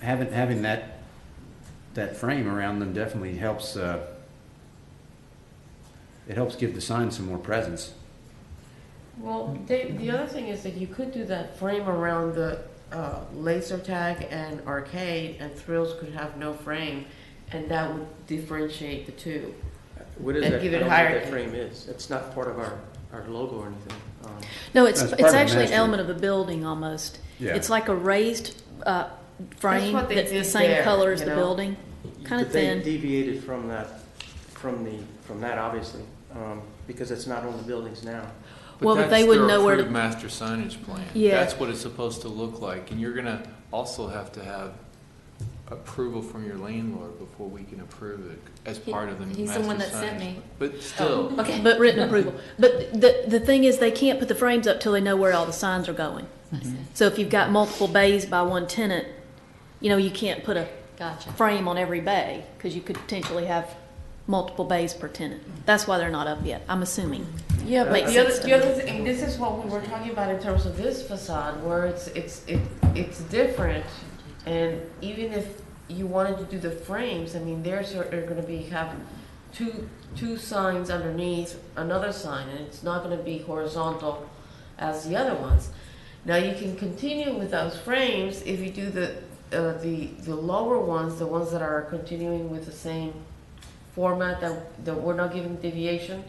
having that frame around them definitely helps. It helps give the sign some more presence. Well, the other thing is that you could do that frame around the laser tag and arcade, and thrills could have no frame, and that would differentiate the two. What is And that? give I it don't know what hierarchy. that frame is. It's not part of our logo or anything. No, it's That's part of the actually an master. element of the building almost. Yeah. It's like a raised frame what they that's the did same there, color as you the know? building, kind of But they thin. deviated from that, from that obviously, because it's not on the buildings now. Well, but that's they wouldn't their know where to- approved master signage plan. Yeah. That's what it's supposed to look like, and you're gonna also have to have approval from your landlord before we can approve it as part of the master signage. He's the one that sent me. But still. Okay. But written approval. But the thing is, they can't put the frames up till they know where all the signs are going. So if you've got multiple bays by one tenant, you can't put a Gotcha. frame on every bay, because you could potentially have multiple bays per tenant. That's why they're not up yet, I'm assuming. Yeah, but Makes the other, sense to the me. other thing, this is what we were talking about in terms of this facade, where it's different, and even if you wanted to do the frames, I mean, theirs are going to have two signs underneath another sign, and it's not going to be horizontal as the other ones. Now you can continue with those frames if you do the lower ones, the ones that are continuing with the same format that we're not giving deviation.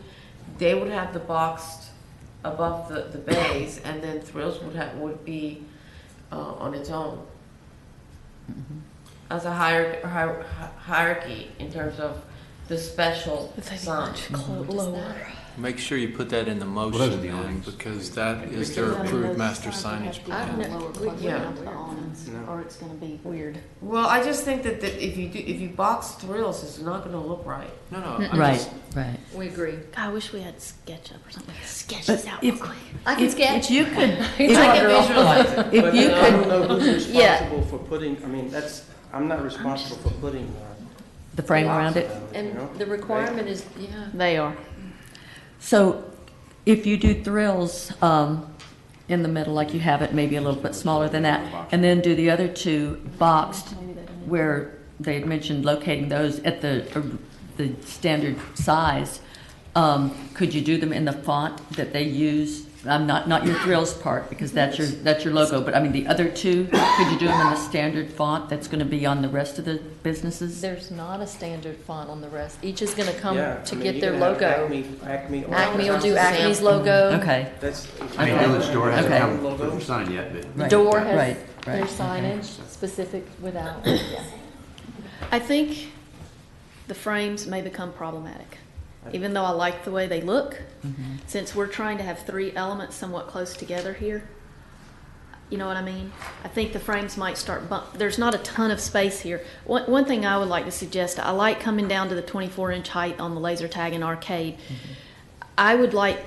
They would have the boxed above the bays, and then thrills would be on its own as a hierarchy in terms of the special sign. Lower. Make sure you put that in the those are motion, the then, awnings. because that is their approved master signage plan. Yeah. Or it's gonna be weird. Well, I just think that if you box thrills, it's not going to look right. No, no. Right, right. We agree. God, I wish we had SketchUp or something. Sketch But this out if- real quick. I can sketch. If you could, I can visualize it. if But you I don't could, know who's Yeah. responsible for putting, I mean, that's, I'm not responsible for putting The frame around it? And the requirement is, yeah. They are. So if you do thrills in the middle, like you have it, maybe a little bit smaller than that, and then do the other two boxed where they had mentioned locating those at the standard size, could you do them in the font that they use? Not your thrills part, because that's your logo, but I mean the other two, could you do them in the standard font that's going to be on the rest of the businesses? There's not a standard font on the rest. Each is going to come to you get can their have logo. Acme will do Acme's logo. Okay. I mean, Village Store hasn't Okay. come with their sign yet, but. Door has Right. their signage specific without. Yeah. I think the frames may become problematic. Even though I like the way they look, since we're trying to have three elements somewhat close together here, you know what I mean? I think the frames might start there's not a ton of space here. One thing I would like to suggest, I like coming down to the 24-inch height on the laser tag and arcade. I would like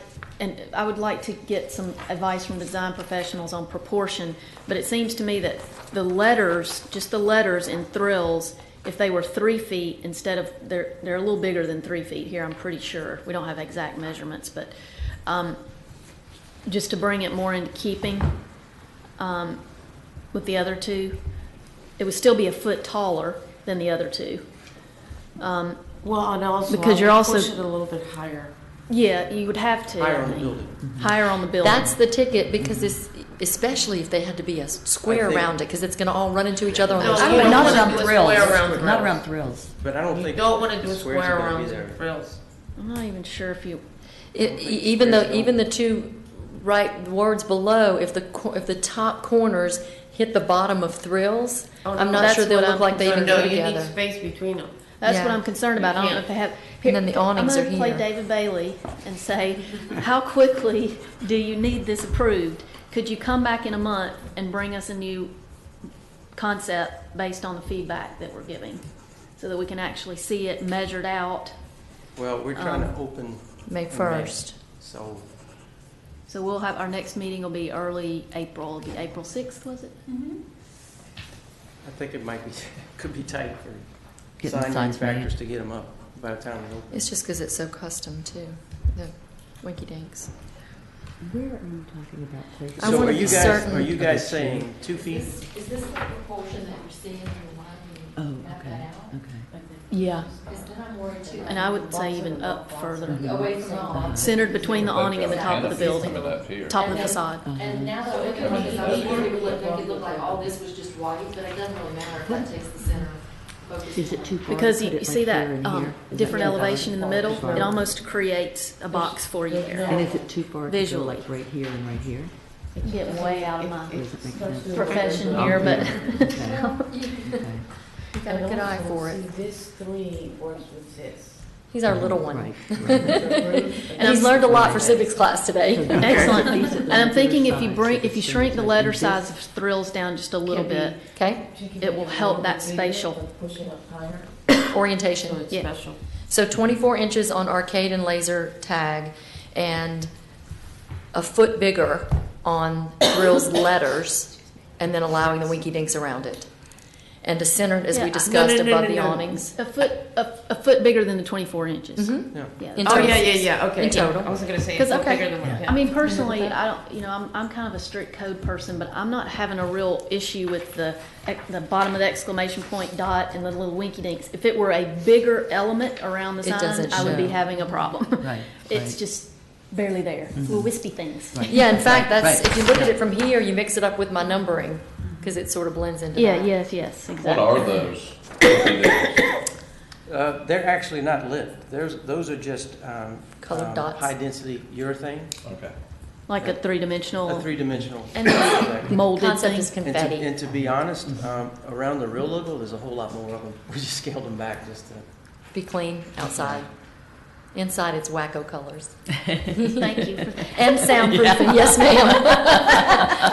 to get some advice from design professionals on proportion, but it seems to me that the letters, just the letters in thrills, if they were 3 feet instead of, they're a little bigger than 3 feet here, I'm pretty sure. We don't have exact measurements, but just to bring it more into keeping with the other two, it would still be a foot taller than the other two. Well, and also because I you're would also push it a little bit higher. Yeah, you would have to. Higher I on the think. building. Higher on the building. That's the ticket, because it's, especially if they had to be a square around it, because it's going to all run into each other on those I don't corners. know. Not wanna around do a thrills. square around Not thrills. around thrills. But I don't You think. don't want to do a squares square are gonna be around there. frills. I'm not even sure if you. Even the two right words below, if the top corners hit the bottom of thrills, Oh, no, I'm not that's sure they'll what look I'm like they even concerned. go No, you together. need space between them. That's Yeah. what I'm concerned about. I don't know if they have. And then the awnings I'm are going to play here. David Bailey and say, how quickly do you need this approved? Could you come back in a month and bring us a new concept based on the feedback that we're giving, so that we can actually see it measured out? Well, we're trying to open. May in 1st. So, So we'll have, our next meeting will be early April. It'll be April 6th, was it? I think it might be, could be tight for Getting sign signs manufacturers to get them up by the time we open. It's just because it's so custom, too, the Winky Dinks. Where are you talking about, please? I So wanna are you be guys, certain- are you guys saying 2 feet? Is this the proportion that you're seeing in the line? Oh, okay, okay. Yeah. Then I'm worried too. And I would say even up further. Away from the awning. Centered between the awning and the top of the building, Some of that here. top of the And then- facade. And now that we're looking at these, I was worried it would make it look like all this was just white, but it doesn't really matter if that takes the center focus. Is it too far? Because to you put it see like that here and here? Is different that too far? elevation in the middle, it almost creates a box for you And there. is it too far to go Visually. like right here and right here? I'm getting way out of my Does it make sense? profession here, but Okay. You've got a good eye for it. This 3 works with this. He's our little one. Right, And he's learned a lot for civics class today. excellent. And I'm thinking if you shrink the letter size of thrills down just a little bit, Okay, it will help that spatial. Push it up higher. orientation. So it's Yeah. special. So 24 inches on arcade and laser tag, and a foot bigger on thrills letters, and then allowing the Winky Dinks around it. And to center it, as we Yeah, discussed, no, above the no. awnings. A foot bigger than the 24 inches. Yeah. Yeah. In Oh, total. yeah. Okay. In total. I wasn't going to say Because it's okay, bigger than one. I mean personally, I don't. You know, I'm kind of a strict code person, but I'm not having a real issue with the bottom of the exclamation point dot and the little Winky Dinks. If it were a bigger element around the It sign, doesn't I would be show. having a problem. Right, It's right. just barely there. Little wispy things. Right. Yeah, in fact, Right, that's right. if you look at it from here, you mix it up with my numbering, because it sort of blends into Yeah. that. Yes. Yes. Exactly. What are those? They're actually not lit. Those are just Colored dots. high-density urethane, Okay. Like a three-dimensional a three-dimensional. And Exactly. molded Concept thing. is And to, confetti. and to be honest, around the real logo, there's a whole lot more of them. We just scaled them back just to. Be clean outside. Inside, it's wacko colors. Thank you. For that. And soundproofing, yes, ma'am.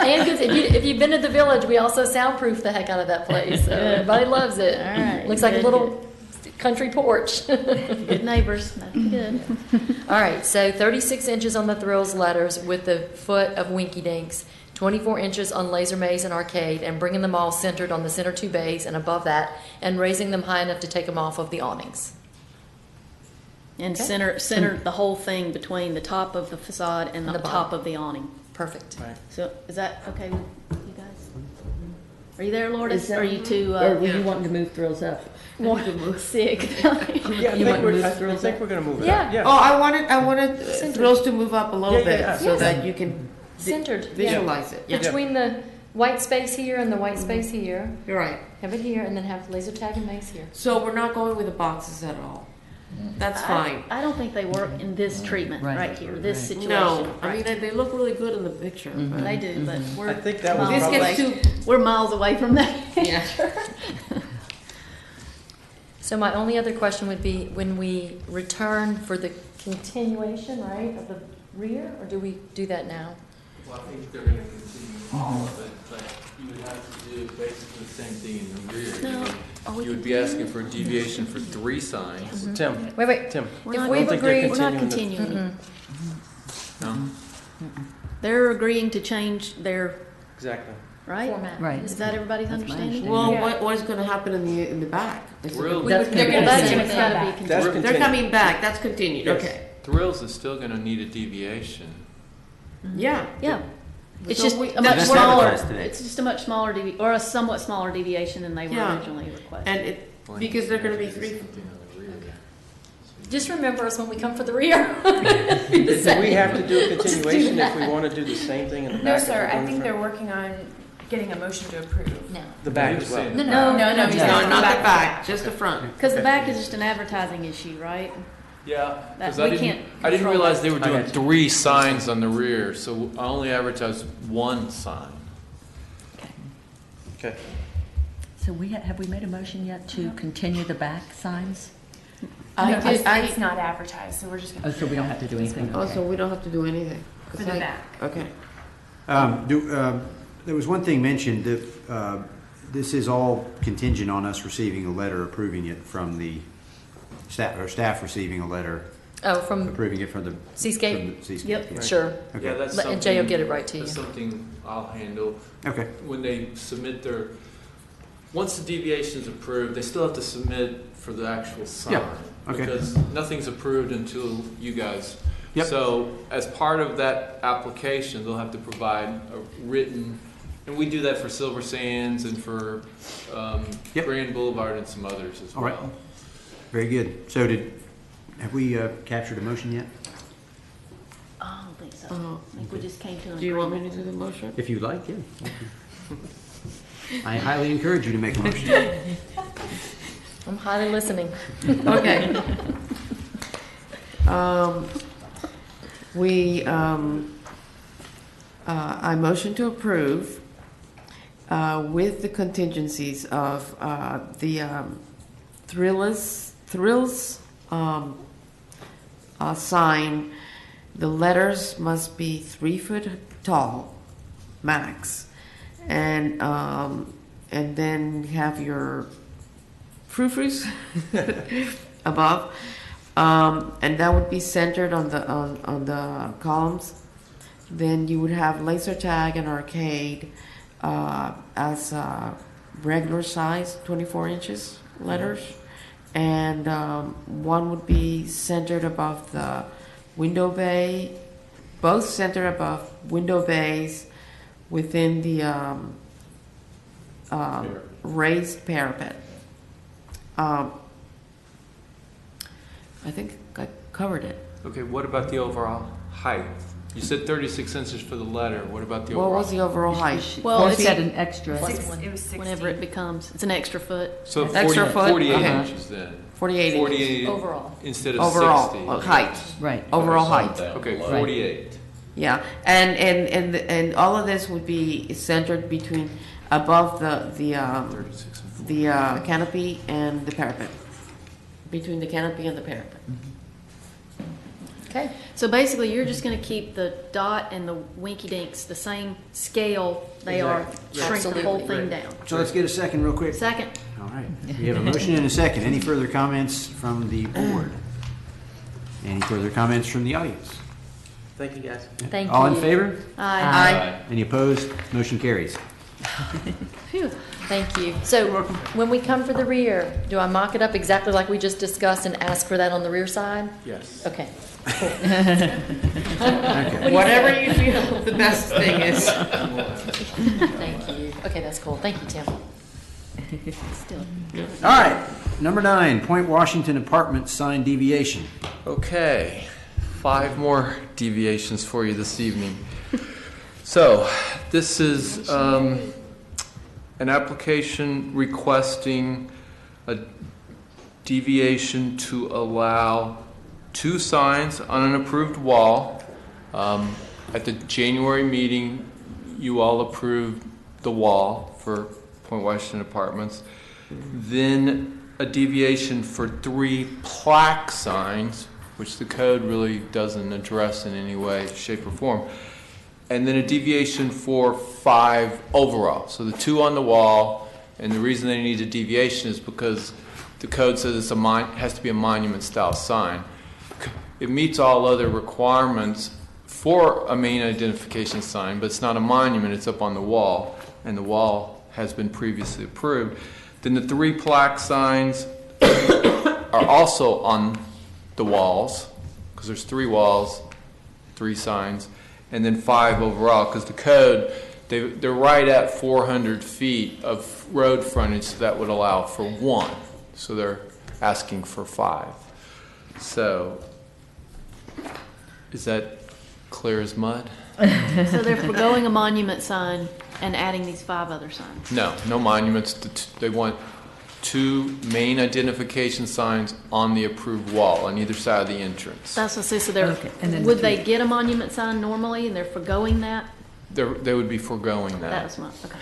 And 'cause if you've been to the village, we also soundproof the heck out of that place. So everybody loves it. All right, Looks like a good, little country porch. Good neighbors. That's good. All right, so 36 inches on the thrills letters with the foot of Winky Dinks, 24 inches on Laser Maze and Arcade, and bringing them all centered on the center 2 bays and above that, and raising them high enough to take them off of the awnings. And Okay. center the whole thing between the top of the facade and the The top bottom. of the awning. Perfect. So is that okay with you guys? Are you there, Lourdes? Is that- Are you too, Or were you wanting to move thrills up? more sick? Yeah, I You think want to move we're thrills going up? to move it Yeah. up. Oh, I wanted thrills to move up a little Yeah, bit yeah, so yeah. that you can Centered. visualize it. Yeah. Between the white space here and the white space here. You're right. Have it here, and then have laser tag and maze here. So we're not going with the boxes at all. That's fine. I don't think they work in this treatment Right. right here, this Right. situation. No, I right. mean, they look really good in the picture. but- They do, but we're I think that was miles This gets away. too, We're miles away from that. yeah. So my only other question would be, when we return for the continuation, right, of the rear, or do we do that now? Well, I think they're gonna continue all of it, but you would have to do basically the same thing in the rear. No. You would be asking for a deviation for 3 signs. Tim, Wait. Tim, We're If not, we've agreed- we're not continuing continuing. No? They're agreeing to change their, exactly. right? Format. Right. Is that everybody's That's my understanding? Well, Yeah. what's going to happen in the back? Thrill- That's They're gonna gonna be That's continue. it's gotta be That's continued. continued. They're coming back. That's continued. Yes. Okay. Thrills is still gonna need a deviation. Yeah. Yeah. It's So just we- a much That's smaller, advertised today. it's just a much smaller or a somewhat smaller deviation than they were Yeah. originally requested. And it, because they're going to be 3. Something on the rear. Just remember us when we come for the rear. Do we have to do a continuation if we want to do the same thing in the back? No, as sir, we're I doing think the they're front? working on getting a motion to approve. No. The back He as was well. saying- No, No, No, he's not not. the back, just the front. Because the back is just an advertising issue, right? Yeah, That- because we I didn't can't control realize that. they were I doing got you. 3 signs on the rear, so I only advertised 1 sign. Okay. So have we made a motion yet to continue the back signs? It's not advertised, so we're just Oh, gonna. so we don't have to do anything? Oh, Okay. so we don't have to do anything. 'Cause For the back. Okay. There was one thing mentioned that this is all contingent on us receiving a letter approving it from the staff, or staff receiving a letter Oh, from approving it from the Seascape? from the Seascape. Yep. yeah. Sure. Okay. Yeah, that's And Jay will get it right to That's you. something I'll handle. Okay. When they submit their, once the deviation's approved, they still have to submit for the actual sign. Yeah, okay. Because nothing's approved until you guys. Yep. So as part of that application, they'll have to provide a written, and we do that for Silver Sands and for Yep. Grand Boulevard and some others as All right. well. Very good. So have we captured a motion yet? I don't think so. Oh, I think we just came to an do you want me agreement. to do the motion? If you'd like, yeah. I highly encourage you to make a motion. I'm highly listening. Okay. I motion to approve with the contingencies of the Thrills sign. The letters must be 3 foot tall, max, and then have your frou-frous above, and that would be centered on the columns. Then you would have laser tag and arcade as regular size, 24 inches letters, and one would be centered above the window bay, both centered above window bays within the raised parapet. I think I covered it. Okay, what about the overall height? You said 36 inches for the letter. What about the What overall? was the overall height? Well, Well, it's it's at an extra. It was 60. whenever it becomes, it's an extra foot. So Extra 40, foot? 48 Okay. inches then. 48 inches. 48 Overall. instead of Overall 60. height. Right. Overall height. Okay, Right. 48. Yeah, and all of this would be centered between above the 36 and 40. canopy and the parapet. Between the canopy and the parapet. Okay. So basically, you're just gonna keep the dot and the winky dinks the same scale they are, Exactly. shrink the whole Absolutely. thing down. So let's get a second real quick. Second, All right. We have a motion and a second. Any further comments from the board? Any further comments from the audience? Thank you, guys. Thank All in you. favor? Aye. Any opposed? Motion carries. Phew, thank you. So when we come for the rear, do I mock it up exactly like we just discussed and ask for that on the rear side? Yes. Okay. Whatever you feel the best thing is. Thank you. Okay, that's cool. Thank you, Tim. Still. All right, number 9, Point Washington Apartments sign deviation. Okay, 5 more deviations for you this evening. So, this is an application requesting a deviation to allow 2 signs on an approved wall. At the January meeting, you all approved the wall for Point Washington Apartments. Then a deviation for 3 plaque signs, which the code really doesn't address in any way, shape, or form. And then a deviation for 5 overall. So the 2 on the wall, and the reason they need a deviation is because the code says it's has to be a monument-style sign. It meets all other requirements for a main identification sign, but it's not a monument, it's up on the wall, and the wall has been previously approved. Then the 3 plaque signs are also on the walls, because there's 3 walls, 3 signs, and then 5 overall, because the code, they're right at 400 feet of road frontage, so that would allow for 1. So they're asking for 5. So, is that clear as mud? So they're forgoing a monument sign and adding these 5 other signs. No monuments. They want 2 main identification signs on the approved wall on either side of the entrance. That's what I said. So they're, Okay, and then would the they 3. get a monument sign normally and they're forgoing that? They would be foregoing That that. was my, okay.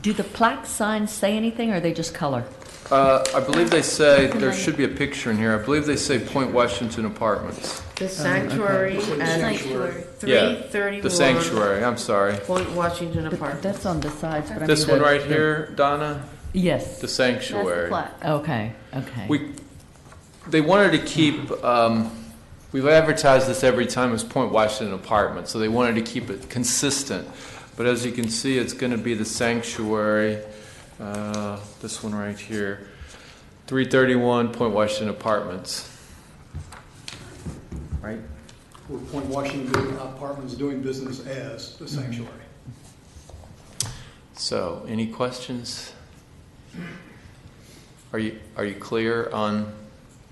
Do the plaque signs say anything, or are they just color? I believe they say, there should be a picture in here, I believe they say Point Washington Apartments. The sanctuary and Sanctuary. 331. The sanctuary, I'm sorry. Point Washington Apartments. That's on the sides, but I This mean one right here, Donna? Yes. The That's the sanctuary. plaque. Okay, okay. They wanted to keep, we've advertised this every time as Point Washington Apartments, so they wanted to keep it consistent. But as you can see, it's going to be the sanctuary, this one right here, 331 Point Washington Apartments. Right? Where Point Washington Apartments doing business as the sanctuary. So, any questions? Are you clear on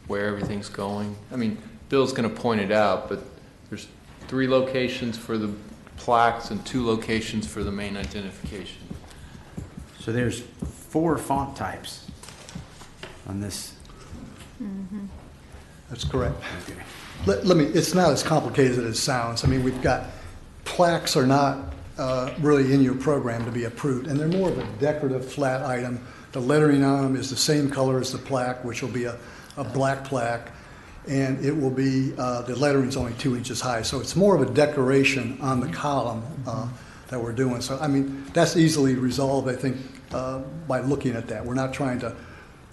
where everything's going? I mean, Bill's going to point it out, but there's 3 locations for the plaques and 2 locations for the main identification. So there's 4 font types on this. That's correct. Let me, it's not as complicated as it sounds. I mean, we've got, plaques are not really in your program to be approved, and they're more of a decorative flat item. The lettering on them is the same color as the plaque, which will be a black plaque, and it will be, the lettering's only 2 inches high, so it's more of a decoration on the column that we're doing. So, I mean, that's easily resolved, I think, by looking at that. We're not trying to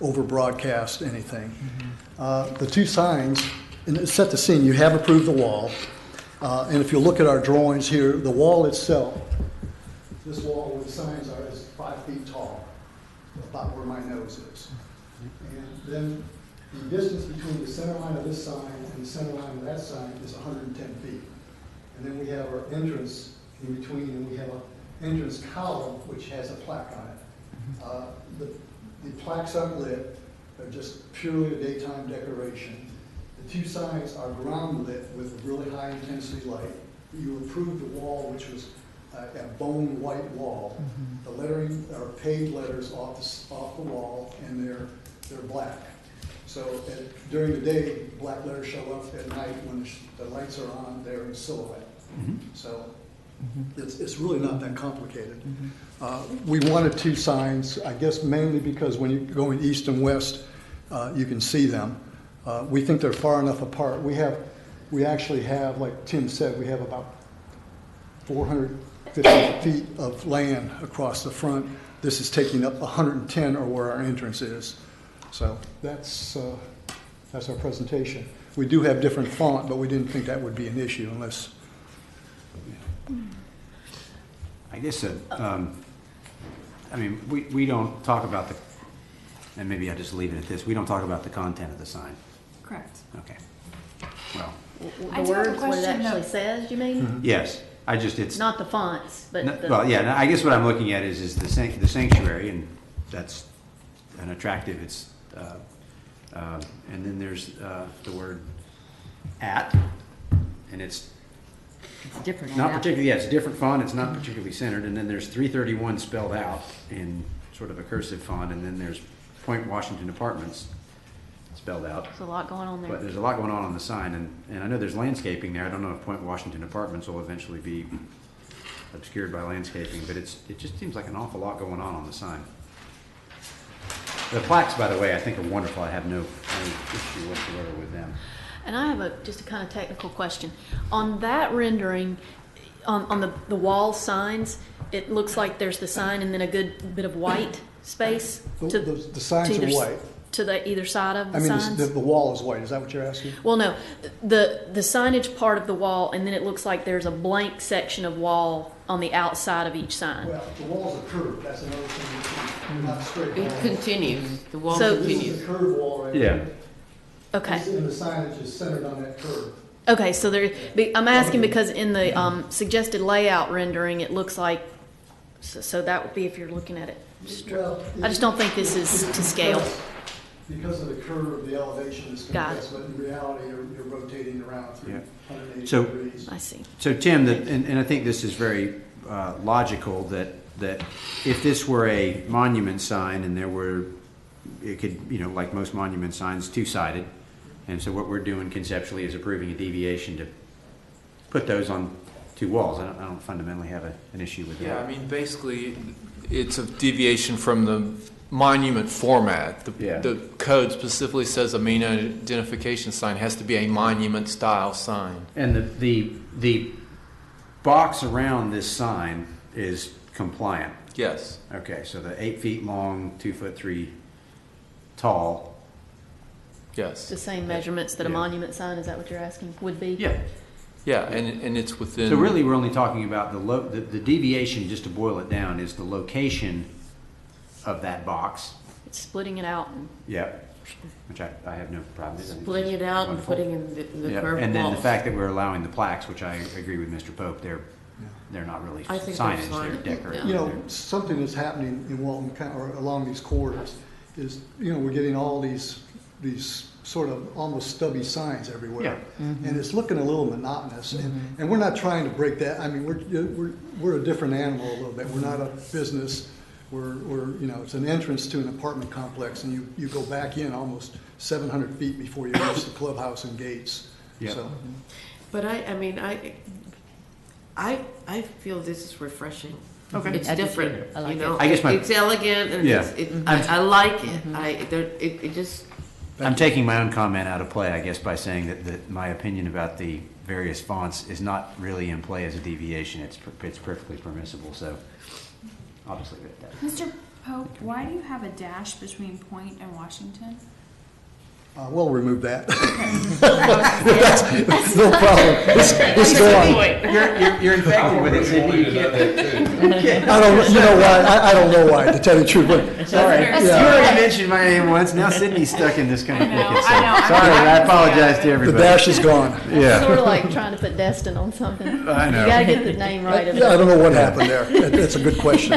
over-broadcast anything. The 2 signs, and to set the scene, you have approved the wall, and if you look at our drawings here, the wall itself, this wall where the signs are is 5 feet tall, about where my nose is. And then the distance between the center line of this sign and the center line of that sign is 110 feet. And then we have our entrance in between, and we have an entrance column which has a plaque on it. The plaques aren't lit, they're just purely a daytime decoration. The 2 signs are ground lit with really high intensity light. You approved the wall, which was a bone white wall. The lettering are paved letters off the wall, and they're black. So during the day, black letters show up. At night, when the lights are on, they're in silhouette. So it's really not that complicated. We wanted 2 signs, I guess mainly because when you're going east and west, you can see them. We think they're far enough apart. We actually have, like Tim said, we have about 450 feet of land across the front. This is taking up 110 or where our entrance is. So that's our presentation. We do have different font, but we didn't think that would be an issue unless, I guess, we don't talk about the, and maybe I'll just leave it at this, we don't talk about the content of the sign. Correct. Okay. Well, I The do have a words, what it question, actually though. says, you mean? yes, it's. Not the fonts, but the. Well, yeah, I guess what I'm looking at is the sanctuary, and that's an attractive, and then there's the word "at," and it's different. not particularly, it's a different font, it's not particularly centered, and then there's 331 spelled out in sort of a cursive font, and then there's Point Washington Apartments spelled out. There's a lot going on there. But there's a lot going on the sign, and I know there's landscaping there. I don't know if Point Washington Apartments will eventually be obscured by landscaping, but it just seems like an awful lot going on the sign. The plaques, by the way, I think are wonderful. I have no issue whatsoever with them. And I have just a kind of technical question. On that rendering, on the wall signs, it looks like there's the sign and then a good bit of white space. the signs are white. To the either side of the I mean, signs? the wall is white, is that what you're asking? Well, no, the signage part of the wall, and then it looks like there's a blank section of wall on the outside of each sign. Well, the walls are curved, that's another thing, not straight. It continues, the wall So- This continues. is the curved wall right Yeah. here. Okay. And the signage is centered on that curve. Okay, so I'm asking because in the suggested layout rendering, it looks like, so that would be if you're looking at it. Well, I just don't think this is to scale. Because of the curve of the elevation, it's Got compressed, but in reality, you're rotating around through Yeah. 180 So- degrees. I see. So Tim, and I think this is very logical, that if this were a monument sign and it could, like most monument signs, two-sided, and so what we're doing conceptually is approving a deviation to put those on two walls. I don't fundamentally have an issue with that. Yeah, I mean, basically, it's a deviation from the monument format. The code specifically says a main identification sign has to be a monument-style sign. And the box around this sign is compliant? Yes. Okay, so the 8 feet long, 2'3" tall. Yes. The same measurements that a monument sign, is that what you're asking, would be? Yeah. Yeah, and it's within... So really, we're only talking about the deviation, just to boil it down, is the location of that box. It's splitting it out. Yeah, which I have no problem with. Splitting it out and Wonderful. putting in the Yeah, curved and then the walls. fact that we're allowing the plaques, which I agree with Mr. Pope, they're not really I think they're signage, fine. they're decorative. You know, something that's happening in Walton, or along these corridors, is, we're getting all these sort of almost stubby signs everywhere. Yeah. And it's looking a little monotonous, and we're not trying to break that. I mean, we're a different animal a little bit. We're not a business. We're it's an entrance to an apartment complex, and you go back in almost 700 feet before you reach the clubhouse and gates. Yeah. So, But I feel this is refreshing. Okay. It's I do too. different, I like you know. it. I guess It's elegant and Yeah. I like it. It just. I'm taking my own comment out of play, I guess, by saying that my opinion about the various fonts is not really in play as a deviation. It's perfectly permissible, so I'll just leave it at that. Mr. Pope, why do you have a dash between Point and Washington? we'll remove that. That's no problem. It's gone. You're infected with it, Sydney. You can't. I don't know why, to tell you the truth, but. Sorry. Yeah. You already mentioned my name once. Now Sydney's stuck in this kind of I know, thicket. So I know. sorry, I apologize to The everybody. dash is gone. Yeah. Sort of like trying to put Destin on something. I know. You gotta get the name right. Yeah, I don't know what happened there. That's a good question.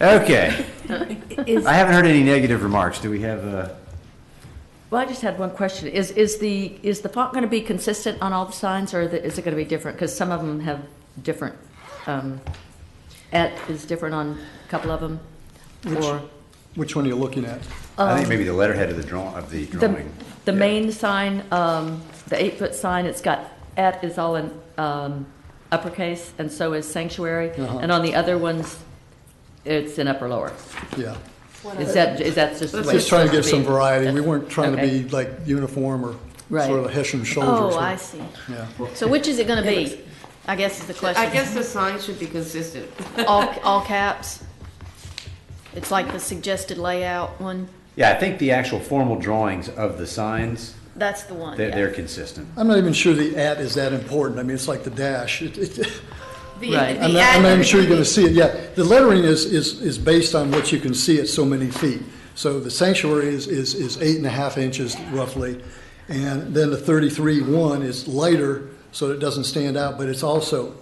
Okay. I haven't heard any negative remarks. Do we have Well, I just had one question. Is the font going to be consistent on all the signs, or is it going to be different? Because some of them have different. Et is different on a couple of them. Which one are you looking at? I think maybe the letterhead of the drawing. The main sign, the 8-foot sign, it's got et is all in uppercase, and so is sanctuary. Uh-huh. And on the other ones, it's in upper lower. Yeah. Is that just the way Just it's trying to supposed give some be? variety. We weren't trying to Okay. be like uniform or Right. sort of head and shoulders. Oh, I see. Yeah. So which is it gonna be? I guess is the question. I guess the sign should be consistent. All caps? It's like the suggested layout one? Yeah, I think the actual formal drawings of the signs, That's the one, they're consistent. I'm not even sure the at is that important. I mean, it's like the dash. Right. I'm not even sure you're going to see it. Yeah, the lettering is based on what you can see at so many feet. So the sanctuary is 8.5 inches roughly, and then the 33.1 is lighter, so it doesn't stand out, but it's also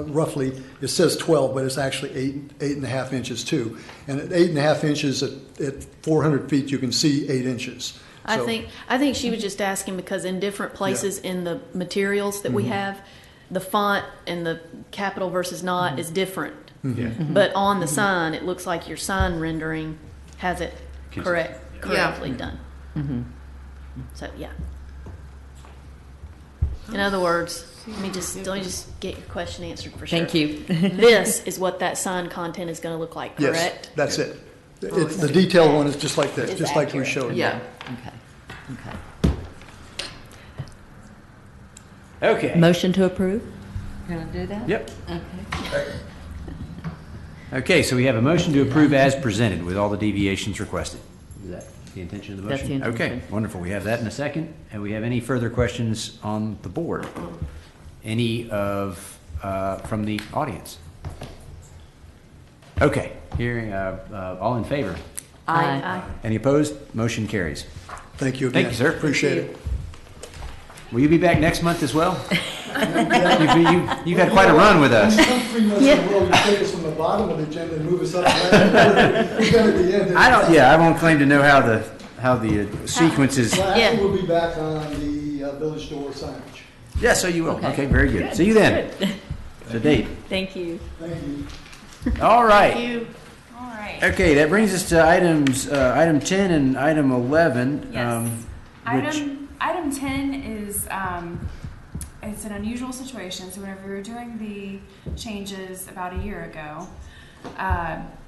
roughly, it says 12, but it's actually 8.5 inches too. And at 8.5 inches at 400 feet, you can see 8 inches. I So- think she was just asking because in different places in the materials that we Mhm. have, the font and the capital versus not is different. Mhm. Yeah. But on the sign, it looks like your sign rendering has it correctly done. Mhm. So, yeah. In other words, let me just get your question answered for sure. Thank you. This is what that sign content is going to look like, Yes, correct? that's it. The detailed one is just like this, It's just like we accurate. showed. Yeah. Okay. Okay. Motion to approve? Can I do that? Yep. Okay. Okay, so we have a motion to approve as presented with all the deviations requested. Is that the intention of the That's motion? the intention. Okay, wonderful. We have that in a second. And we have any further questions on the board? Any from the audience? Okay, hearing, all in favor? Aye. Any opposed? Motion carries. Thank you again. Thank you, sir. Appreciate it. Will you be back next month as well? You've had quite a run with us. 3 months in a row, you take us from the bottom of the agenda and move us up. We're going to the end. I won't claim to know how the sequence is. Well, actually, we'll be back on the village door signage. Yeah, so you will. Okay, very good. See you then. The date. Thank you. Thank you. All right. Thank you. All right. Okay, that brings us to item 10 and item 11. Yes. Which, Item 10 is, it's an unusual situation. So whenever we were doing the changes about a year ago,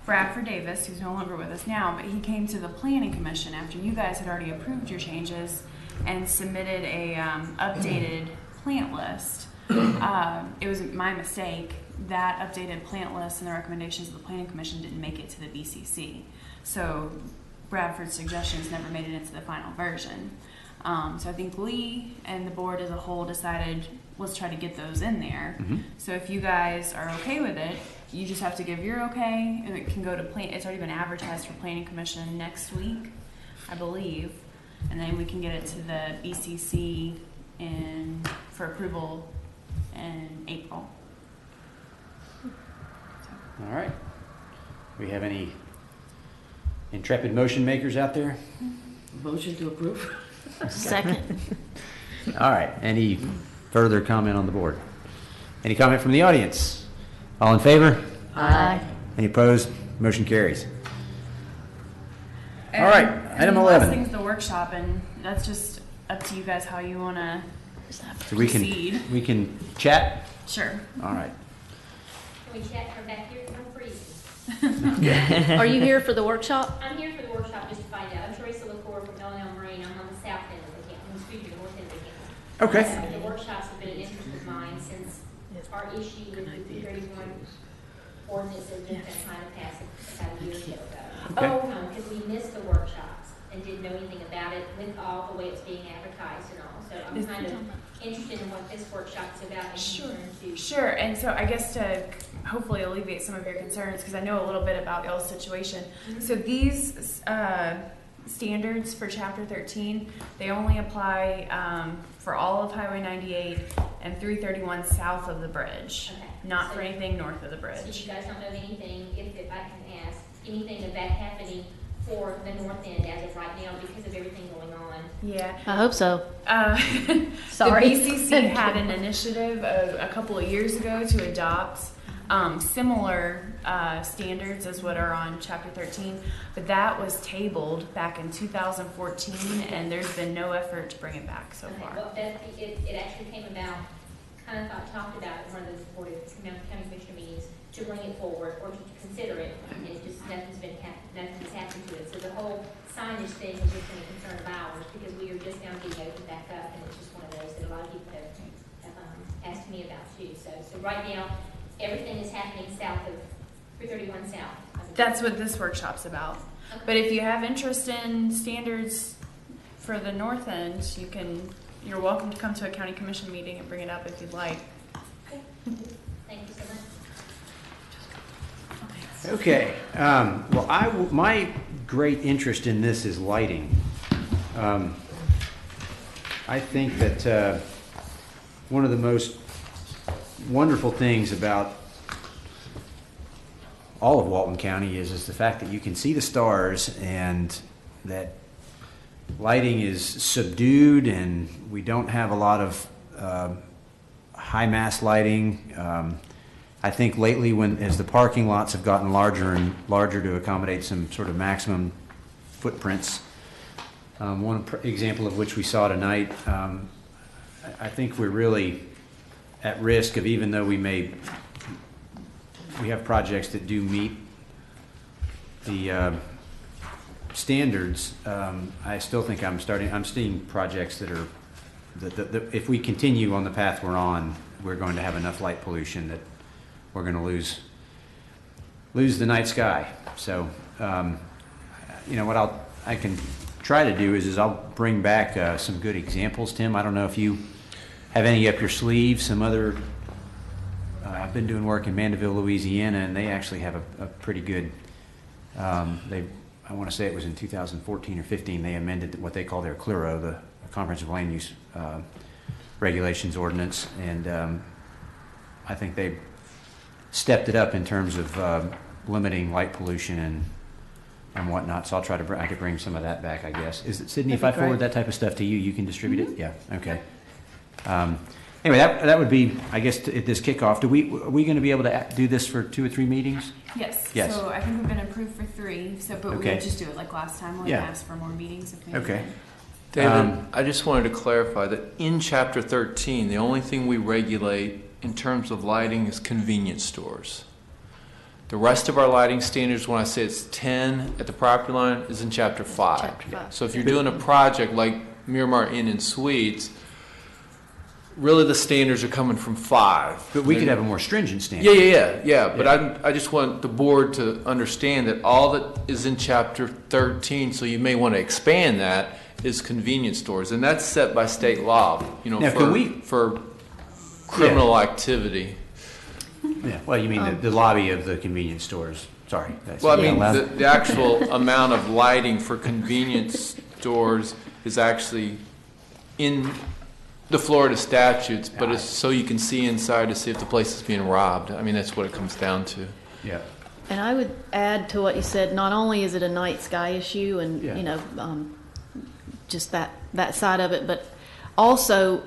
Bradford Davis, who's no longer with us now, but he came to the Planning Commission after you guys had already approved your changes and submitted a updated plant list. It was my mistake. That updated plant list and the recommendations of the Planning Commission didn't make it to the BCC. So Bradford's suggestions never made it into the final version. So I think Lee and the board as a whole decided, let's try to get those in there. Mhm. So if you guys are okay with it, you just have to give your okay, and it can go to it's already been advertised for Planning Commission next week, I believe. And then we can get it to the BCC for approval in April. all right. We have any intrepid motion makers out there? Motion to approve? Second. All right. Any further comment on the board? Any comment from the audience? All in favor? Aye. Any opposed? Motion carries. And, All right, and item the last 11. thing's the workshop, and that's just up to you guys how you want to So we proceed. can chat? Sure. All right. Can we chat from back here? I'm freezing. Are you here for the workshop? I'm here for the workshop just to find out. I'm Teresa LaCour from L&L Marine. I'm on the south end of the county, excuse me, the north end of the county. Okay. The workshops have been an interest of mine since our issue with the 31 ordinance has been trying to pass it about a year or so ago. Okay. Because we missed the workshops and didn't know anything about it with all the way it's being advertised and all. So I'm kind of interested in what this workshop's about and concerned too. Sure, and so I guess to hopefully alleviate some of your concerns, because I know a little bit about y'all's situation. So these standards for Chapter 13, they only apply for all of Highway 98 and 331 south of the bridge, not for anything north of the So bridge. you guys don't know of anything, if I can ask, anything of that happening for the north end as of right now because of everything going on? Yeah. I hope so. Sorry. The BCC had an initiative a couple of years ago to adopt similar standards as what are on Chapter 13, but that was tabled back in 2014, and there's been no effort to bring it back so far. Well, it actually came about, kind of talked about at one of those Board of County Commissioner meetings to bring it forward or to consider it, and just nothing's happened to it. So the whole signage thing has just been a concern of ours because we are just now getting opened back up, and it's just one of those that a lot of people have asked me about too. So right now, everything is happening south of 331 south. That's what this workshop's about. But if you have interest in standards for the north end, you're welcome to come to a county commission meeting and bring it up if you'd like. Okay. Thank you so much. Okay, well, my great interest in this is lighting. I think that one of the most wonderful things about all of Walton County is the fact that you can see the stars and that lighting is subdued and we don't have a lot of high mass lighting. I think lately as the parking lots have gotten larger and larger to accommodate some sort of maximum footprints, one example of which we saw tonight, I think we're really at risk of, even though we have projects that do meet the standards, I still think I'm seeing projects that are, if we continue on the path we're on, we're going to have enough light pollution that we're going to lose the night sky. So, you know, what I can try to do is I'll bring back some good examples, Tim. I don't know if you have any up your sleeve, some other, I've been doing work in Mandeville, Louisiana, and they actually have a pretty good, I want to say it was in 2014 or 15, they amended what they call their CLURO, the Comprehensive Land Use Regulations Ordinance, and I think they stepped it up in terms of limiting light pollution and whatnot. So I'll try to I could bring some of that back, I guess. Is it, Sydney, if I forward that type of stuff to you, you can distribute it? Yeah, okay. Anyway, that would be, I guess, at this kickoff. Are we going to be able to do this for 2 or 3 meetings? Yes. Yes. So I think we've been approved for 3. But we Okay. would just do it like last time. We'll ask for more meetings if we Okay. need. David, I just wanted to clarify that in Chapter 13, the only thing we regulate in terms of lighting is convenience stores. The rest of our lighting standards, when I say it's 10 at the property line, is in Chapter 5. Chapter 5. So if you're doing a project like Miramar Inn and Suites, really the standards are coming from 5. But we could have a more stringent standard. Yeah. But I just want the board to understand that all that is in Chapter 13, so you may want to expand that, is convenience stores. And that's set by state law, you know, Now, for criminal activity. Yeah. Well, you mean the lobby of the convenience stores. Sorry. Well, I mean, the actual amount of lighting for convenience stores is actually in the Florida statutes, but it's so you can see inside to see if the place is being robbed. I mean, that's what it comes down to. Yeah. And I would add to what you said, not only is it a night sky issue and, you know, just that side of it, but also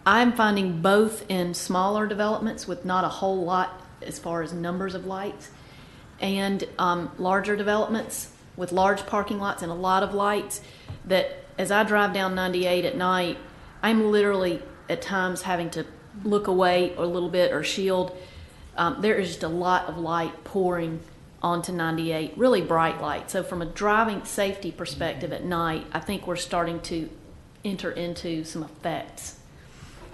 I'm finding both in smaller developments with not a whole lot as far as numbers of lights and larger developments with large parking lots and a lot of lights, that as I drive down 98 at night, I'm literally at times having to look away a little bit or shield. There is just a lot of light pouring onto 98, really bright light. So from a driving safety perspective at night, I think we're starting to enter into some effects.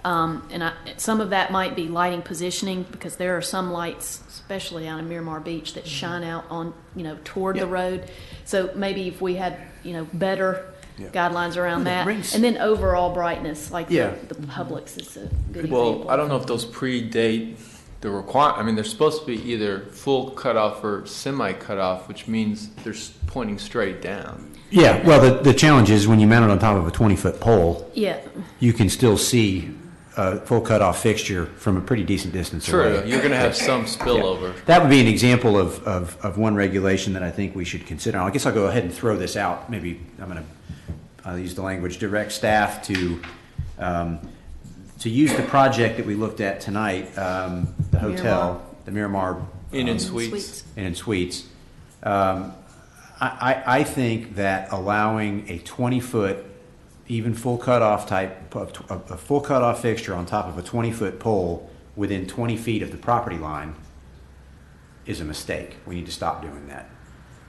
And some of that might be lighting positioning, because there are some lights, especially out in Miramar Beach, that shine out on, you know, toward the road. So maybe if we had, you know, better guidelines around that. And then overall brightness, like the Publix is a good example. Well, I don't know if those predate the requirement. I mean, they're supposed to be either full cutoff or semi cutoff, which means they're pointing straight down. Yeah, well, the challenge is when you mount it on top of a 20-foot pole, you can still see a full cutoff fixture from a pretty decent distance away. True, you're going to have some spillover. That would be an example of one regulation that I think we should consider. I guess I'll go ahead and throw this out. Maybe I'll use the language, direct staff to use the project that we looked at tonight, the hotel, the Miramar Inn and Suites. Inn and Suites. I think that allowing a 20-foot, even full cutoff type, a full cutoff fixture on top of a 20-foot pole within 20 feet of the property line is a mistake. We need to stop doing that.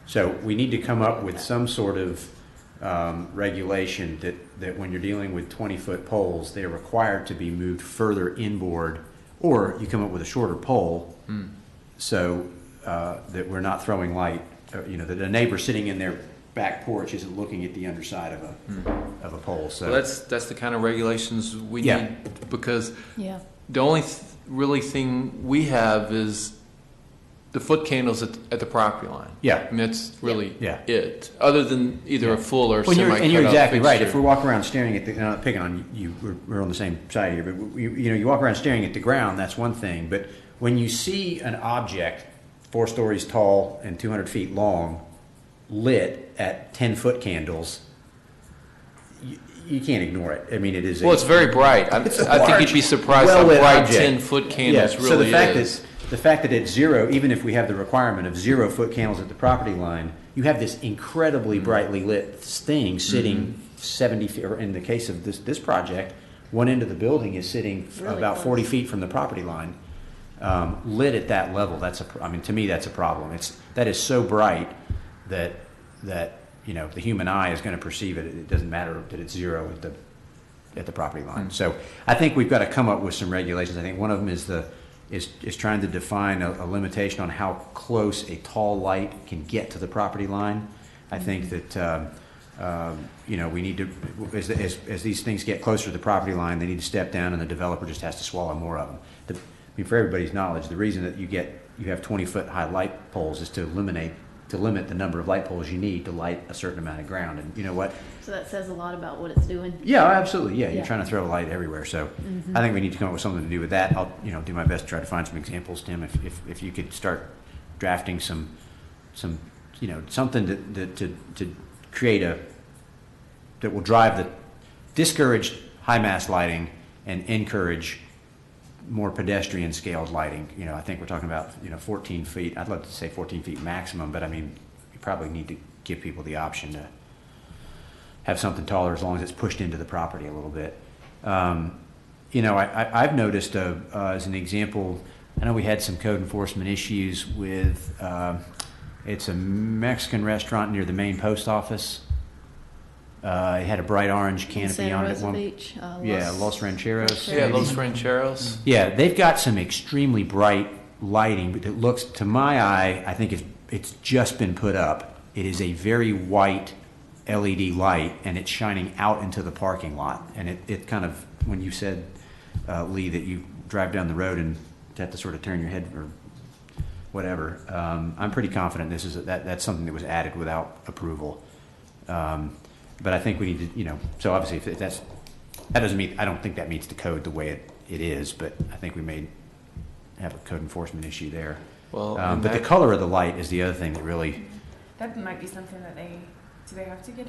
So we need to come up with some sort of regulation that when you're dealing with 20-foot poles, they're required to be moved further inboard, or you come up with a shorter pole. So that we're not throwing light, that a neighbor sitting in their back porch isn't looking at the underside of a pole. So Well, that's the kind of regulations we Yeah. need, because Yeah. the only really thing we have is the foot candles at the property line. Yeah. I mean, that's really Yeah. it, other than either a full or Well, semi-cut and you're exactly right. If fixture. we walk around staring at I'm not picking on you, we're on the same side here, but you walk around staring at the ground, that's one thing. But when you see an object 4 stories tall and 200 feet long, lit at 10-foot candles, you can't ignore it. I mean, it is. Well, it's very bright. I think you'd be surprised how well-lit bright object. 10-foot candles So the really fact is. the fact that it's 0, even if we have the requirement of 0-foot candles at the property line, you have this incredibly brightly lit thing sitting 70 feet, or in the case of this project, one end of the building is sitting Really about close. 40 feet from the property line, lit at that level. To me, that's a problem. That is so bright that the human eye is going to perceive it. It doesn't matter that it's 0 at the property line. So I think we've got to come up with some regulations. I think one of them is trying to define a limitation on how close a tall light can get to the property line. I think that we need to, as these things get closer to the property line, they need to step down, and the developer just has to swallow more of them. For everybody's knowledge, the reason that you have 20-foot high light poles is to limit the number of light poles you need to light a certain amount of ground. And you know what? So that says a lot about what it's doing. Yeah, absolutely. Yeah, Yeah. you're trying to throw light everywhere. So Mhm. I think we need to come up with something to do with that. I'll do my best to try to find some examples, Tim. If you could start drafting some something to create that will discourage high mass lighting and encourage more pedestrian scaled lighting. I think we're talking about 14 feet. I'd love to say 14 feet maximum, but I mean, you probably need to give people the option to have something taller as long as it's pushed into the property a little bit. I've noticed as an example, I know we had some code enforcement issues with, it's a Mexican restaurant near the main post office. It had a bright orange canopy Santa on it. Rosa Beach, Los Rancheros. Yeah, Los Rancheros. Yeah, they've got some extremely bright lighting, but it looks, to my eye, I think it's just been put up. It is a very white LED light, and it's shining out into the parking lot. And it kind of, when you said, Lee, that you drive down the road and have to sort of turn your head or whatever, I'm pretty confident that's something that was added without approval. But I think we need to, so obviously if that doesn't mean, I don't think that meets the code the way it is, but I think we may have a code enforcement issue there. Well, but the color of the light is the other thing that really, That might be something that do they have to get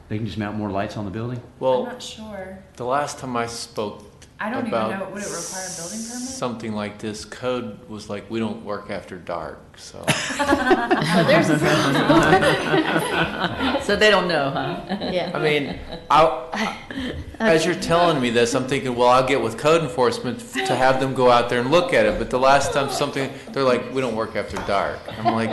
they can just mount more lights on the building? Well, I'm not sure. the last time I spoke I don't even about know, would it require a building permit? something like this, code was like, we don't work after dark, so. There's So they don't know, huh? Yeah. I mean, as you're telling me this, I'm thinking, well, I'll get with code enforcement to have them go out there and look at it. But the last time they're like, we don't work after dark. I'm like,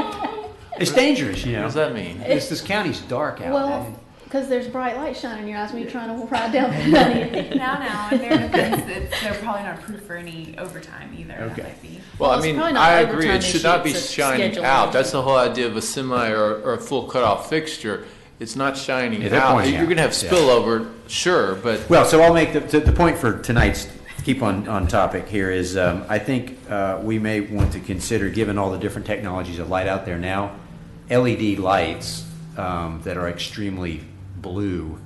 it's dangerous, What does that mean? This county's dark out. Well, because there's bright light shining in your eyes when you're trying to ride down the Now, in their defense, they're probably not approved for any overtime either. That Okay. might be. Well, I it's mean, probably not I agree. overtime It should issue, not be it's a shining scheduling out. issue. That's the whole idea of a semi or a full cutoff fixture. It's not shining Yeah, they're out. pointing You're out. going to have Yeah. spillover, sure, but Well, so I'll make the point for tonight's, keep on topic here is, I think we may want to consider, given all the different technologies of light out there now, LED lights that are extremely blue,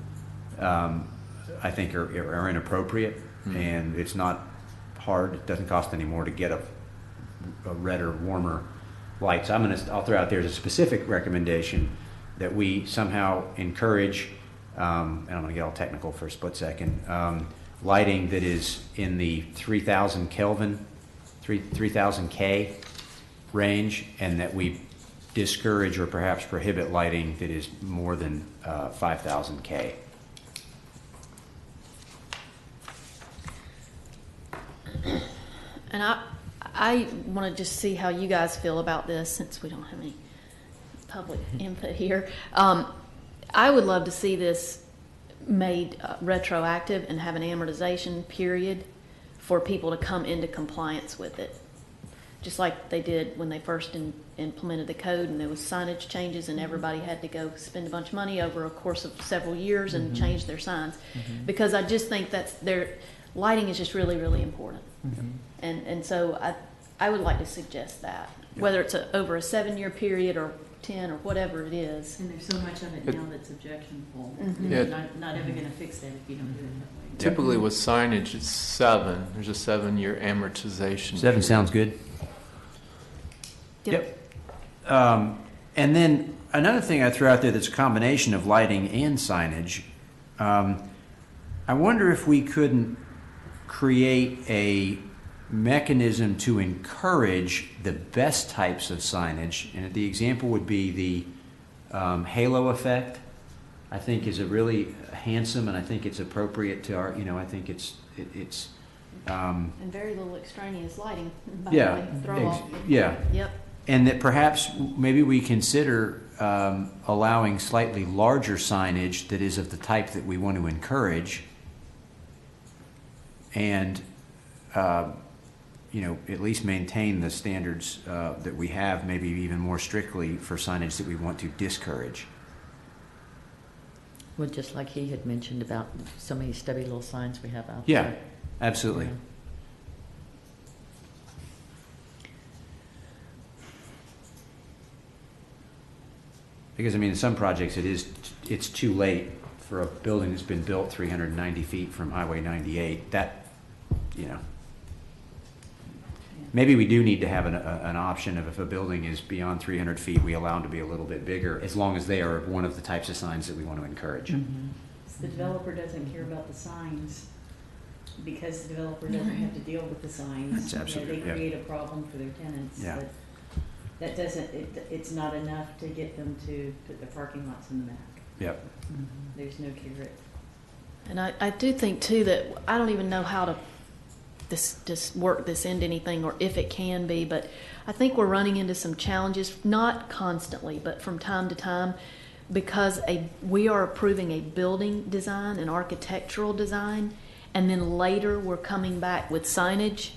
I think are inappropriate, and it's not hard. It doesn't cost any more to get a redder, warmer light. So I'll throw out there as a specific recommendation that we somehow encourage, and I'm going to get all technical for a split second, lighting that is in the 3,000 Kelvin, 3,000 K range, and that we discourage or perhaps prohibit lighting that is more than 5,000 K. And I want to just see how you guys feel about this, since we don't have any public input here. I would love to see this made retroactive and have an amortization period for people to come into compliance with it. just like they did when they first implemented the code, and there was signage changes, and everybody had to go spend a bunch of money over a course of several years and change their signs. Because I just think lighting is just really, really important. And so I would like to suggest that, whether it's over a 7-year period or 10 or whatever it is. And there's so much of it now that's objectionable. Yeah. You're not ever going to fix that if you don't do it that way. Typically with signage, it's 7. There's a 7-year amortization. 7 sounds good. Yep. And then another thing I threw out there that's a combination of lighting and signage. I wonder if we couldn't create a mechanism to encourage the best types of signage. And the example would be the halo effect. I think is a really handsome, and I think it's appropriate to our, I think it's and very little extraneous lighting, by yeah, the way, throw off. Yeah. Yep. And that perhaps maybe we consider allowing slightly larger signage that is of the type that we want to encourage, and at least maintain the standards that we have, maybe even more strictly for signage that we want to discourage. Well, just like he had mentioned about so many stubby little signs we have out Yeah, there. absolutely. Yeah. Because in some projects it's too late for a building that's been built 390 feet from Highway 98. That, maybe we do need to have an option of if a building is beyond 300 feet, we allow them to be a little bit bigger, as long as they are one of the types of signs that we want to encourage. So the developer doesn't care about the signs because the developer doesn't have to deal with the signs. That's absolutely, They yeah. create a problem for their tenants. Yeah. But that doesn't, it's not enough to get them to put their parking lots in the back. Yep. There's no carrot. And I do think too that I don't even know how to just work this into anything or if it can be, but I think we're running into some challenges, not constantly, but from time to time, because we are approving a building design, an architectural design, and then later we're coming back with signage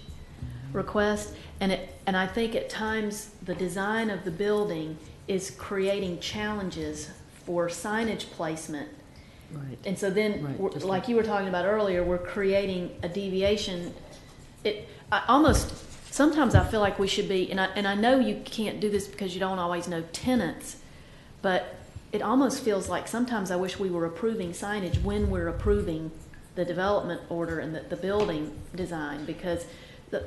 requests, and I think at times the design of the building is creating challenges for signage placement. Right. And so then, Right, just like you were talking about earlier, we're creating a deviation. Sometimes I feel like we should be, and I know you can't do this because you don't always know tenants, but it almost feels like sometimes I wish we were approving signage when we're approving the development order and the building design, because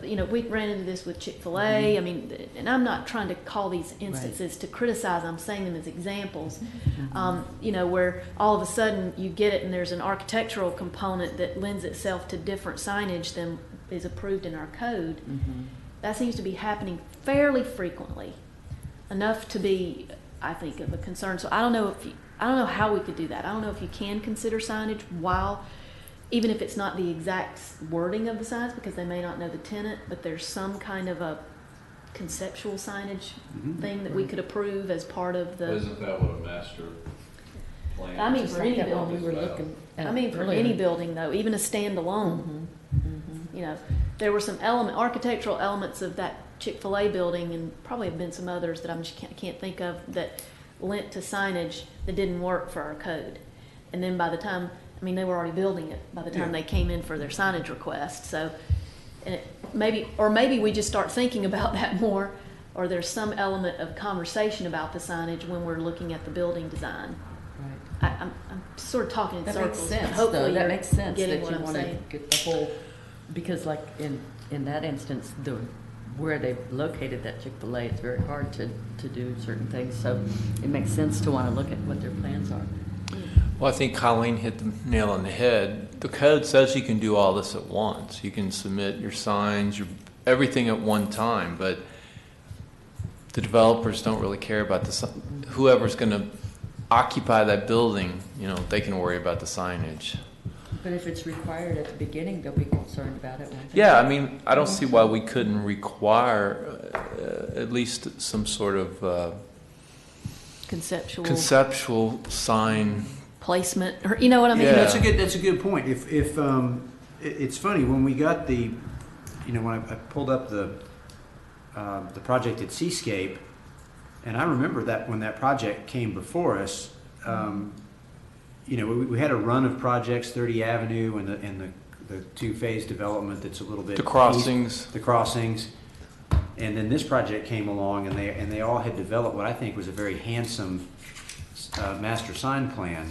we ran into this with Chick-fil-A. I mean, and I'm not trying to call these instances to criticize. I'm saying them as examples. Where all of a sudden you get it and there's an architectural component that lends itself to different signage than is approved in our code. That seems to be happening fairly frequently, enough to be, I think, of a concern. So I don't know how we could do that. I don't know if you can consider signage even if it's not the exact wording of the signs, because they may not know the tenant, but there's some kind of a conceptual signage thing that we could approve as part of the. Isn't that what a master plan? I mean, for any building. building. We were looking at I mean, for earlier. any building though, even a standalone. There were some architectural elements of that Chick-fil-A building, and probably have been some others that I just can't think of, that lent to signage that didn't work for our code. And then by the time, they were already building it by the time they came in for their signage request. So, maybe we just start thinking about that more, or there's some element of conversation about the signage when we're looking at the building design. Right. I'm sort of talking in That circles. makes sense, but hopefully though. That you're makes sense getting that what you I'm want to saying. get the whole, because like in that instance, where they've located that Chick-fil-A, it's very hard to do certain things. So it makes sense to want to look at what their plans are. Well, I think Colleen hit the nail on the head. The code says you can do all this at once. You can submit your signs, everything at one time, but the developers don't really care about whoever's going to occupy that building, they can worry about the signage. But if it's required at the beginning, they'll be concerned about it, won't they? Yeah, I don't see why we couldn't require at least some sort of conceptual sign placement, or you know what I mean? Yeah. That's a good point. If it's funny when we got when I pulled up the the project at Seascape, and I remember that when that project came before us, we had a run of projects, 30 Avenue and the two-phase development that's a little bit The crossings. east, the crossings, and then this project came along, and they all had developed what I think was a very handsome master sign plan.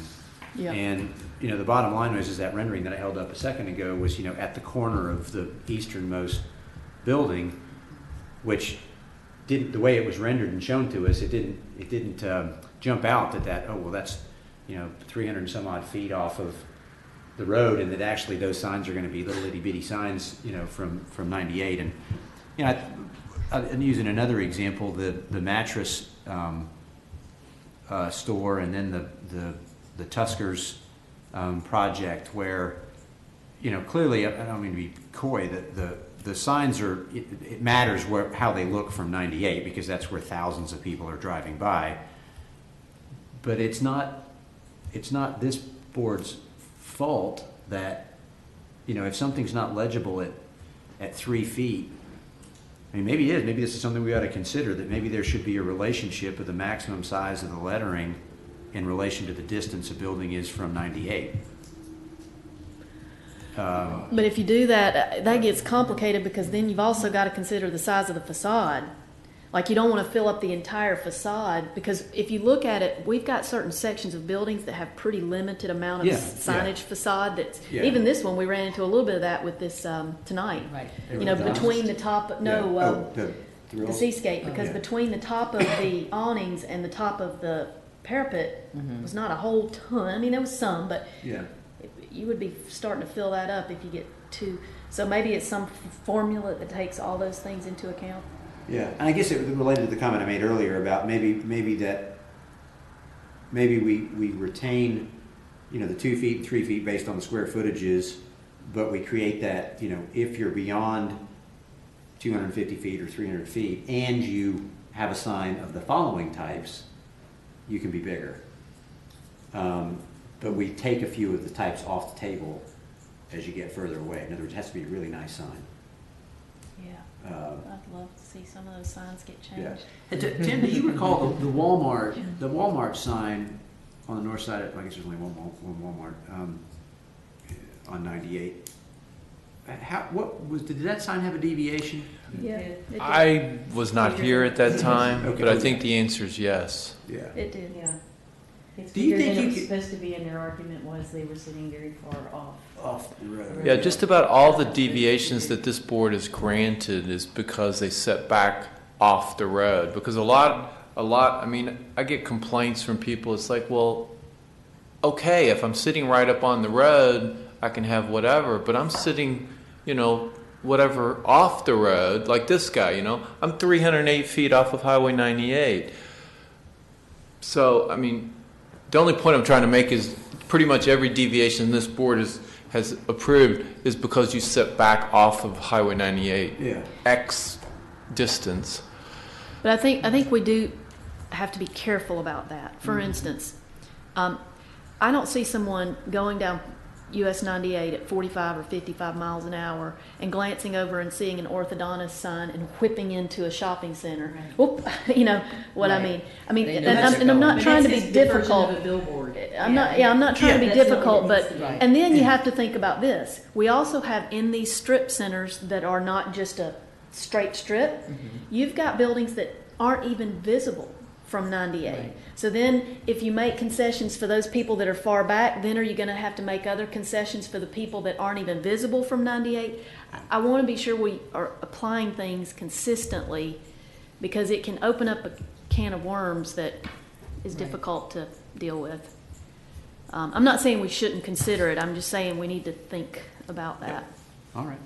Yeah. And the bottom line is that rendering that I held up a second ago was at the corner of the easternmost building, which didn't, the way it was rendered and shown to us, it didn't jump out that's 300 and some odd feet off of the road, and that actually those signs are going to be little itty bitty signs from 98. And I'm using another example, the mattress store, and then the Tuskers project, where clearly, I don't mean to be coy, that the signs are, it matters how they look from 98, because that's where thousands of people are driving by. But it's not this board's fault that if something's not legible at 3 feet. I mean, maybe it is. Maybe this is something we ought to consider, that maybe there should be a relationship of the maximum size of the lettering in relation to the distance a building is from 98. But if you do that, that gets complicated, because then you've also got to consider the size of the facade. Like, you don't want to fill up the entire facade, because if you look at it, we've got certain sections of buildings that have pretty limited amount of signage facade. That's even this one, we ran into a little bit of that with this tonight. Right. Between the top, the Seascape, because between the top of the awnings and the top of the parapet was not a whole ton. I mean, there was some, but you would be starting to fill that up if you get too. So maybe it's some formula that takes all those things into account. Yeah, and I guess it related to the comment I made earlier about maybe we retain the 2 feet and 3 feet based on the square footages, but we create that if you're beyond 250 feet or 300 feet and you have a sign of the following types, you can be bigger. But we take a few of the types off the table as you get further away. In other words, it has to be a really nice sign. Yeah, I'd love to see some of those signs get changed. Yeah. Tim, do you recall the Walmart sign on the north side of, I guess there's only one Walmart on 98? Did that sign have a deviation? Yeah, it did. I was not here at that time, but I think the answer is yes. Yeah. It did. Yeah. It's Do you bigger think than you it was could- supposed to be, and their argument was they were sitting very far Off the road. Yeah, just about all the deviations that this board has granted is because they set back off the road. Because a lot, I mean, I get complaints from people. It's like, well, okay, if I'm sitting right up on the road, I can have whatever, but I'm sitting, whatever off the road, like this guy, I'm 308 feet off of Highway 98. So, I mean, the only point I'm trying to make is pretty much every deviation this board has approved is because you set back off of Highway 98. Yeah. X distance. But I think we do have to be careful about that. For instance, I don't see someone going down US 98 at 45 or 55 miles an hour and glancing over and seeing an orthodontist sign and whipping into a shopping center. Right. Whoop, what I mean. I mean, They know and that's I'm not trying to be It's the version difficult. of a billboard. I'm not trying to be That's not difficult, what but it needs to be. and then you have to think about this. We also have in these strip centers that are not just a straight strip. You've got buildings that aren't even visible from 98. Right. So then if you make concessions for those people that are far back, then are you going to have to make other concessions for the people that aren't even visible from 98? I want to be sure we are applying things consistently, because it can open up a can of worms that is difficult to deal with. I'm not saying we shouldn't consider it. I'm just saying we need to think about that. All right.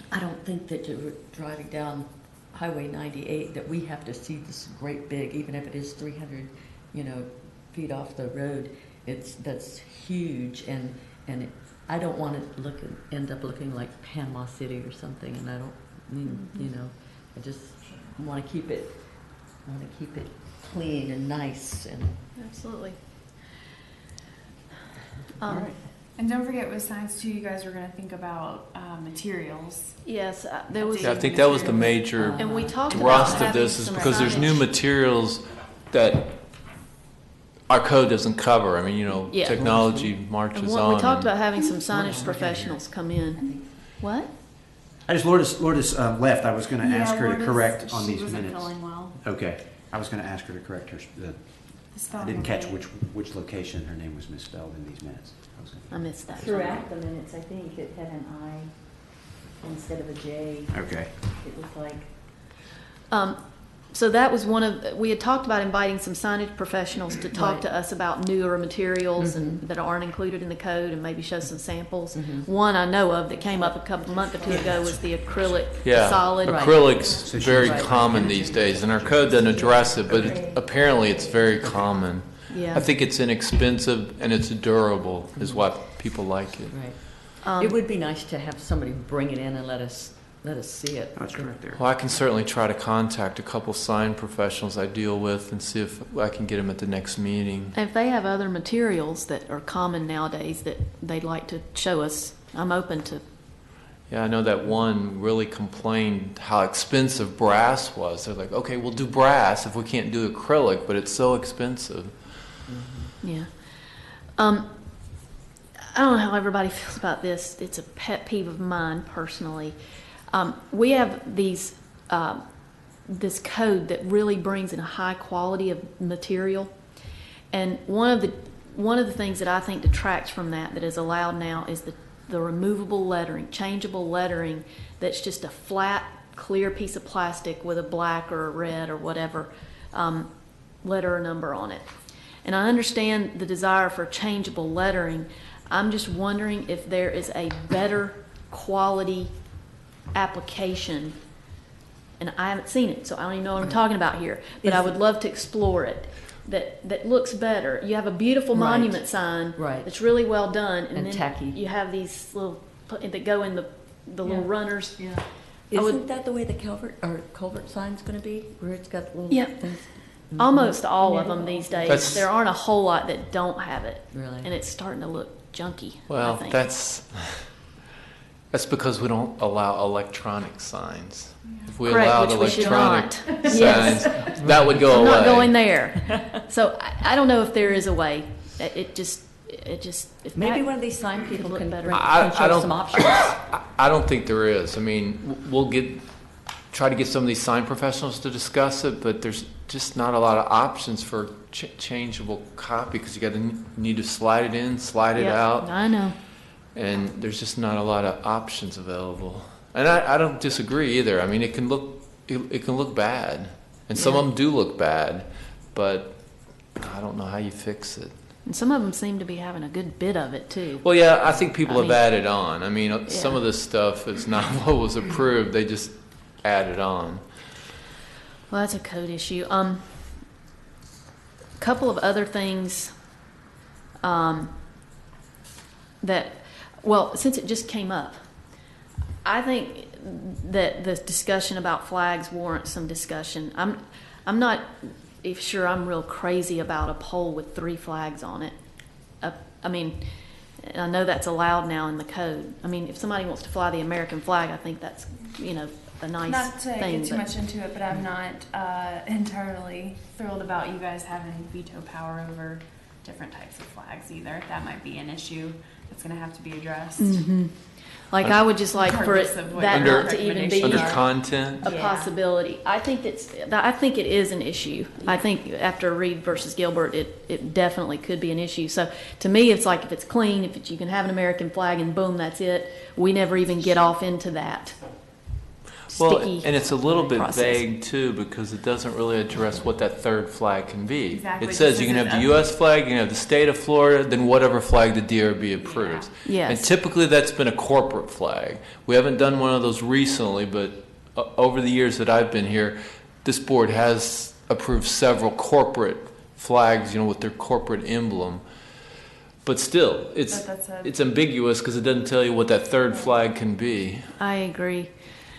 I don't think that you're driving down Highway 98 that we have to see this great big, even if it is 300, feet off the road. That's huge, and I don't want it end up looking like Panama City or something. And I don't mean, I just want to keep it clean and nice and. Absolutely. All right. And don't forget with signs too, you guys were gonna think about materials. Yes, there was. Yeah, I think that was the major And we talked about thrust of having this is some because there's new signage. materials that our code doesn't cover. I mean, Yeah. technology And marches we on. talked about having some signage professionals come in. What? I just, Lourdes left. I was going to Yeah, ask her to Lourdes, correct on she these wasn't minutes. feeling well. Okay. I was going to ask her to correct her. I spelling didn't catch of it. which location her name was misspelled in these minutes. I missed that. Throughout the minutes, I think it had an I instead of a J. Okay. It was like, So that was we had talked about inviting some signage professionals to talk Right. to us about newer materials Mm-hmm. and that aren't included in the code and maybe show some samples. One I know of that came up a month or two ago was the acrylic Yeah, solid. acrylic's very Right. common these days, and our code doesn't address it, but apparently it's very common. Yeah. I think it's inexpensive and it's durable, is why people like it. Right. It would be nice to have somebody bring it in and let us see it. That's correct there. Well, I can certainly try to contact a couple sign professionals I deal with and see if I can get them at the next meeting. If they have other materials that are common nowadays that they'd like to show us, I'm open to. Yeah, I know that one really complained how expensive brass was. They're like, okay, we'll do brass if we can't do acrylic, but it's so expensive. Yeah. I don't know how everybody feels about this. It's a pet peeve of mine personally. We have this code that really brings in a high quality of material, and one of the things that I think detracts from that is allowed now is the removable lettering, changeable lettering. That's just a flat, clear piece of plastic with a black or a red or whatever letter or number on it. And I understand the desire for changeable lettering. I'm just wondering if there is a better quality application, and I haven't seen it, so I don't even know what I'm talking about here, but I would love to explore it, that looks better. You have a beautiful Right. monument sign Right. that's really well done, and then tacky. you have these little, that go in the little runners. Yeah. I would- Isn't that the way the culvert sign's going to be, where it's got little Yeah. things? Almost all of them these days. That's- There aren't a whole lot that don't have it. Really? And it's starting to look junky, I Well, think. that's because we don't allow electronic signs. If we Correct, allowed which we should electronic not. signs, Yes. that would go I'm away. not going there. So I don't know if there is a way. It just, if Maybe that one of these sign people look can better. can show some options. I don't think there is. I mean, we'll try to get some of these sign professionals to discuss it, but there's just not a lot of options for changeable copy because you got to need to slide it in, slide it Yep, out, I know. and there's just not a lot of options available. And I don't disagree either. I mean, it can look bad, and some of them do look bad, but I don't know how you fix it. And some of them seem to be having a good bit of it too. Well, yeah, I think people I have mean, added on. I mean, some yeah. of this stuff is not what was approved. They just added on. Well, that's a code issue. Couple of other things since it just came up, I think that the discussion about flags warrants some discussion. I'm not sure I'm real crazy about a pole with 3 flags on it. I mean, I know that's allowed now in the code. I mean, if somebody wants to fly the American flag, I think that's, a nice Not to thing. get too but- much into it, but I'm not entirely thrilled about you guys having veto power over different types of flags either. That might be an issue that's going to have to be addressed. Mhm. Like I would just like for Regardless of what that your not to even be under content. a possibility. I think it is an issue. I think after Reed versus Gilbert, it definitely could be an issue. So to me, it's like if it's clean, you can have an American flag and boom, that's it. We never even get off into that. Well, Sticky and it's a little bit process. vague too because it doesn't really address what that third flag can be. Exactly. It says you can have the U.S. flag, you can have the state of Florida, then whatever flag the DRB approves. Yes. And typically that's been a corporate flag. We haven't done one of those recently, but over the years that I've been here, this board has approved several corporate flags, with their corporate emblem. But still, it's ambiguous because it doesn't tell you what that third flag can be. I agree.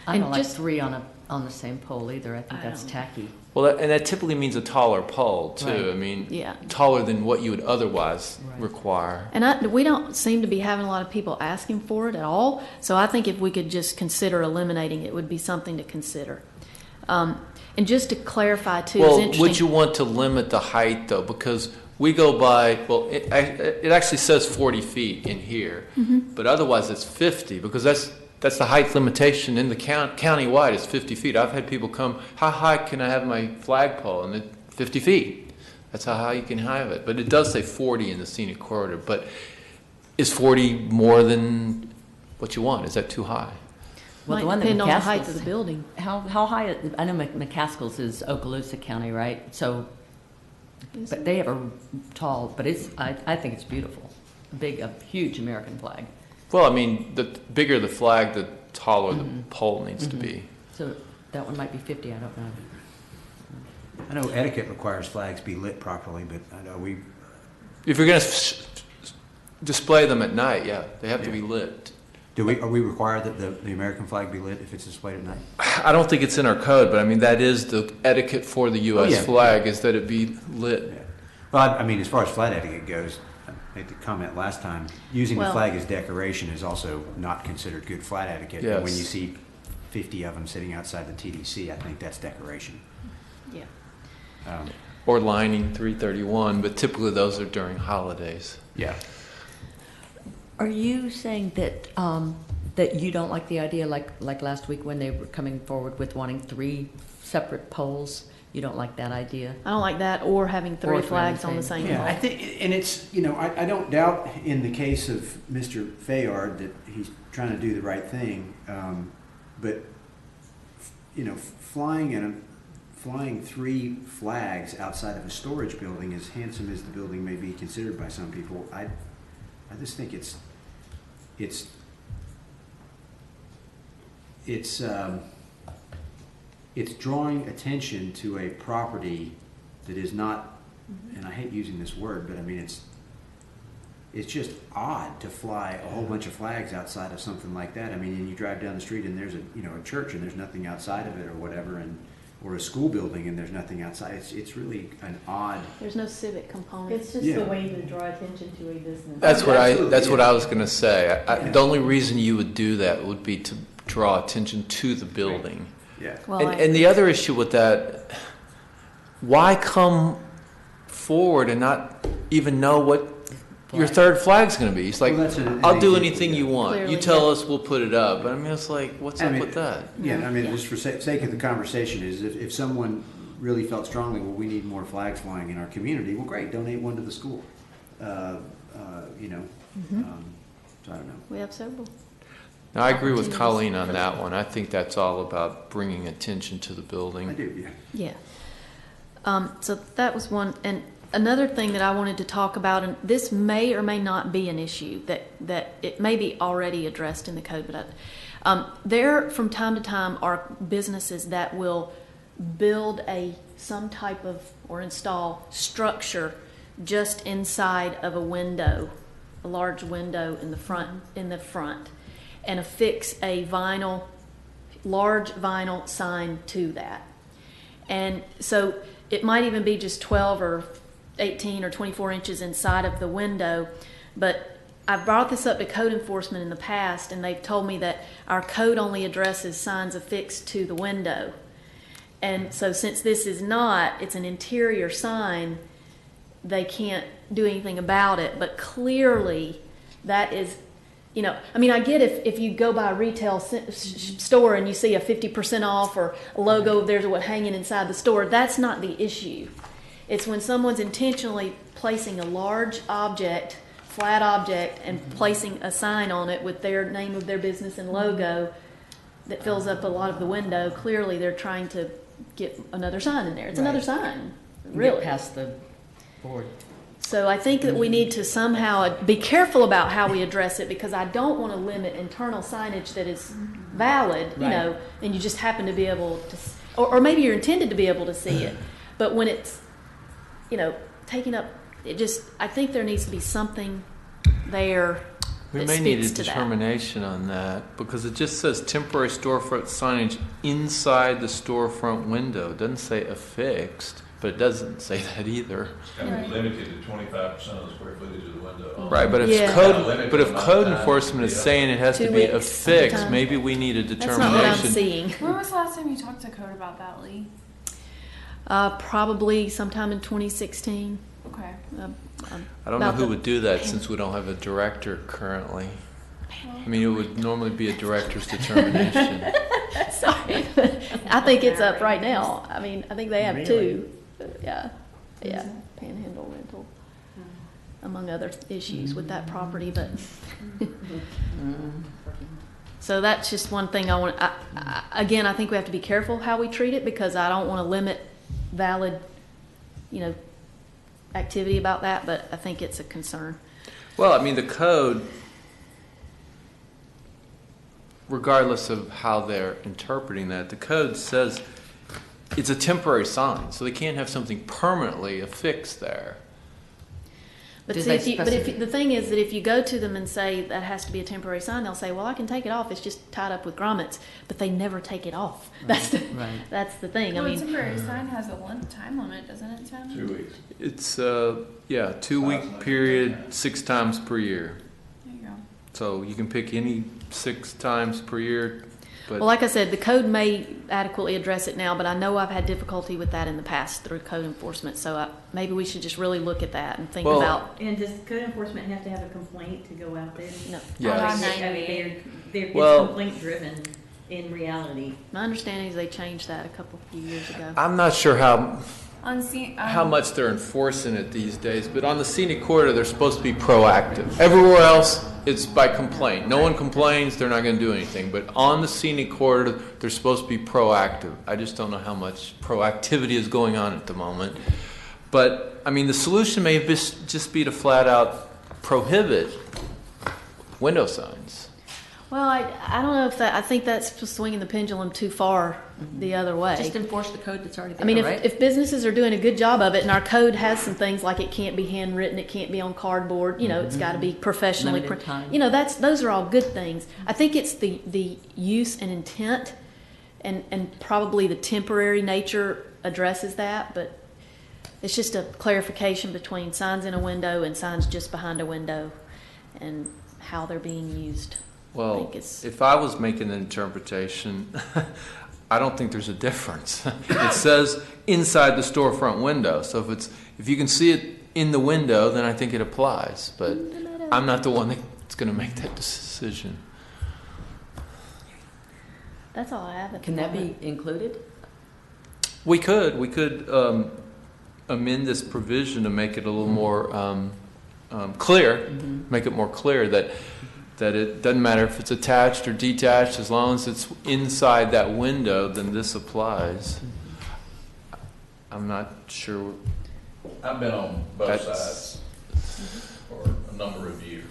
I And don't like just- 3 on the same pole either. I think that's tacky. Well, and that typically means a taller pole too. Right. I mean, Yeah. taller than what you would otherwise Right. require. And we don't seem to be having a lot of people asking for it at all. So I think if we could just consider eliminating it, it would be something to consider. And just to clarify too, it's Well, interesting. would you want to limit the height though? Because we go by, well, it actually says 40 feet in here, but otherwise it's 50 because that's the height limitation in the county-wide is 50 feet. I've had people come, how high can I have my flagpole? And it's 50 feet. That's how high you can have it. But it does say 40 in the scenic corridor. But is 40 more than what you want? Is that too high? Well, the Might one that depend on the height McCaskill's- of the building. How high? I know McCaskill's is Okaloosa County, right? So, but they have a tall, but I think it's beautiful. A huge American flag. Well, I mean, the bigger the flag, the taller the pole needs to be. So that one might be 50. I don't know. I know etiquette requires flags be lit properly, but I know If you're going to display them at night, yeah, they have to be lit. are we required that the American flag be lit if it's displayed at night? I don't think it's in our code, but I mean, that is the etiquette for the U.S. Oh, yeah. flag, is that it be lit. Yeah. Well, I mean, as far as flag etiquette goes, I made the comment last time, using the Well- flag as decoration is also not considered good flag etiquette. And when Yes. you see 50 of them sitting outside the TDC, I think that's decoration. Yeah. Or lining 331, but typically those are during holidays. Yeah. Are you saying that that you don't like the idea, like last week when they were coming forward with wanting 3 separate poles? You don't like that idea? I don't like that, or having 3 Or flags on the same Yeah, pole. I think, and it's, I don't doubt in the case of Mr. Fayard that he's trying to do the right thing, but, flying 3 flags outside of a storage building, as handsome as the building may be considered by some people, I just think it's drawing attention to a property that is not, and I hate using this word, but I mean, it's just odd to fly a whole bunch of flags outside of something like that. I mean, and you drive down the street and there's a church and there's nothing outside of it or whatever, or a school building and there's nothing outside. It's really an odd. There's no civic component. It's just a way to draw attention to a business. That's what Absolutely, I was going to say. The only reason you would do that would be to draw attention to the building. Yeah. Well, And the other issue with that, why come forward and not even know what your third flag's going to be? It's like, Well, that's an I'll do example, anything you want. Clearly, you tell us, we'll put it up. But I mean, it's like, what's I up mean, with that? Yeah, I mean, just for sake of the conversation is if someone really felt strongly, well, we need more flags flying in our community, well, great, donate one to the school. So I don't know. we have several. Now, I agree with Opportunities. Colleen on that one. I think that's all about bringing attention to the building. I do, yeah. Yeah. So that was one. And another thing that I wanted to talk about, and this may or may not be an issue, that it may be already addressed in the code, but there from time to time are businesses that will build some type of, or install structure just inside of a window, a large window in the front, and affix a large vinyl sign to that. And so it might even be just 12 or 18 or 24 inches inside of the window. But I've brought this up to code enforcement in the past, and they've told me that our code only addresses signs affixed to the window. And so since this is not, it's an interior sign, they can't do anything about it. But clearly that is, I mean, I get if you go by a retail store and you see a 50% off or a logo of theirs or what hanging inside the store, that's not the issue. It's when someone's intentionally placing a large object, flat object, and placing a sign on it with their name of their business and logo that fills up a lot of the window. Clearly they're trying to get another sign in there. It's another sign, really. Get past the board. So I think that we need to somehow be careful about how we address it, because I don't want to limit internal signage that is valid, Right. and you just happen to be able to, or maybe you're intended to be able to see it. But when it's, taking up, I think there needs to be something there We that may need a speaks to that. determination on that, because it just says temporary storefront signage inside the storefront window. It doesn't say affixed, but it doesn't say that either. It's kind of limited to 25% of the square footage of the window. Right, but if Yeah. code enforcement is saying it has to 2 be weeks affixed, sometime. maybe we need a That's not what I'm determination. seeing. When was the last time you talked to Code about that, Lee? Probably sometime in 2016. Okay. I don't know about who the- would do that since we don't have a director currently. I mean, it would normally be a director's determination. Sorry. I think it's up right now. I mean, I think they have two. Yeah, yeah, panhandle rental, among other issues with that property, but. So that's just one thing I want, again, I think we have to be careful how we treat it, because I don't want to limit valid, activity about that, but I think it's a concern. Well, I mean, the code, regardless of how they're interpreting that, the code says it's a temporary sign, so they can't have something permanently affixed there. But Did see, they if the thing is that if you go to them and say that has to be a temporary sign, they'll say, well, I can take it off. It's just tied up with grommets, but they never take it off. That's the, that's the thing. Well, I a mean, temporary sign has a time limit, doesn't it, Tim? 2 weeks. It's, 2-week period, 6 times per year. There you go. So you can pick any 6 times per year, but. well, like I said, the code may adequately address it now, but I know I've had difficulty with that in the past through code enforcement. So maybe we should just really look at that and think Well- about. And does code enforcement have to have a complaint to go out there? No. Yes. I mean, it's Well- complaint driven in reality. My understanding is they changed that a few years ago. I'm not sure how How much they're enforcing it these days, but on the scenic corridor, they're supposed to be proactive. Everywhere else, it's by complaint. No one complains, they're not going to do anything. But on the scenic corridor, they're supposed to be proactive. I just don't know how much proactivity is going on at the moment. But, I mean, the solution may just be to flat out prohibit window signs. Well, I don't know if that, I think that's swinging the pendulum too far the other way. Just enforce the code that's already there, I mean, right? if businesses are doing a good job of it, and our code has some things like it can't be handwritten, it can't be on cardboard, it's got to be professionally Limited time. those are all good things. I think it's the use and intent, and probably the temporary nature addresses that, but it's just a clarification between signs in a window and signs just behind a window, and how they're being used. I Well, think it's, if I was making an interpretation, I don't think there's a difference. It says inside the storefront window, so if you can see it in the window, then I think it applies. But I'm not the one that's going to make that decision. that's all I have. Can that be included? We could amend this provision to make it a little more clear, make it more clear that it doesn't matter if it's attached or detached, as long as it's inside that window, then this applies. I'm not sure. I've been on both That's- sides for a number of years,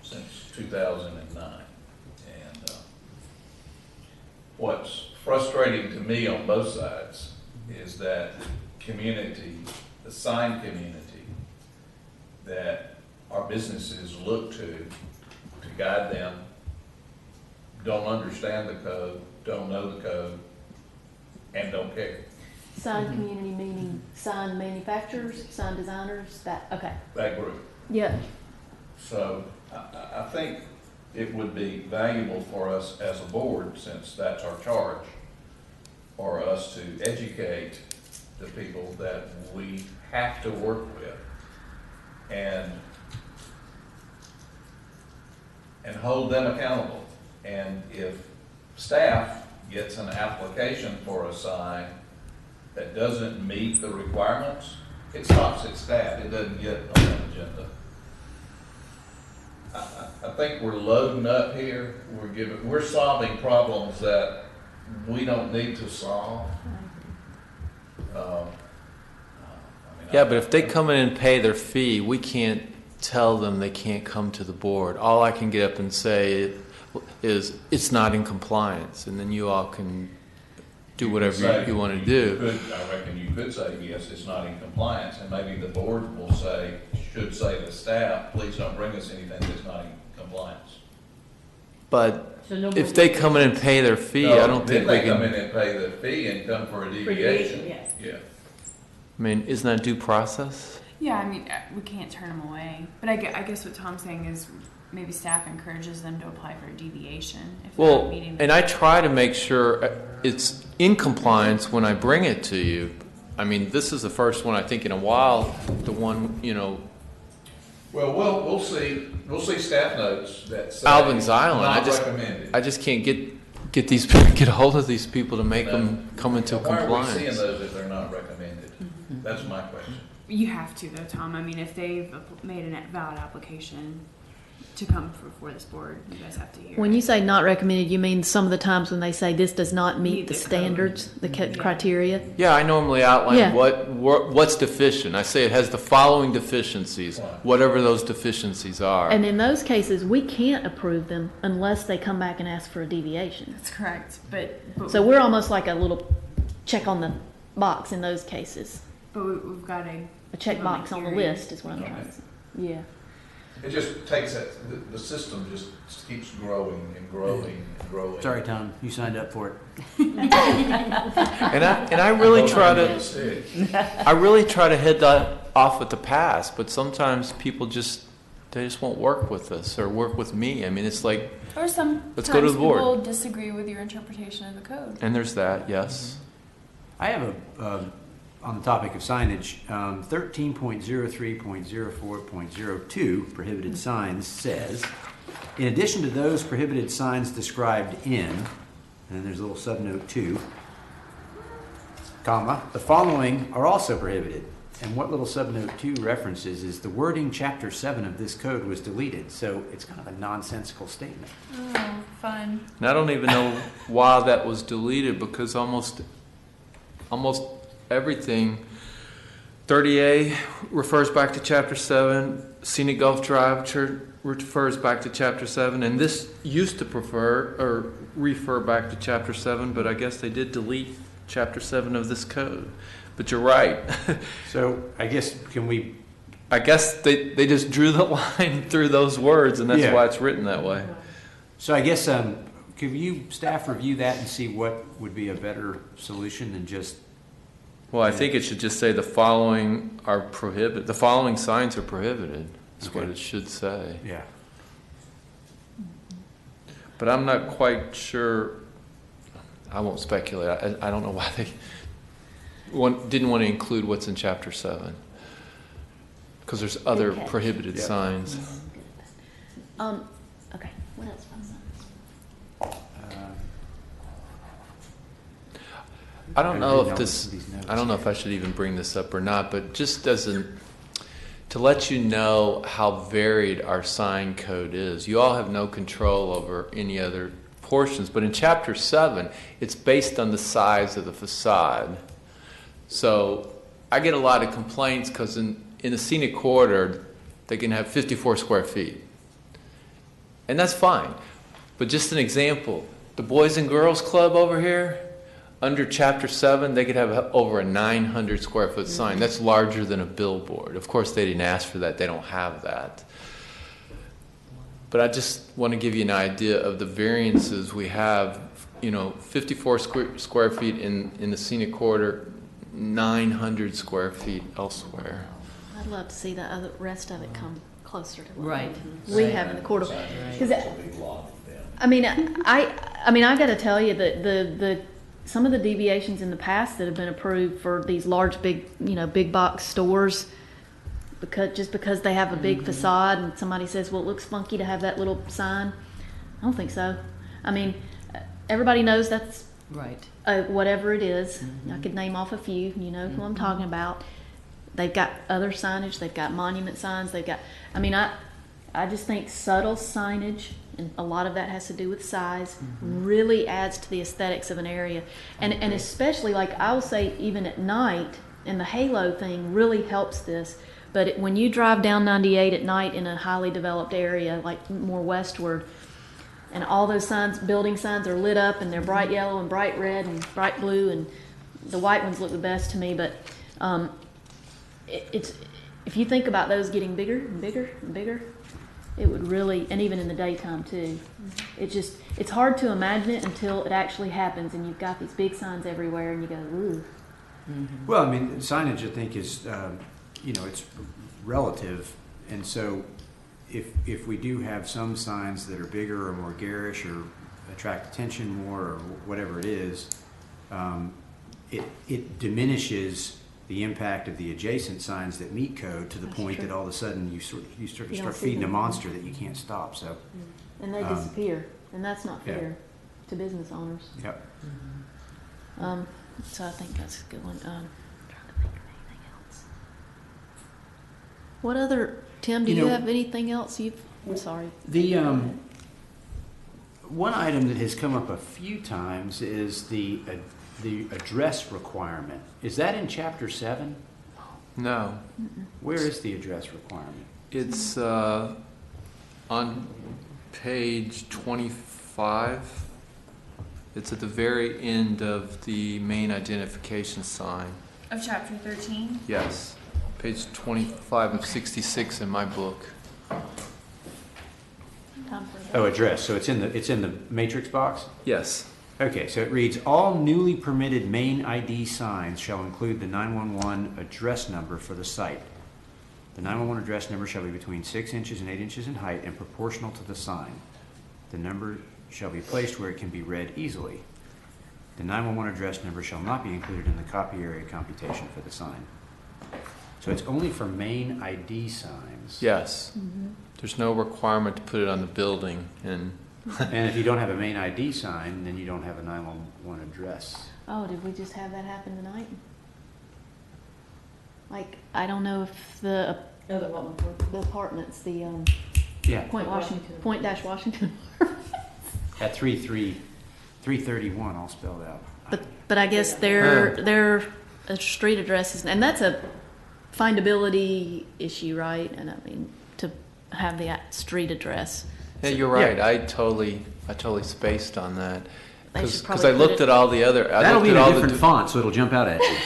since 2009. And what's frustrating to me on both sides is that community, the sign community, that our businesses look to guide them, don't understand the code, don't know the code, and don't care. sign community meaning sign manufacturers, sign designers, okay. That group. Yeah. So I think it would be valuable for us as a board, since that's our charge, for us to educate the people that we have to work with and hold them accountable. And if staff gets an application for a sign that doesn't meet the requirements, it stops at staff, it doesn't get on the agenda. I think we're loading up here, we're solving problems that we don't need to solve. Yeah, but if they come in and pay their fee, we can't tell them they can't come to the board. All I can get up and say is it's not in compliance, and then you all can do whatever you want to do. I reckon you could say, yes, it's not in compliance, and maybe the board will say, should say to staff, please don't bring us anything that's not in compliance. compliance. But So no more if they come in and pay their fee, I don't think we Then they come in can, and pay the fee and come for a deviation. yes. Yeah. I mean, isn't that due process? Yeah, I mean, we can't turn them away. But I guess what Tom's saying is maybe staff encourages them to apply for a deviation if they're not Well, meeting. and I try to make sure it's in compliance when I bring it to you. I mean, this is the first one I think in a while, the one, Well, we'll see staff notes that say. Alvin's Island. Not recommended. I just can't get these get a hold of these people to make them come into Why are we seeing compliance. those if they're not recommended? That's my question. You have to, though, Tom. I mean, if they've made a valid application to come before this board, you guys have to hear When it. you say not recommended, you mean some of the times when they say this does not meet the standards, the criteria? Yeah, I normally outline Yeah. what's deficient. I say it has the following deficiencies, whatever those deficiencies are. And in those cases, we can't approve them unless they come back and ask for a deviation. That's correct. But So we're almost like a little check on the box in those cases. But we've got a check box on the list is what I'm trying to say. Yeah. It just takes that, the system just keeps growing and growing and growing. Sorry, Tom, you signed up for it. And I really try to head that off at the past, but sometimes people they just won't work with us or work with me. I mean, it's like, or sometimes let's go to the board. people disagree with your interpretation of the code. And there's that, yes. I have on the topic of signage, 13.03.04.02 prohibited signs says, in addition to those prohibited signs described in, and then there's a little subnote 2, comma, the following are also prohibited. And what little subnote 2 references is the wording chapter 7 of this code was deleted, so it's kind of a nonsensical statement. Oh, fun. And I don't even know why that was deleted because almost everything, 30A refers back to Chapter 7, Scenic Gulf Drive refers back to Chapter 7, and this used to refer back to Chapter 7, but I guess they did delete Chapter 7 of this code. But you're right. So I guess I guess they just drew the line through those words, and that's why it's written that way. So I guess, could you staff review that and see what would be a better solution than just... Well, I think it should just say the following are prohibited. The following signs are prohibited. Is what it should say. Yeah. But I'm not quite sure. I won't speculate. I don't know why they didn't want to include what's in Chapter 7. Because there's other prohibited signs. Okay. What else? I don't know if I should even bring this up or not, but just to let you know how varied our sign code is. You all have no control over any other portions, but in Chapter 7, it's based on the size of the facade. So I get a lot of complaints because in the scenic corridor, they can have 54 square feet. And that's fine. But just an example, the Boys and Girls Club over here, under Chapter 7, they could have over a 900 square foot sign. That's larger than a billboard. Of course, they didn't ask for that. They don't have that. But I just want to give you an idea of the variances we have. 54 square feet in the scenic corridor, 900 square feet elsewhere. I'd love to see the rest of it come closer to what Right. we have in the corridor. Because I got to tell you that some of the deviations in the past that have been approved for these large, big box stores, because they have a big facade and somebody says, well, it looks funky to have that little sign. I don't think so. I mean, everybody knows that's right. Whatever it is. I could name off a few. You know who I'm talking about. They've got other signage. They've got monument signs. I just think subtle signage, and a lot of that has to do with size, really adds to the aesthetics of an area. And especially, like I will say, even at night, and the halo thing really helps this. But when you drive down 98 at night in a highly developed area, like more westward, and all those signs, building signs are lit up, and they're bright yellow and bright red and bright blue, and the white ones look the best to me, but it's if you think about those getting bigger and bigger and bigger, it would really, and even in the daytime too. It's hard to imagine it until it actually happens, and you've got these big signs everywhere, and you go, ooh. Well, I mean, signage, I think, is, it's relative. And so if we do have some signs that are bigger or more garish or attract attention more or whatever it is, it diminishes the impact of the adjacent signs that meet code to the point that all of a sudden you start feeding a monster that you can't stop. So, and they disappear, and that's not fair to business owners. Yep. So I think that's a good one. Trying to think of anything else. What other, Tim? Do you have anything else? I'm sorry. The one item that has come up a few times is the address requirement. Is that in Chapter 7? No. Where is the address requirement? It's on page 25. It's at the very end of the main identification sign. Of chapter 13? Yes. Page 25 of 66 in my book. Oh, address. So it's in the matrix box? Yes. Okay, so it reads, all newly permitted main ID signs shall include the 911 address number for the site. The 911 address number shall be between 6 inches and 8 inches in height and proportional to the sign. The number shall be placed where it can be read easily. The 911 address number shall not be included in the copy area computation for the sign. So it's only for main ID signs. Yes. There's no requirement to put it on the building. And if you don't have a main ID sign, then you don't have a 911 address. Oh, did we just have that happen tonight? Like, I don't know if the apartments, the Point Washington. At 331 all spelled out. But I guess their street addresses, and that's a findability issue, right? And I mean, to have the street address. Yeah, you're right. I totally spaced on that because I probably looked at all the other. That'll be in a different font, so it'll jump out at you.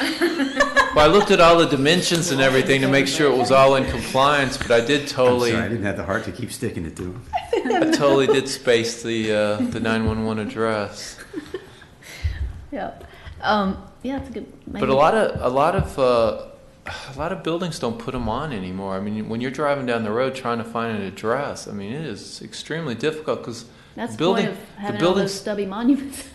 Well, I looked at all the dimensions and everything to make sure it was all in compliance, but I did totally. I'm sorry, I didn't have the heart to keep sticking it to him. I totally did space the 911 address. Yeah. Yeah, it's a good. Maybe. But a lot of buildings don't put them on anymore. I mean, when you're driving down the road trying to find an address, I mean, it is extremely difficult because that's the point of having all those stubby monuments.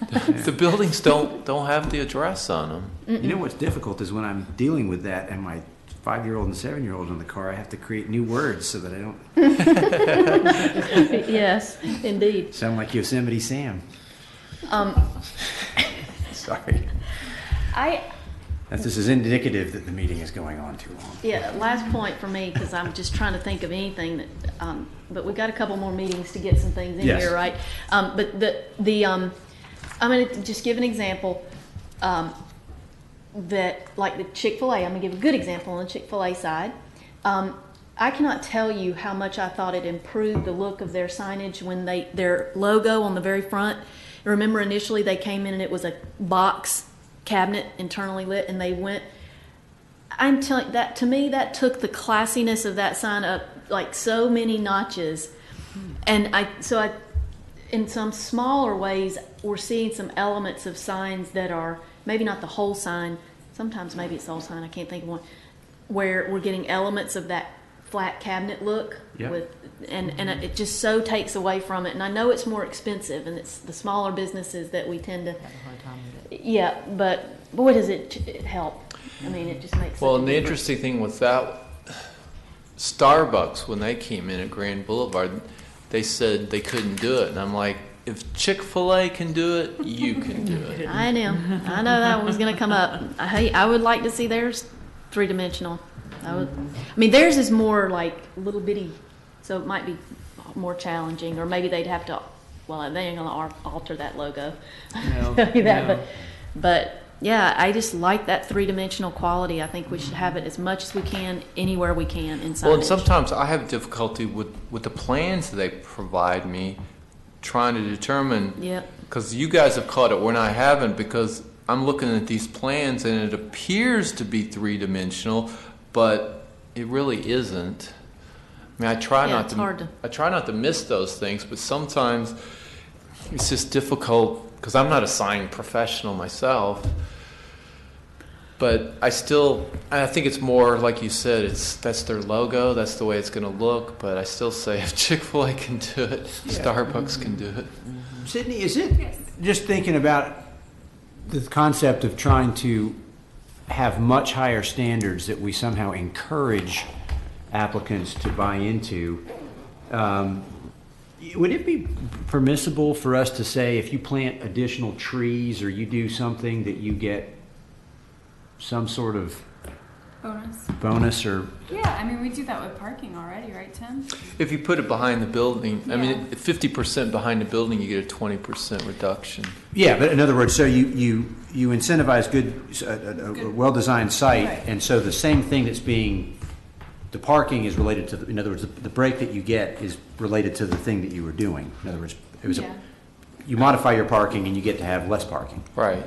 The buildings don't have the address on them. You know what's difficult is when I'm dealing with that and my 5-year-old and 7-year-old in the car, I have to create new words so that I don't. Yes, indeed. Sound like Yosemite Sam. Sorry. This is indicative that the meeting is going on too long. Yeah, last point for me, because I'm just trying to think of anything that, but we've got a couple more meetings to get some things in here, right? But I'm going to just give an example that, like the Chick-fil-A, I'm going to give a good example on the Chick-fil-A side. I cannot tell you how much I thought it improved the look of their signage when their logo on the very front. Remember initially they came in and it was a box cabinet internally lit, and they went, I'm telling that, to me, that took the classiness of that sign up like so many notches. And so in some smaller ways, we're seeing some elements of signs that are maybe not the whole sign, sometimes maybe it's the whole sign, I can't think of one, where we're getting elements of that flat cabinet look. Yep. And it just so takes away from it. And I know it's more expensive, and it's the smaller businesses that we tend to have a hard time with it. Yeah, but boy, does it help. I mean, it just makes Well, and the interesting thing with that, Starbucks, when they came in at Grand Boulevard, they said they couldn't do it. And I'm like, if Chick-fil-A can do it, you can do it. I know that was going to come up. I would like to see theirs three-dimensional. I mean, theirs is more like little bitty, so it might be more challenging, or maybe they'd have to. Well, they ain't gonna alter that logo. No, tell you that, no. but yeah, I just like that three-dimensional quality. I think we should have it as much as we can anywhere we can inside. Well, and sometimes I have difficulty with the plans they provide me, trying to determine. Yeah. Because you guys have caught it when I haven't, because I'm looking at these plans and it appears to be three-dimensional, but it really isn't. I mean, I try Yeah, not it's to. hard to- I try not to miss those things, but sometimes it's just difficult because I'm not a sign professional myself. But I think it's more like you said. That's their logo. That's the way it's going to look. But I still say if Chick-fil-A can do it, Starbucks can do it. Sydney, is it just thinking about the concept of trying to have much higher standards that we somehow encourage applicants to buy into? Would it be permissible for us to say if you plant additional trees or you do something that you get some sort of bonus or? Yeah, I mean, we do that with parking already, right, Tim? If you put it behind the building, I Yeah. mean, 50% behind the building, you get a 20% reduction. Yeah, but in other words, so you incentivize a well-designed site, Right. and so the same thing that's being, the parking is related to, in other words, the break that you get is related to the thing that you were doing. In other words, it was Yeah. you modify your parking and you get to have less parking. Right.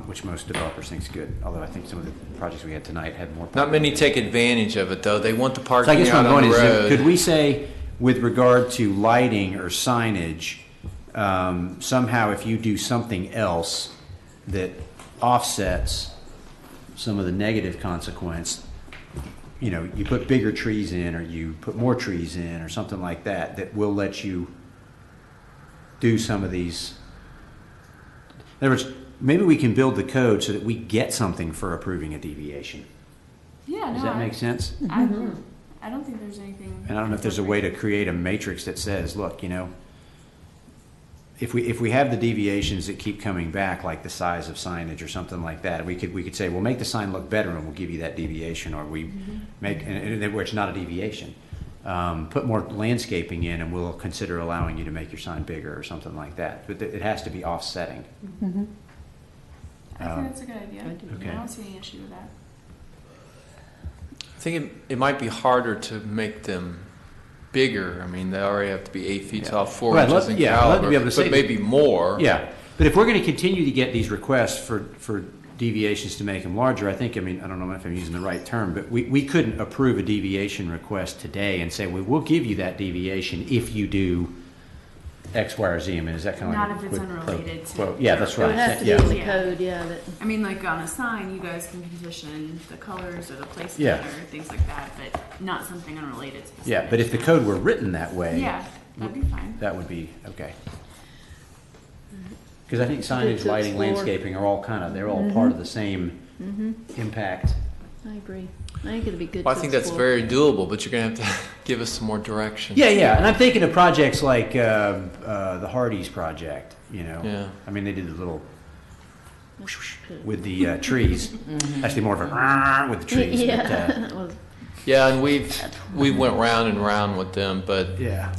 Which most developers think is good, although I think some of the projects we had tonight had more parking. Not many take advantage of it, though. They want the So I parking guess what out I'm on going the is, road. could we say, with regard to lighting or signage, somehow if you do something else that offsets some of the negative consequence, you know, you put bigger trees in or you put more trees in or something like that, that will let you do some of these. In other words, maybe we can build the code so that we get something for approving a deviation. Yeah, Does no, that make sense? I don't think there's anything. And I don't know if there's a way to create a matrix that says, look, you know, if we have the deviations that keep coming back, like the size of signage or something like that, we could say, well, make the sign look better and we'll give you that deviation, or we make, and where it's not a deviation. Put more landscaping in and we'll consider allowing you to make your sign bigger or something like that. But it has to be offsetting. I think that's a good idea. Okay. I don't see any issue with that. I think it might be harder to make them bigger. I mean, they already have to be 8 feet tall, 4 Well, inches in I'd love caliber, to be able to say but maybe more. Yeah, but if we're going to continue to get these requests for deviations to make them larger, I think, I mean, I don't know if I'm using the right term, but we couldn't approve a deviation request today and say, well, we'll give you that deviation if you do X, Y, or Z. I mean, is that kind of Not like a if it's quid pro unrelated to. quo? Yeah, that's right. It would have to be Yeah. in the code, yeah. I mean, like on a sign, you guys can petition the colors or the placement Yeah. or things like that, but not something unrelated to the Yeah, but if the code were written that way. Yeah, that'd be fine. That would be, okay. Because I think signage, to lighting, explore. landscaping are all they're all part of the same impact. I agree. I think it'd be good Well, to I think that's explore. very doable, but you're going to have to give us some more direction. Yeah, and I'm thinking of projects like the Hardee's project, you know. Yeah. I mean, they did the little with the trees. Actually, more of a with the trees. Yeah. But, It was- Yeah, and we went round and round with them, but yeah.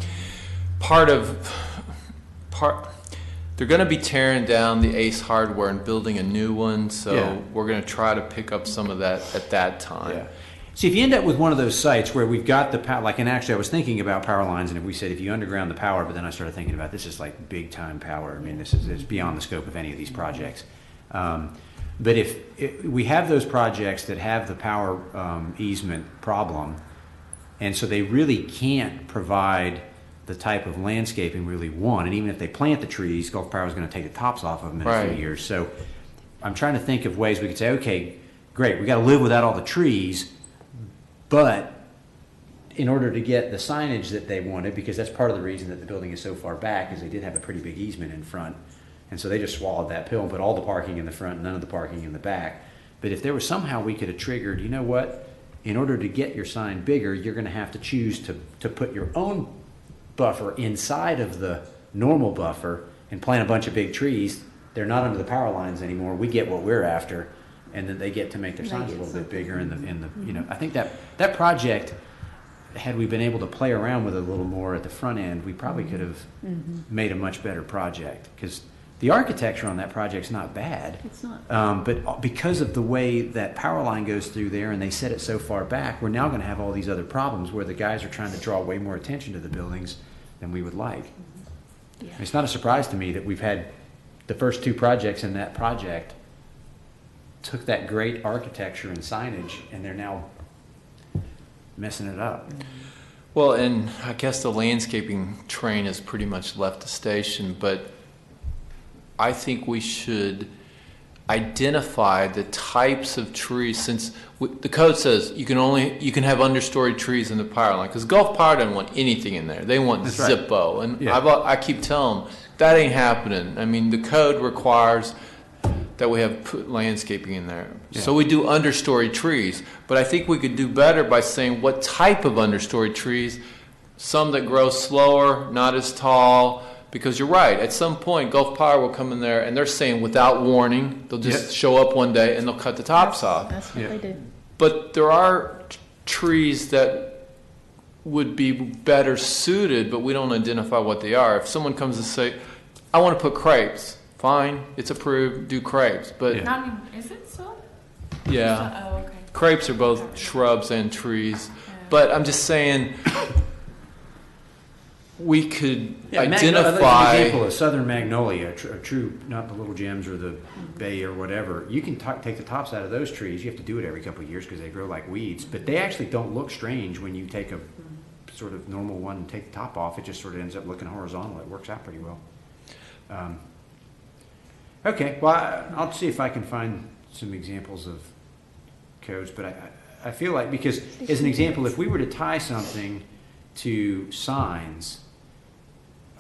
They're going to be tearing down the Ace Hardware and building a new one, so Yeah. we're going to try to pick up some of that at that time. Yeah. See, if you end up with one of those sites where we've got the power, like, and actually I was thinking about power lines, and if we said if you underground the power, but then I started thinking about this is like big time power. I mean, it's beyond the scope of any of these projects. But if we have those projects that have the power easement problem, and so they really can't provide the type of landscaping we really want, and even if they plant the trees, Gulf Power is going to take the tops off of them in a Right. few years. So I'm trying to think of ways we could say, okay, great, we got to live without all the trees, but in order to get the signage that they wanted, because that's part of the reason that the building is so far back, is they did have a pretty big easement in front, and so they just swallowed that pill and put all the parking in the front, none of the parking in the back. But if there was somehow we could have triggered, you know what, in order to get your sign bigger, you're going to have to choose to put your own buffer inside of the normal buffer and plant a bunch of big trees. They're not under the power lines anymore. We get what we're after, and then they get to make their signs a little bit bigger. You know, I think that project, had we been able to play around with it a little more at the front end, we probably could have made a much better project, because the architecture on that project's not bad. It's not. But because of the way that power line goes through there and they set it so far back, we're now going to have all these other problems where the guys are trying to draw way more attention to the buildings than we would like. Yeah. It's not a surprise to me that we've had the first two projects in that project took that great architecture and signage and they're now messing it up. Well, and I guess the landscaping train has pretty much left the station, but I think we should identify the types of trees, since the code says you can have understory trees in the power line, because Gulf Power doesn't want anything in there. They want That's right. Zippo, and Yeah. I keep telling them that ain't happening. I mean, the code requires that we have put landscaping in there. Yeah. So we do understory trees, but I think we could do better by saying what type of understory trees, some that grow slower, not as tall, because you're right, at some point Gulf Power will come in there and they're saying without warning, they'll just show up one day and they'll cut the tops off. That's what they do. But there are trees that would be better suited, but we don't identify what they are. If someone comes and say, I want to put crepes, fine, it's approved, do crepes. But Not even, is it still? yeah, Oh, okay. crepes are both shrubs and trees. But I'm just saying, we could An identify. example of southern magnolia, a true, not the little gems or the bay or whatever. You can take the tops out of those trees. You have to do it every couple of years because they grow like weeds. But they actually don't look strange when you take a sort of normal one and take the top off. It just sort of ends up looking horizontal. It works out pretty well. Okay, well, I'll see if I can find some examples of codes. But I feel like, because as an example, if we were to tie something to signs,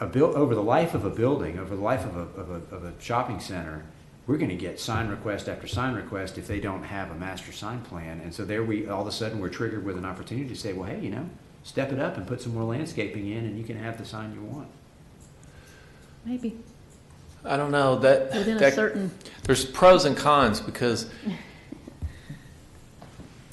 over the life of a building, over the life of a shopping center, we're going to get sign request after sign request if they don't have a master sign plan. And so all of a sudden we're triggered with an opportunity to say, well, hey, step it up and put some more landscaping in and you can have the sign you want. Maybe. I don't know that Within a certain. There's pros and cons, because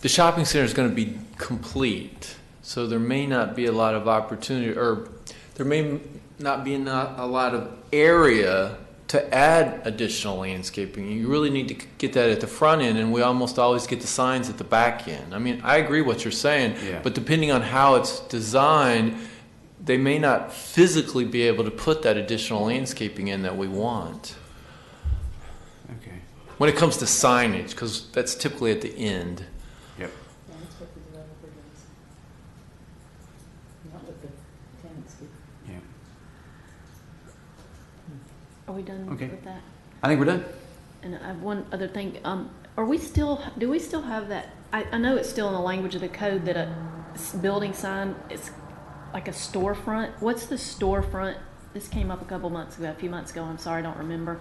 the shopping center is going to be complete, so there may not be a lot of opportunity, or there may not be a lot of area to add additional landscaping. You really need to get that at the front end, and we almost always get the signs at the back end. I mean, I agree what you're saying, but depending on how it's designed, they may not physically be able to put that additional landscaping in that we want. Okay. When it comes to signage, because that's typically at the end. Yep. Yeah, that's what the developer does. Not what the tenants do. Yeah. Are we done Okay. with that? I think we're done. And I have one other thing. Do we still have that? I know it's still in the language of the code that a building sign is like a storefront. What's the storefront? This came up a few months ago. I'm sorry, I don't remember.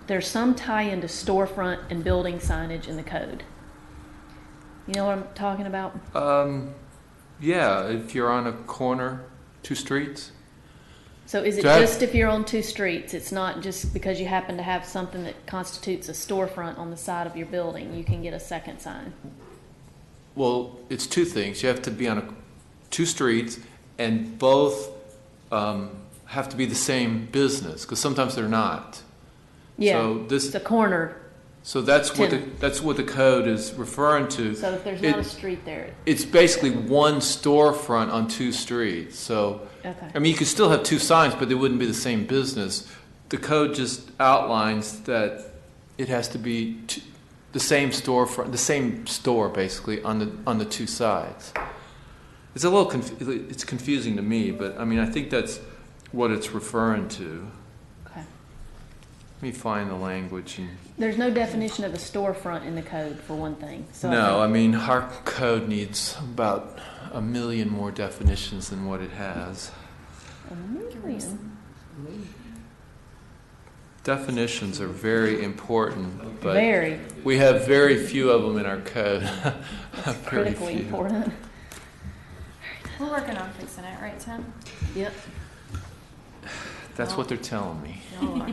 There's some tie-in to storefront and building signage in the code. You know what I'm talking about? Yeah, if you're on a corner, 2 streets. So is it just if you're on 2 streets? It's not just because you happen to have something that constitutes a storefront on the side of your building, you can get a second sign. Well, it's 2 things. You have to be on 2 streets, and both have to be the same business, because sometimes they're not. Yeah, so it's a corner. So that's what the code is referring to. So if there's not a street there. It's basically one storefront on 2 streets. So, Okay. I mean, you could still have 2 signs, but they wouldn't be the same business. The code just outlines that it has to be the same storefront, the same store basically on the 2 sides. It's a little it's confusing to me, but I mean, I think that's what it's referring to. Okay. Let me find the language. There's no definition of a storefront in the code, for one thing. So No, I mean, our code needs about 1 million more definitions than what it has. 1 million? Definitions are very important, but Very. we have very few of them in our code. Very Critically few. important. We're working on fixing it, right, Tim? Yep. That's what they're telling me.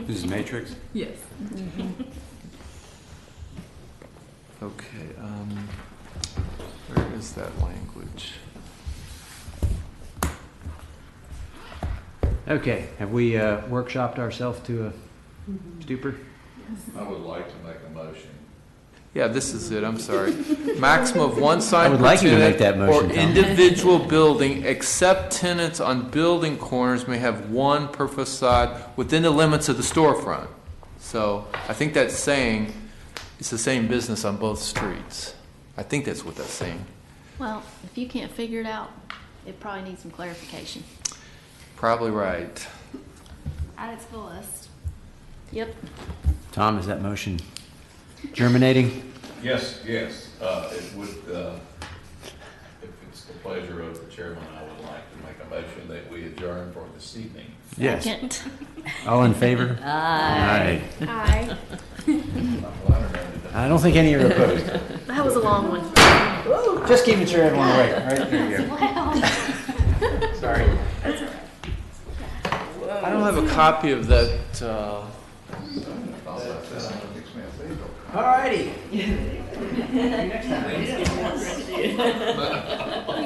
This is Matrix? Yes. Okay, where is that language? Okay, have we workshopped ourselves to a stupor? I would like to make a motion. Yeah, this is it, I'm sorry. Maximum of 1 sign I would per like you to tenant make that motion, or Tom. individual building, except tenants on building corners may have 1 per facade within the limits of the storefront. So I think that's saying it's the same business on both streets. I think that's what that's saying. Well, if you can't figure it out, it probably needs some clarification. Probably right. Add it to the list. Yep. Tom, is that motion germinating? Yes, yes. It would, if it's the pleasure of the chairman, I would like to make a motion that we adjourn for this evening. Yes. Second. All in favor? Aye. Aye. I don't think any are opposed. That was a long one. Just keeping sure everyone awake, right? There you go. Wow. Sorry. I don't have a copy of that, All righty. You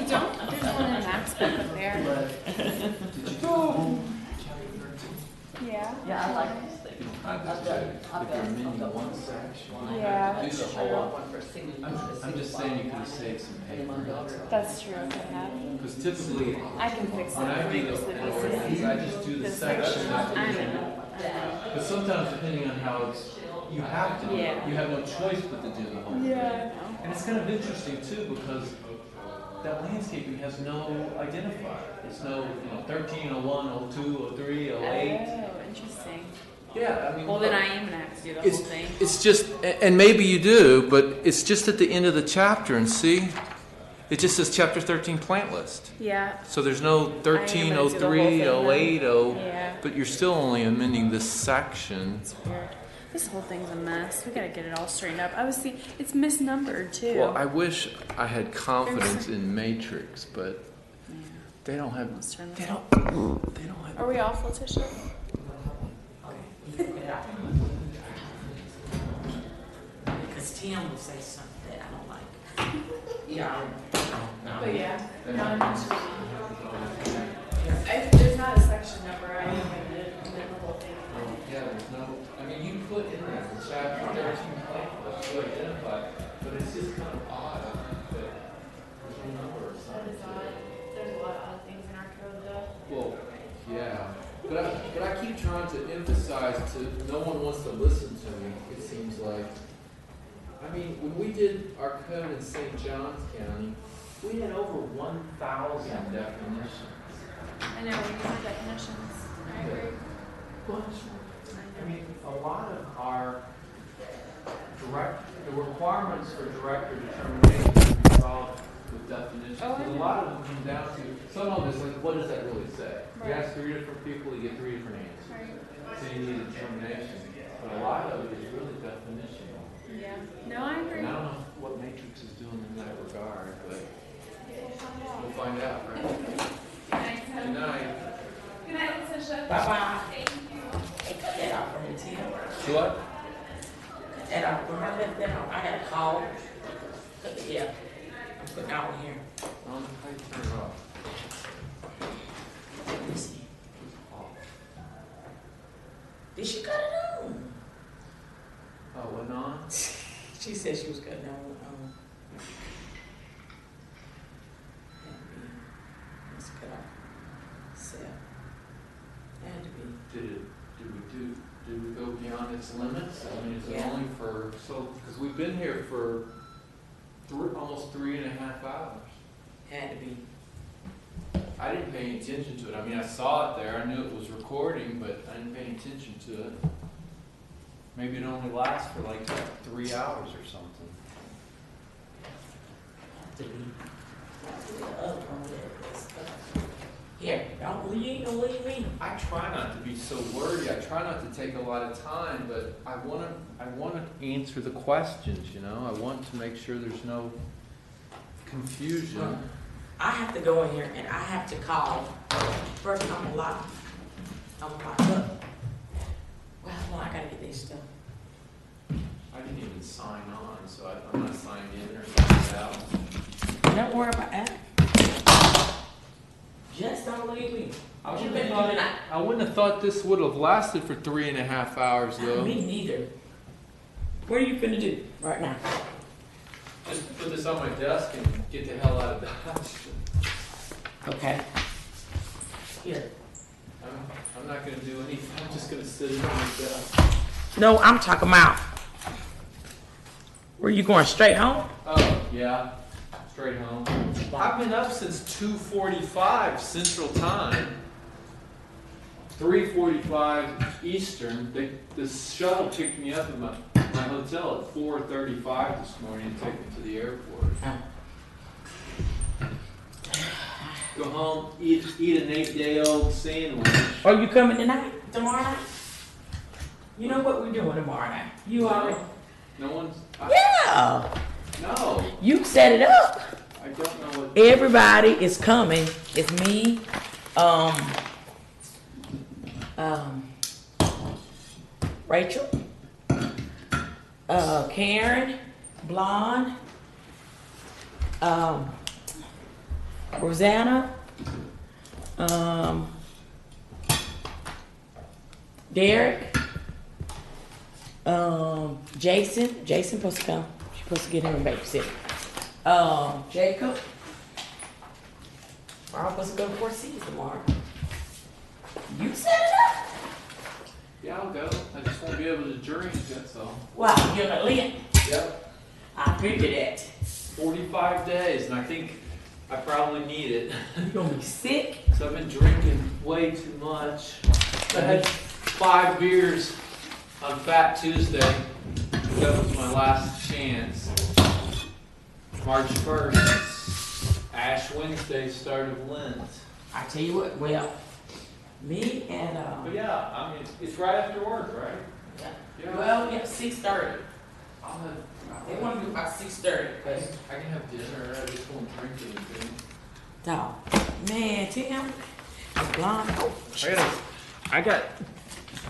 don't? There's one in Matt's book up there. Yeah. Yeah, I like these things. I've got one section. Yeah, Do that's the whole true. one for a single. I'm just saying you could have saved some paper. That's true, if I had. Because typically, I can fix when I that. make an ordinance, I just do the section. I know. But sometimes depending on how it's, you have to, Yeah. you have no choice but to do the whole thing. Yeah. And it's kind of interesting too, because that landscaping has no identifier. It's no, 1301, 02, 03, 08. Oh, interesting. Yeah, I mean. Well, then I am gonna have to do the whole thing. It's just, and maybe you do, but it's just at the end of the chapter, and see? It just says chapter 13 plant list. Yeah. So there's no 13, I am gonna do the whole 03, thing then. 08, Yeah. but you're still only amending this section. It's weird. This whole thing's a mess. We gotta get it all straightened up. I was seeing, it's misnumbered too. Well, I wish I had confidence in Matrix, but they don't have, Let's turn this they off. don't, they don't have. Are we off, Letitia? Because Tim will say something that I don't like. Yeah. But yeah, there's not a section number. I didn't amend the whole thing. Yeah, there's no, I mean, you put in there the chapter 13 plant list to identify, but it's just kind of odd, I think, that there's no number or That something. is odd. There's a lot of odd things in our code though. Well, yeah, but I keep trying to emphasize to, no one wants to listen to me, it seems like. I mean, when we did our code in St. Johns County, we had over 1,000 definitions. I know, we use the definitions. I agree. I mean, a lot of our the requirements for director determination can be solved with definitions. Oh, I Because a know. lot of them come down to, some of it's like, what does that really say? Right. You ask 3 different people, you get 3 different answers. Right. So you need a determination. But a lot of it is really definitional. Yeah. No, I agree. And I don't know what Matrix is doing in that regard, but we'll find out, right? Good night. Good night, Letitia. Bye-bye. Thank you. Hey, cut that off from me, Tim. What? Cut that off. When I left that off, I had a call. Yeah. I'm putting it out here. How you turn it off? Let me see. Did she cut it on? Oh, it went on? She said she was cutting on. Let's cut off. Sell. Had to be. Did we go beyond its limits? I mean, is it Yeah. only for, because we've been here for almost 3.5 hours. Had to be. I didn't pay any attention to it. I mean, I saw it there, I knew it was recording, but I didn't pay any attention to it. Maybe it only lasts for like 3 hours or something. Had to be. The other one there. Here, you ain't gonna leave me. I try not to be so wordy. I try not to take a lot of time, but I want to answer the questions, you know? I want to make sure there's no confusion. I have to go in here and I have to call. First, I'm locked. I'm locked up. Well, I gotta get this stuff. I didn't even sign on, so I'm not signed in or signed out. Don't worry about that. Just don't leave me. I You wouldn't better have do thought, I wouldn't have thought this would have lasted for 3.5 hours, though. Me neither. What are you finna do right now? Just put this on my desk and get the hell out of Dodge. Okay. Here. I'm not going to do anything. I'm just going to sit at my desk. No, I'm talking about. Where you going, straight home? Oh, yeah. Straight home. I've been up since 2:45 Central Time, 3:45 Eastern. The shuttle picked me up at my hotel at 4:35 this morning and took me to the airport. Go home, eat an 8-day-old sandwich. Are you coming tomorrow night? You know what we're doing tomorrow night? You already? No one's. Yeah. No. You set it up. I don't know what. Everybody is coming. It's me, Rachel, Karen, Blonde, Rosanna, Derek, Jason. Jason supposed to come. She's supposed to get him a babysitter. Jacob. We're all supposed to go to Four Seasons tomorrow. You set it up. Yeah, I'll go. I just won't be able to drink, that's all. Wow, you're gonna lit. Yep. I figured that. 45 days, and I think I probably need it. You gonna be sick? So I've been drinking way too much. I had 5 beers on Fat Tuesday. That was my last chance. March 1st, Ash Wednesday, start of Lent. I tell you what, well, me and, But yeah, I mean, it's right after work, right? Yeah. well, yeah, 6:30. I'll have, They wanna do about 6:30, but, I can have dinner, I just won't drink anything. dog, man, Tim, it's blonde. Oh, I got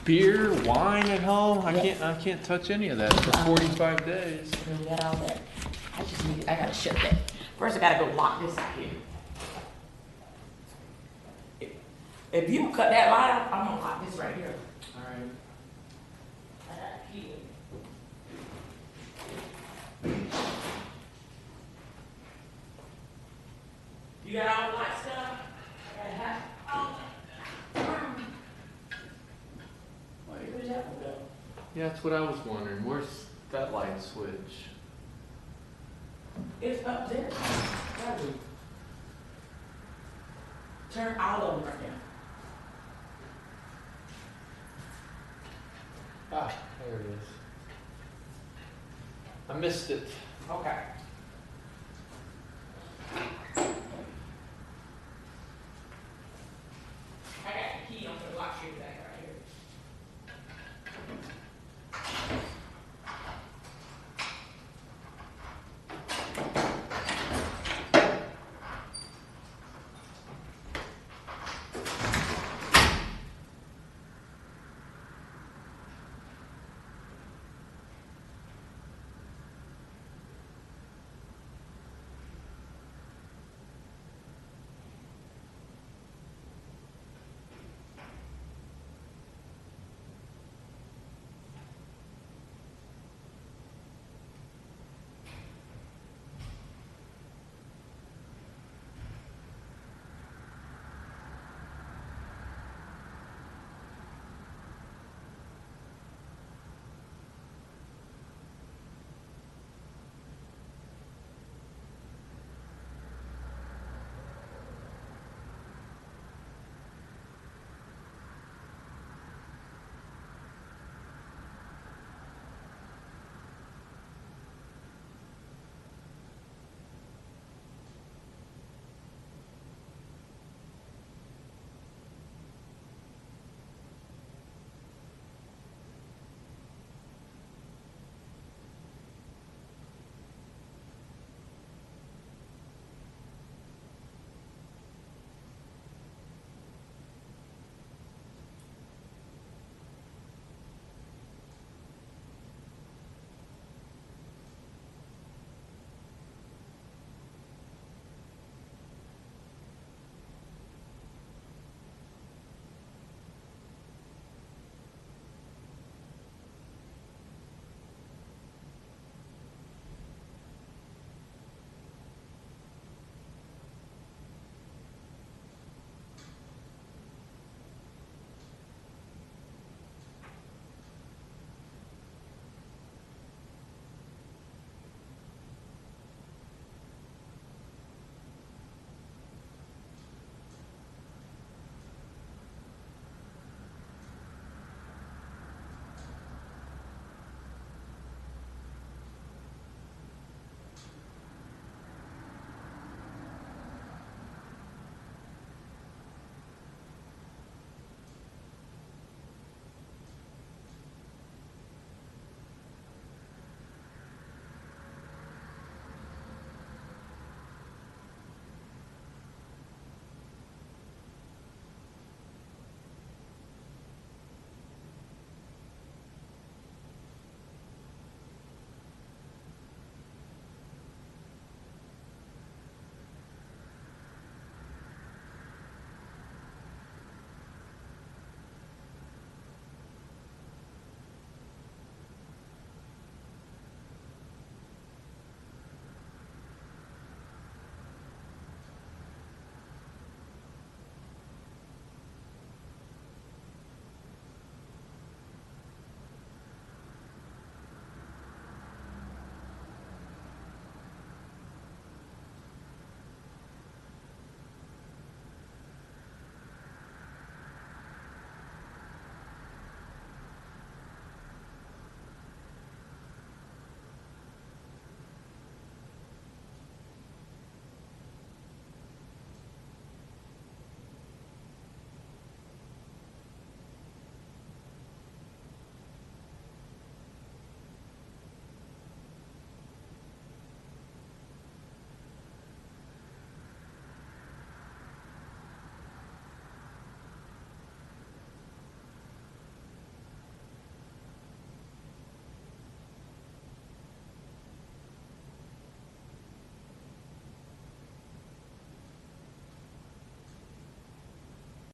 beer, wine at home. I can't touch any of that for 45 days. we got all that. I gotta shut that. First, I gotta go lock this out here. If you cut that light out, I'm gonna lock this right here. All right. I got a key. You got all the light stuff? I gotta have all that. Where's that one go? Yeah, that's what I was wondering. Where's that light switch? It's up there. Gotta be. Turn all of them right now. Ah, there it is. I missed it. Okay.